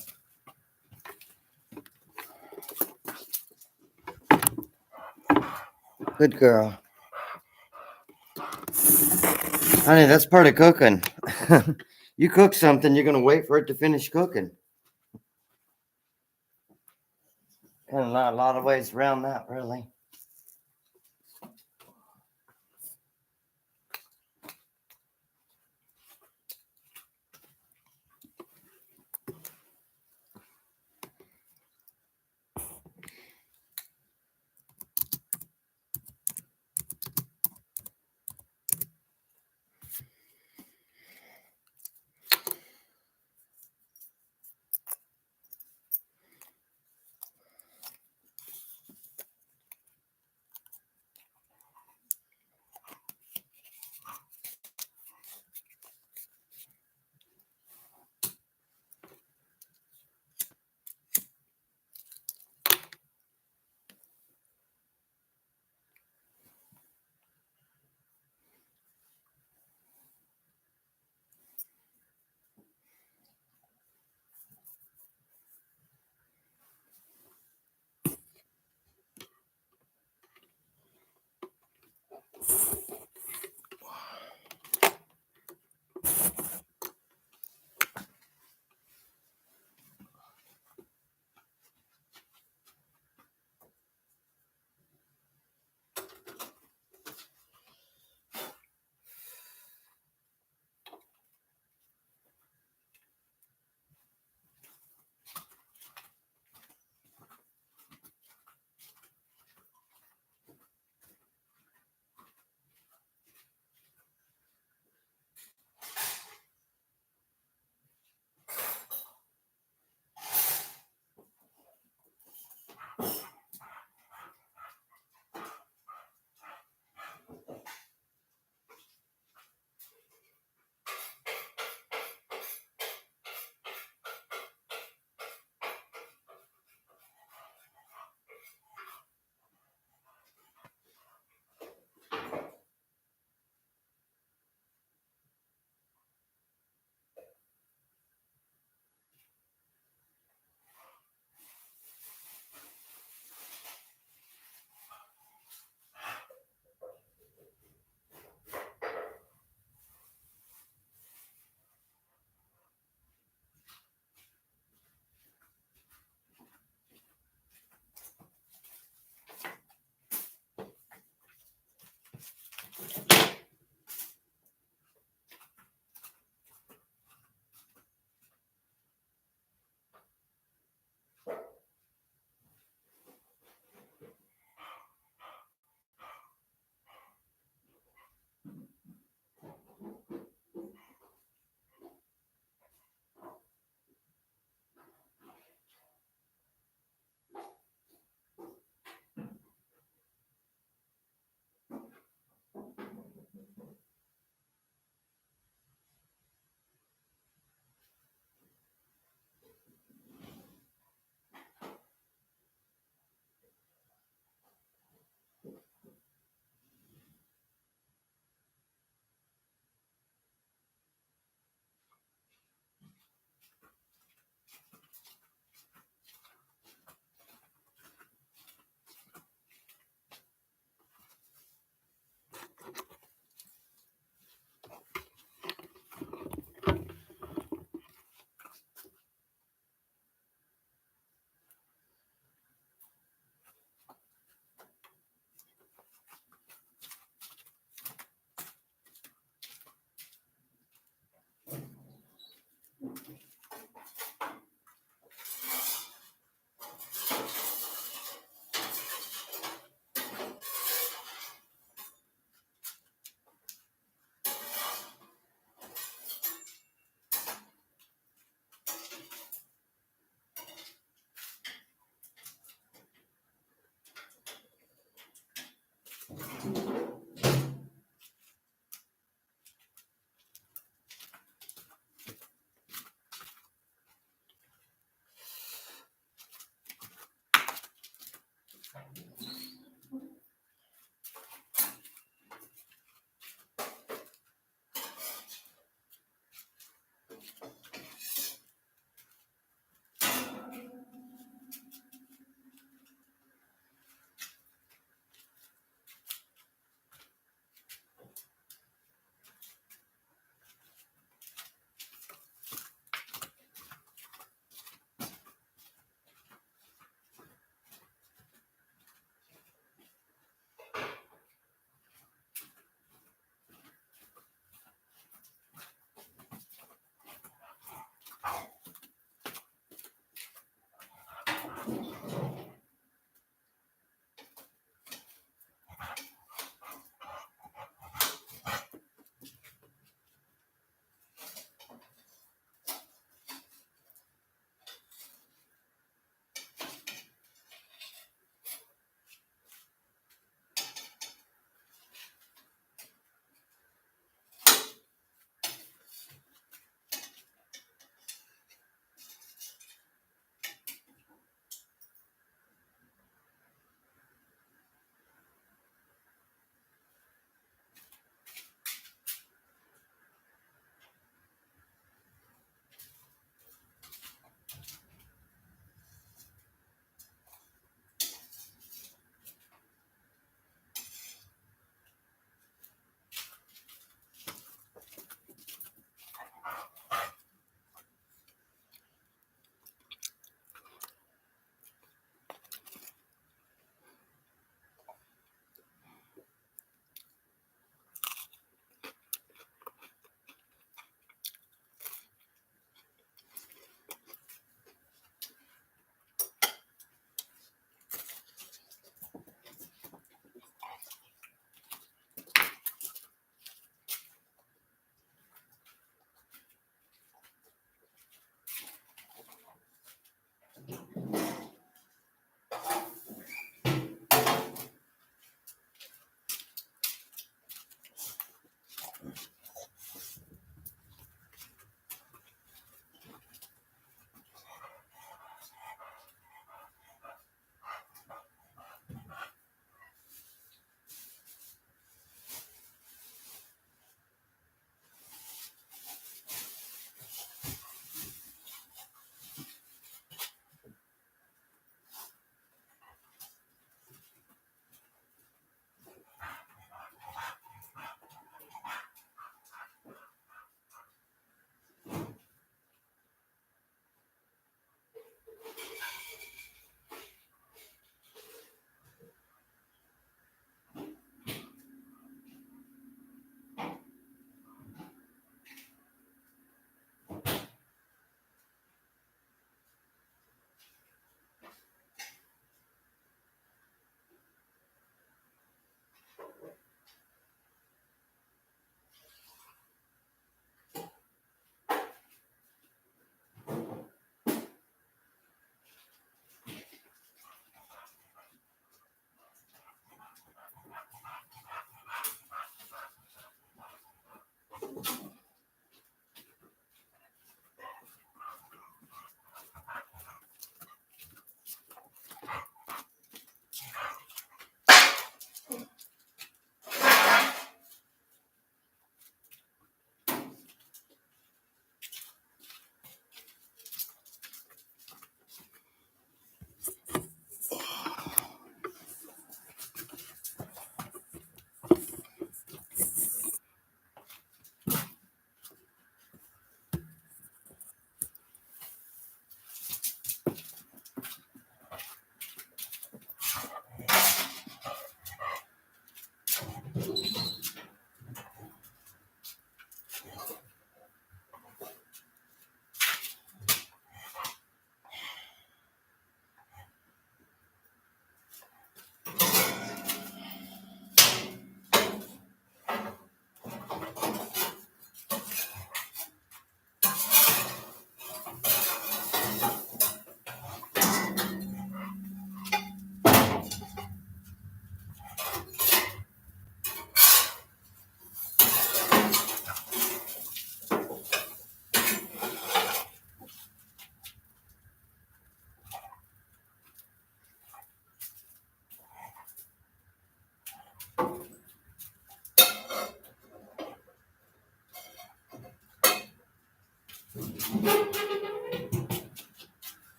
A: Good girl. Honey, that's part of cooking. You cook something, you're going to wait for it to finish cooking. Kind of not a lot of ways around that, really.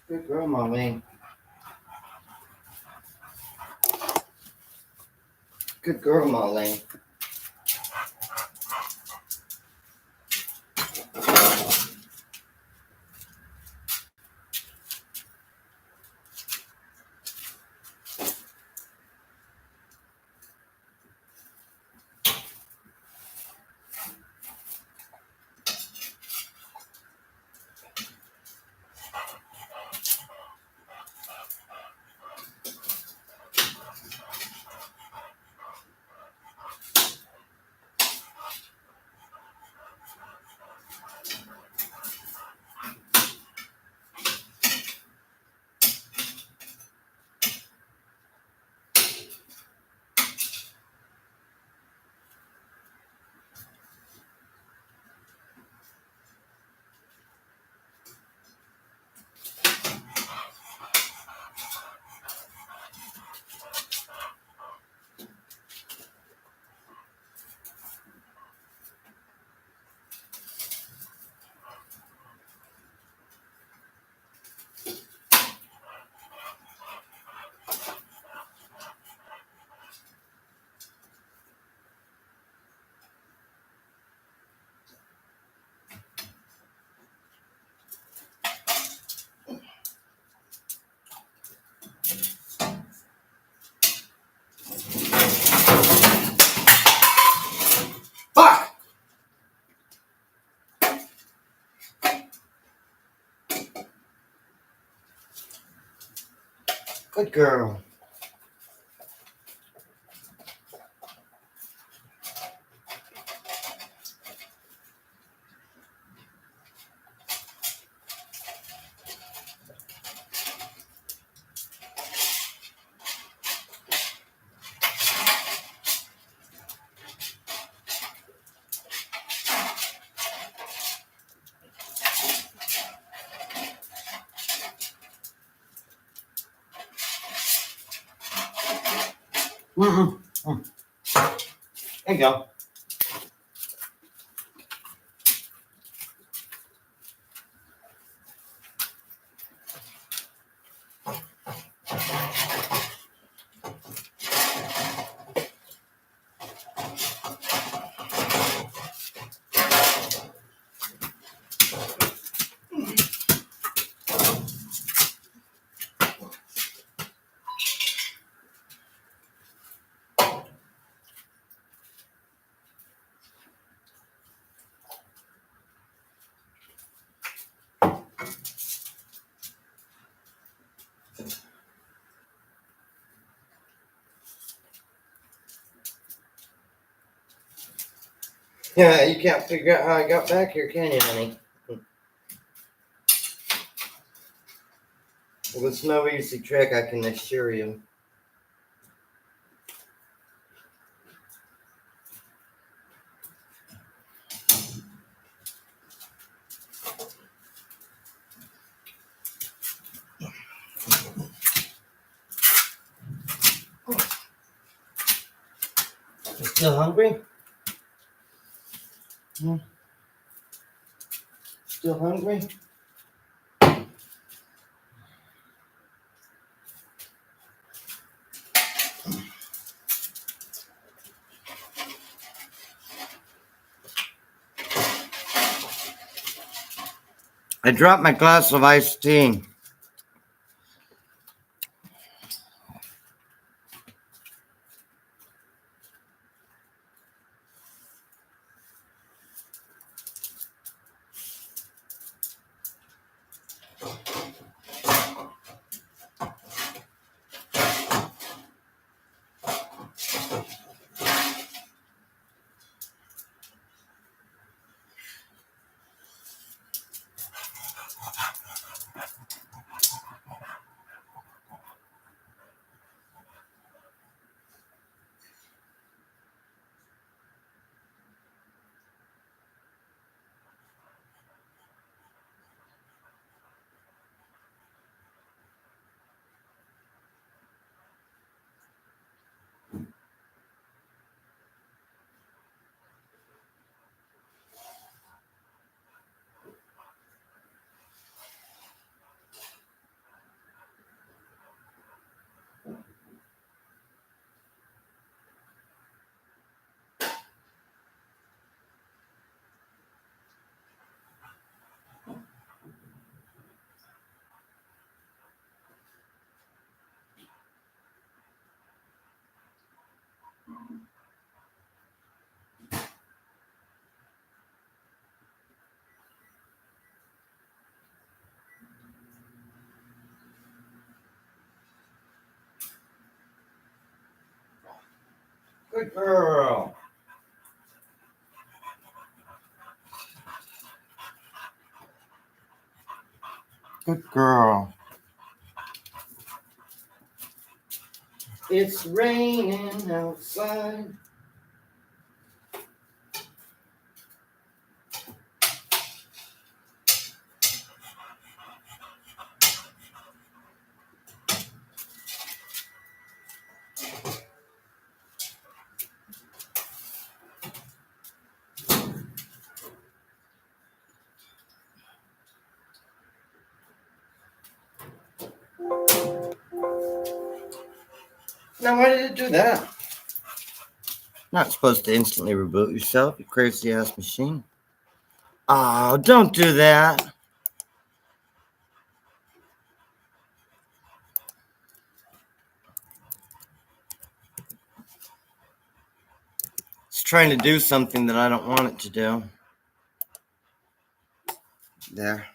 A: Good girl, Marlene. Good girl, Marlene. Fuck! Good girl. Mm-mm. There you go. Yeah, you can't figure out how I got back here, can you, honey? Well, it's no easy trick, I can assure you. You still hungry? Still hungry? I dropped my glass of iced tea. Good girl. Good girl. It's raining outside. Now, why did it do that? Not supposed to instantly reboot yourself, you crazy ass machine. Oh, don't do that. It's trying to do something that I don't want it to do. There.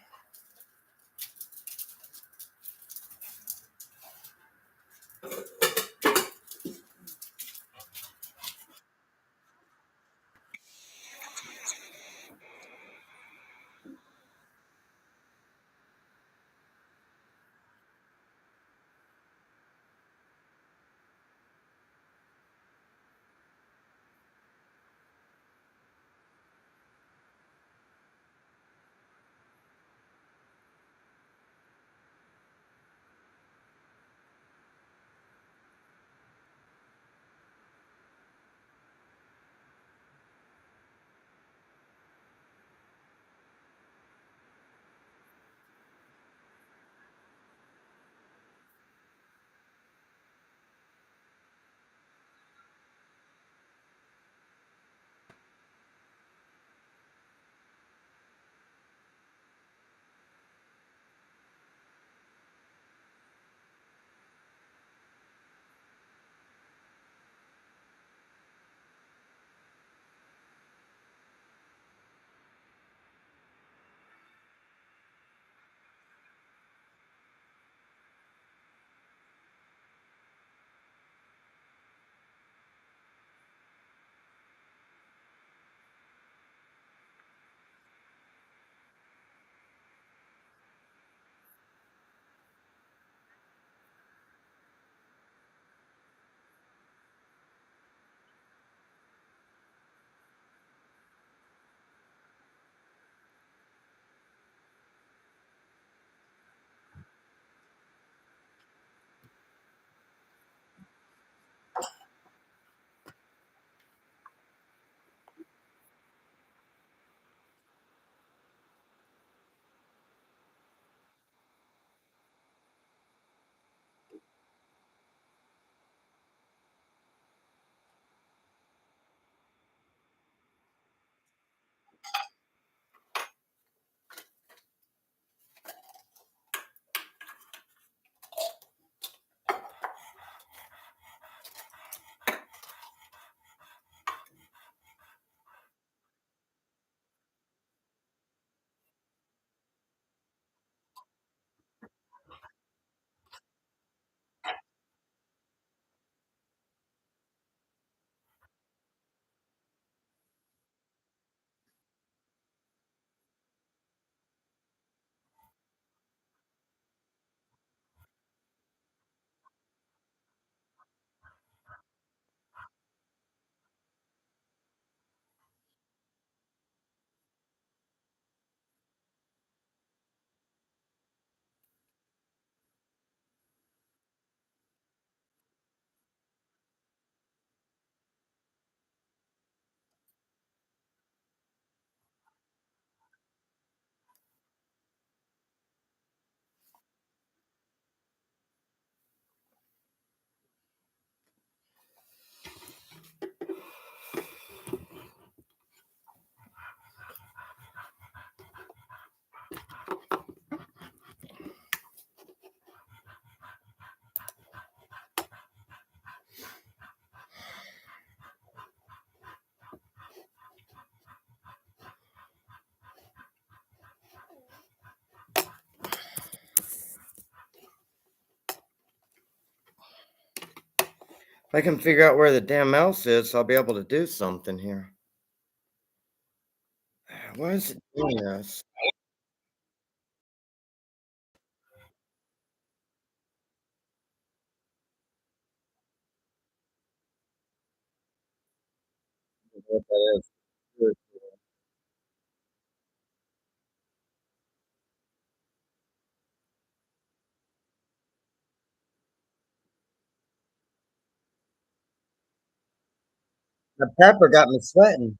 A: If I can figure out where the damn mouse is, I'll be able to do something here. Why is it doing this? What that is. The pepper got me sweating.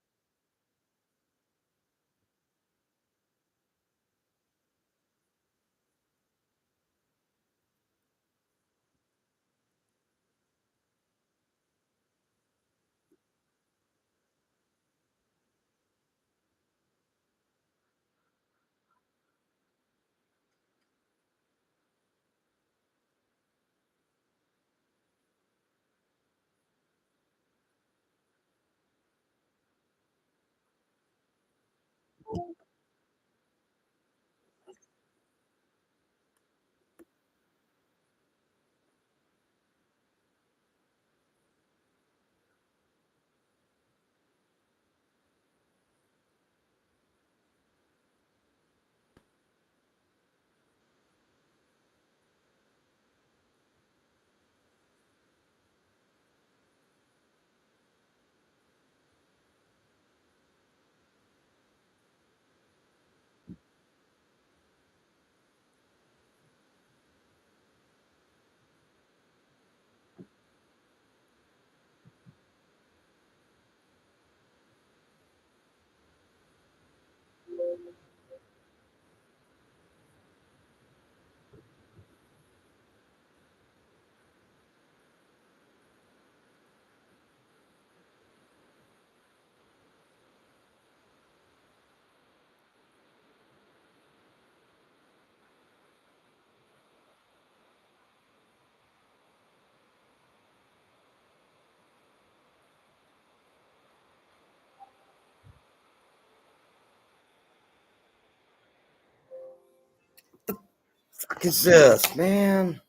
A: Fuck is this, man?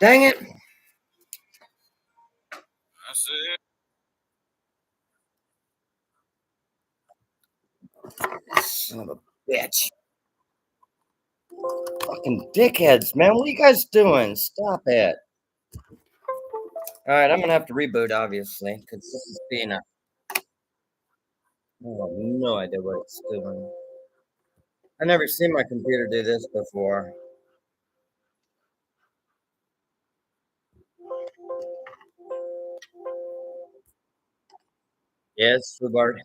A: Dang it! Son of a bitch. Fucking dickheads, man. What are you guys doing? Stop it. All right, I'm gonna have to reboot, obviously, because this is being a. I have no idea what it's doing. I never seen my computer do this before. Yes, Fubart.